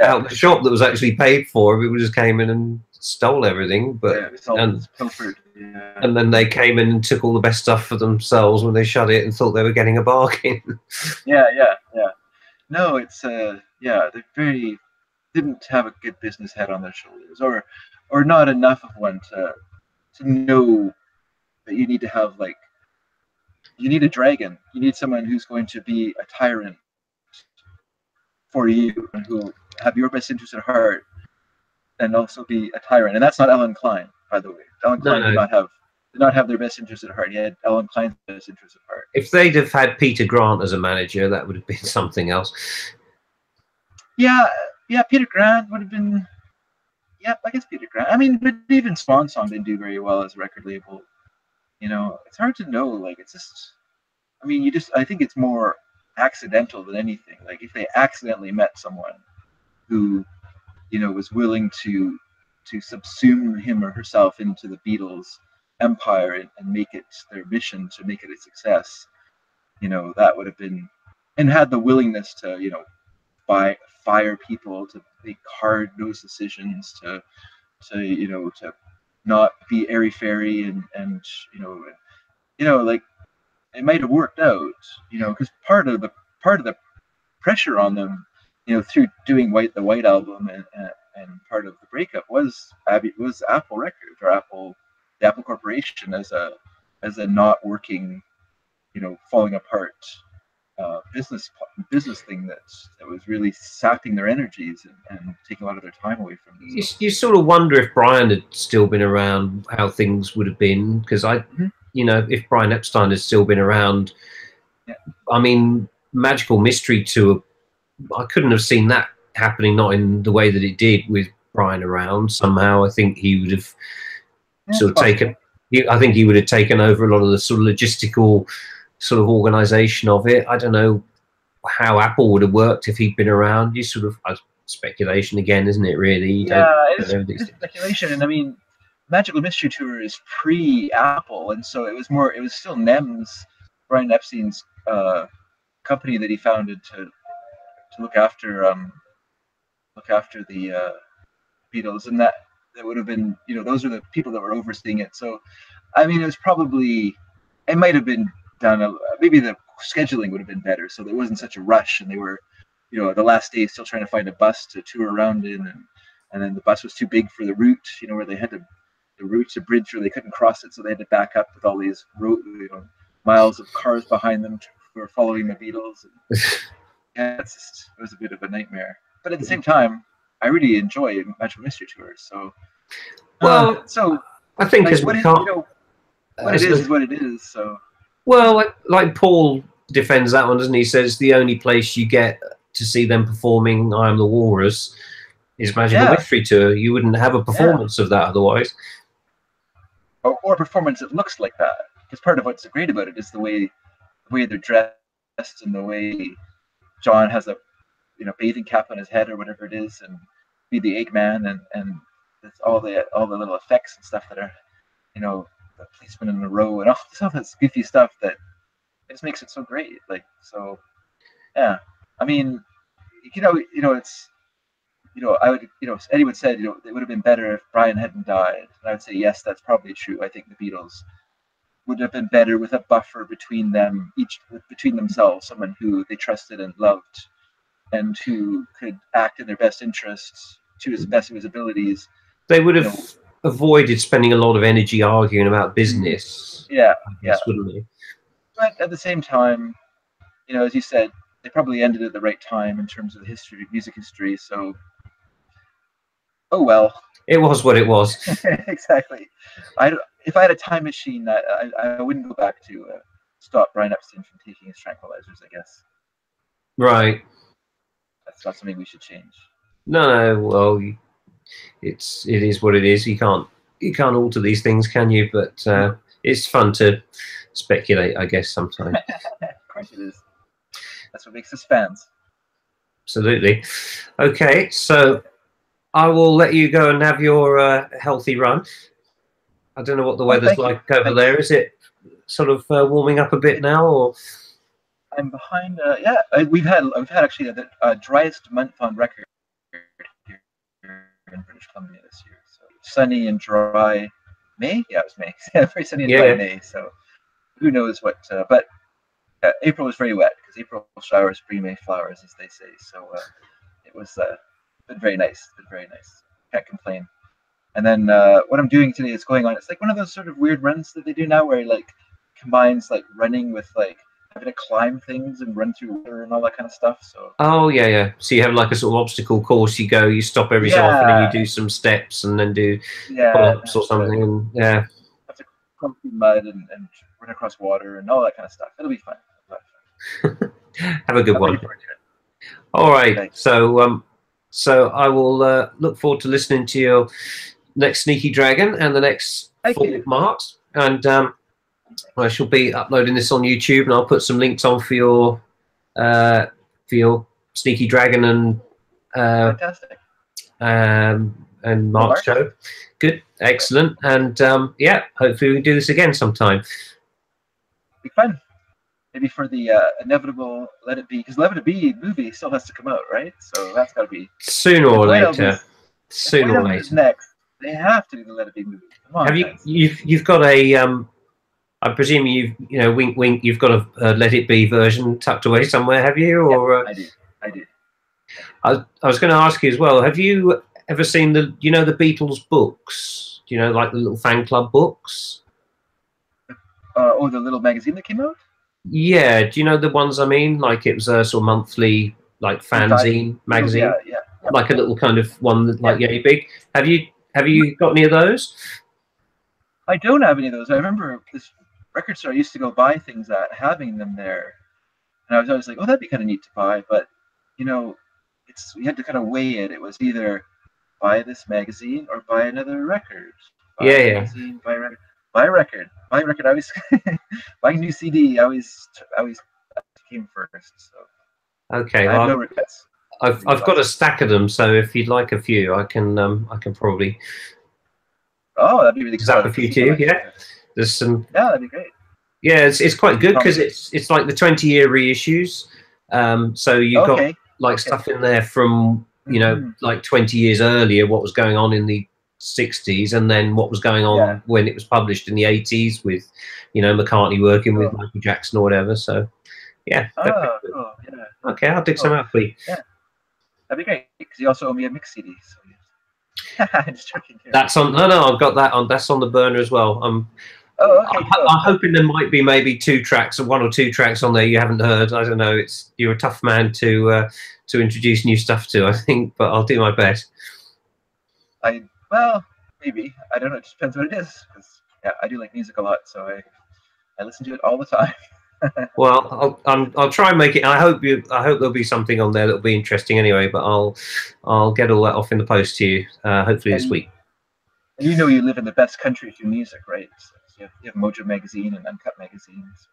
out of the shop that was actually paid for. People just came in and stole everything. But and then they came in and took all the best stuff for themselves when they shut it and thought they were getting a bargain. Yeah. No, it's they very didn't have a good business head on their shoulders, or not enough of one to know that you need to have, like, you need a dragon. You need someone who's going to be a tyrant for you and who will have your best interest at heart and also be a tyrant. And that's not Alan Klein, by the way. Alan Klein did not have their best interest at heart. He had Alan Klein's best interest at heart. If they'd have had Peter Grant as a manager, that would have been something else. Yeah, Peter Grant would have been. Yeah, I guess Peter Grant. I mean, but even Swan Song didn't do very well as a record label. It's hard to know. Like, it's just. I mean, I think it's more accidental than anything. Like, if they accidentally met someone who, was willing to subsume him or herself into the Beatles empire and make it their mission to make it a success, that would have been, and had the willingness to, fire people, to make hard-nosed decisions, to not be airy-fairy, and like, it might have worked out, because part of the pressure on them, through doing the White Album and part of the breakup was Apple Records, or the Apple Corporation, as a not working, falling apart business thing that was really sapping their energies and taking a lot of their time away from them. You sort of wonder if Brian had still been around, how things would have been, because if Brian Epstein had still been around, I mean, Magical Mystery Tour, I couldn't have seen that happening, not in the way that it did with Brian around. Somehow I think he would have I think he would have taken over a lot of the sort of logistical sort of organization of it. I don't know how Apple would have worked if he'd been around. You sort of, speculation again, isn't it, really? It is speculation. And I mean, Magical Mystery Tour is pre-Apple, and so it was still NEMS, Brian Epstein's company that he founded to look after the Beatles, and that would have been, those are the people that were overseeing it. So I mean, it might have been done, maybe the scheduling would have been better, so there wasn't such a rush, and they were, the last day still trying to find a bus to tour around in, and then the bus was too big for the route, where they had the route's a bridge where they couldn't cross it, so they had to back up with all these miles of cars behind them who were following the Beatles. And it was a bit of a nightmare, but at the same time, I really enjoy Magical Mystery Tour. So, I think, like, what it is what it is. So, well, like Paul defends that one, doesn't he? He says the only place you get to see them performing "I Am the Walrus" is Magical Mystery Tour. You wouldn't have a performance of that otherwise, or a performance that looks like that. Because part of what's great about it is the way they're dressed, and the way John has a bathing cap on his head or whatever it is, and be the Eggman, and it's all the little effects and stuff that are, the policeman in a row and all this goofy stuff that just makes it so great. Like, so, yeah. I mean, it's, I would, Eddie would say, it would have been better if Brian hadn't died. And I would say, yes, that's probably true. I think the Beatles would have been better with a buffer between themselves, someone who they trusted and loved, and who could act in their best interests to his best of his abilities. They would have avoided spending a lot of energy arguing about business. Yeah, wouldn't they? But at the same time, as you said, they probably ended at the right time in terms of the history, music history. So, oh well. It was what it was. Exactly. If I had a time machine, I wouldn't go back to stop Brian Epstein from taking his tranquilizers. I guess. Right. That's not something we should change. No, well, it is what it is. You can't alter these things, can you? But it's fun to speculate, I guess, sometimes. Of course it is. That's what makes us fans. Absolutely. Okay, so I will let you go and have your healthy run. I don't know what the weather's like over there. Is it sort of warming up a bit now, or? I'm behind. Yeah, we've had actually the driest month on record here in British Columbia this year. So sunny and dry. May? Yeah, it was May. Very sunny and dry May. So who knows what? But April was very wet because April showers bring May flowers, as they say. So it was been very nice. Been very nice. Can't complain. And then what I'm doing today is going on. It's like one of those sort of weird runs that they do now, where like combines like running with like having to climb things and run through water and all that kind of stuff. So yeah. So you have like a sort of obstacle course. You stop every so often, and you do some steps, and then do pull-ups or something. And have to climb through mud and run across water and all that kind of stuff. It'll be fun. Have a good one. All right. Thanks. So I will look forward to listening to your next Sneaky Dragon and the next Full Marks, and I shall be uploading this on YouTube, and I'll put some links on for your Sneaky Dragon and fantastic. And Mark's show. Good, excellent, and yeah, hopefully we can do this again sometime. Be fun. Maybe for the inevitable Let It Be, because Let It Be movie still has to come out, right? So that's got to be sooner or later. Sooner or later. Next, they have to do the Let It Be movie. Come on, have you've got a I presume wink wink, you've got a Let It Be version tucked away somewhere, have you? Or I do. I was going to ask you as well. Have you ever seen the Beatles books? Do you know, like the little fan club books? The little magazine that came out. Yeah, do you know the ones I mean? Like it was a sort of monthly, like fanzine magazine, yeah. Like a little kind of one that like yay big. Have you got any of those? I don't have any of those. I remember this record store I used to go buy things at, having them there, and I was always like, oh, that'd be kind of neat to buy, but we had to kind of weigh it. It was either buy this magazine or buy another record. Magazine, buy record. Buy record. I always buying new CD. I always came first. So okay, I have no regrets. I've got a stack of them. So if you'd like a few, I can probably. Oh, that'd be really zap a few too. Yeah, there's some. Yeah, that'd be great. Yeah, it's quite good because it's like the 20-year reissues. So you've got like stuff in there from like 20 years earlier, what was going on in the 60s, and then what was going on when it was published in the 80s with McCartney working with Michael Jackson or whatever. So yeah. Okay, I'll dig some out for you. Yeah, that'd be great because you also owe me a mix CD. So I'm just joking here. That's on. No, I've got that on. That's on the burner as well. I'm hoping there might be maybe 2 tracks or 1 or 2 tracks on there you haven't heard. I don't know. You're a tough man to introduce new stuff to, I think, but I'll do my best. Well, maybe. I don't know. It just depends what it is. I do like music a lot, so I listen to it all the time. Well, I'll try and make it. I hope there'll be something on there that'll be interesting anyway. But I'll get all that off in the post to you hopefully this week. And you live in the best country for music, right? So you have Mojo magazine and Uncut magazines.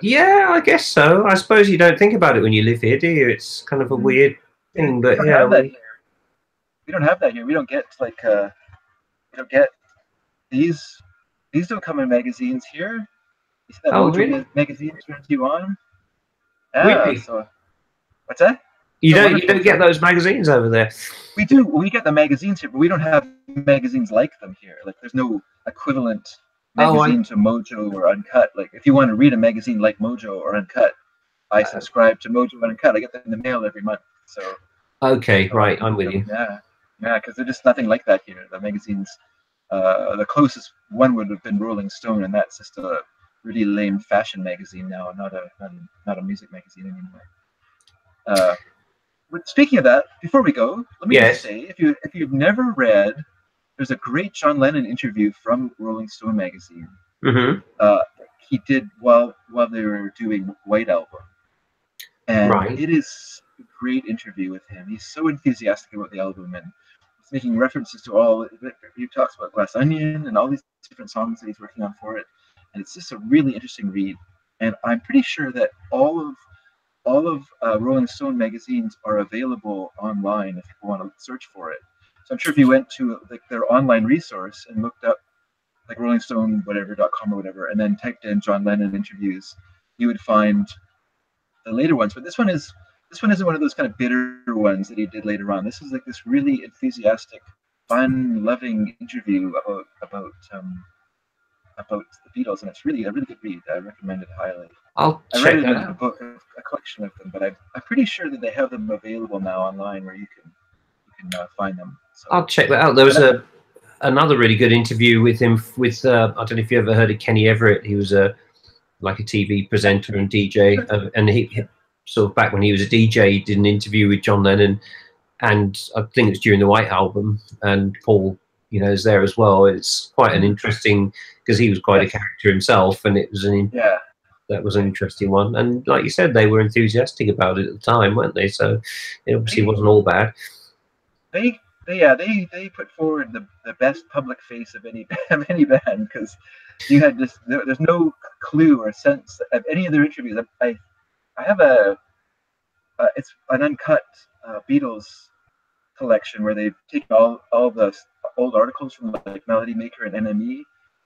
Yeah, I guess so. I suppose you don't think about it when you live here, do you? It's kind of a weird thing, but yeah. We don't have that here. We don't get these. These don't come in magazines here. You see that Mojo magazine turns you on? Yeah. Really? So, what's that? You don't get those magazines over there. We do. We get the magazines here, but we don't have magazines like them here. Like there's no equivalent magazine to Mojo or Uncut. Like if you want to read a magazine like Mojo or Uncut, I subscribe to Mojo and Uncut. I get them in the mail every month. So. Okay, right. I'm with you. Yeah, because there's just nothing like that here. The magazines, the closest one would have been Rolling Stone, and that's just a really lame fashion magazine now, not a music magazine anymore. But speaking of that, before we go, let me just say, if you've never read, there's a great John Lennon interview from Rolling Stone magazine. He did while they were doing White Album, and it is a great interview with him. He's so enthusiastic about the album, and he's making references to all. He talks about Glass Onion and all these different songs that he's working on for it, and it's just a really interesting read. And I'm pretty sure that all of Rolling Stone magazines are available online if people want to search for it. So I'm sure if you went to like their online resource and looked up like Rolling Stone whatever.com or whatever, and then typed in John Lennon interviews, you would find the later ones. But this one isn't one of those kind of bitter ones that he did later on. This is like this really enthusiastic, fun, loving interview about the Beatles, and it's really a really good read. I recommend it highly. I read it in a book, a collection of them, but I'm pretty sure that they have them available now online where you can find them. So, I'll check that out. There was another really good interview with him with I don't know if you ever heard of Kenny Everett. He was like a TV presenter and DJ, and he sort of back when he was a DJ, he did an interview with John Lennon, and I think it was during the White Album, and Paul, is there as well. It's quite an interesting, because he was quite a character himself, and it was that was an interesting one. And like you said, they were enthusiastic about it at the time, weren't they? So it obviously wasn't all bad. They put forward the best public face of any band, because you had there's no clue or sense of any of their interviews. I have it's an uncut Beatles collection where they've taken all the old articles from like Melody Maker and NME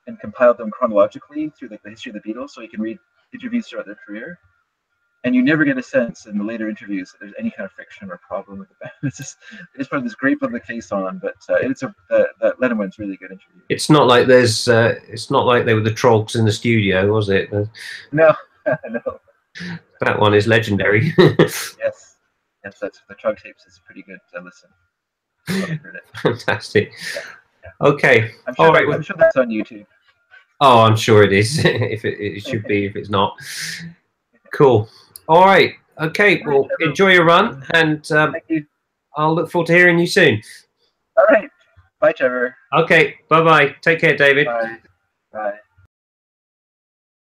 and compiled them chronologically through the history of the Beatles, so you can read interviews throughout their career. And you never get a sense in the later interviews that there's any kind of friction or problem with the band. It's just put this great public face on, but that Lennon one's really good interview. It's not like it's not like they were the Trogs in the studio, was it? No, no. That one is legendary. Yes, that's the Trog tapes is pretty good to listen. Fantastic. Yeah. Okay. I'm sure that's on YouTube. Oh, I'm sure it is. If it should be, if it's not. Cool. All right. Okay. Well, enjoy your run, and thank you. I'll look forward to hearing you soon. All right. Bye, Trevor. Okay. Bye-bye. Take care, David. Bye. Bye.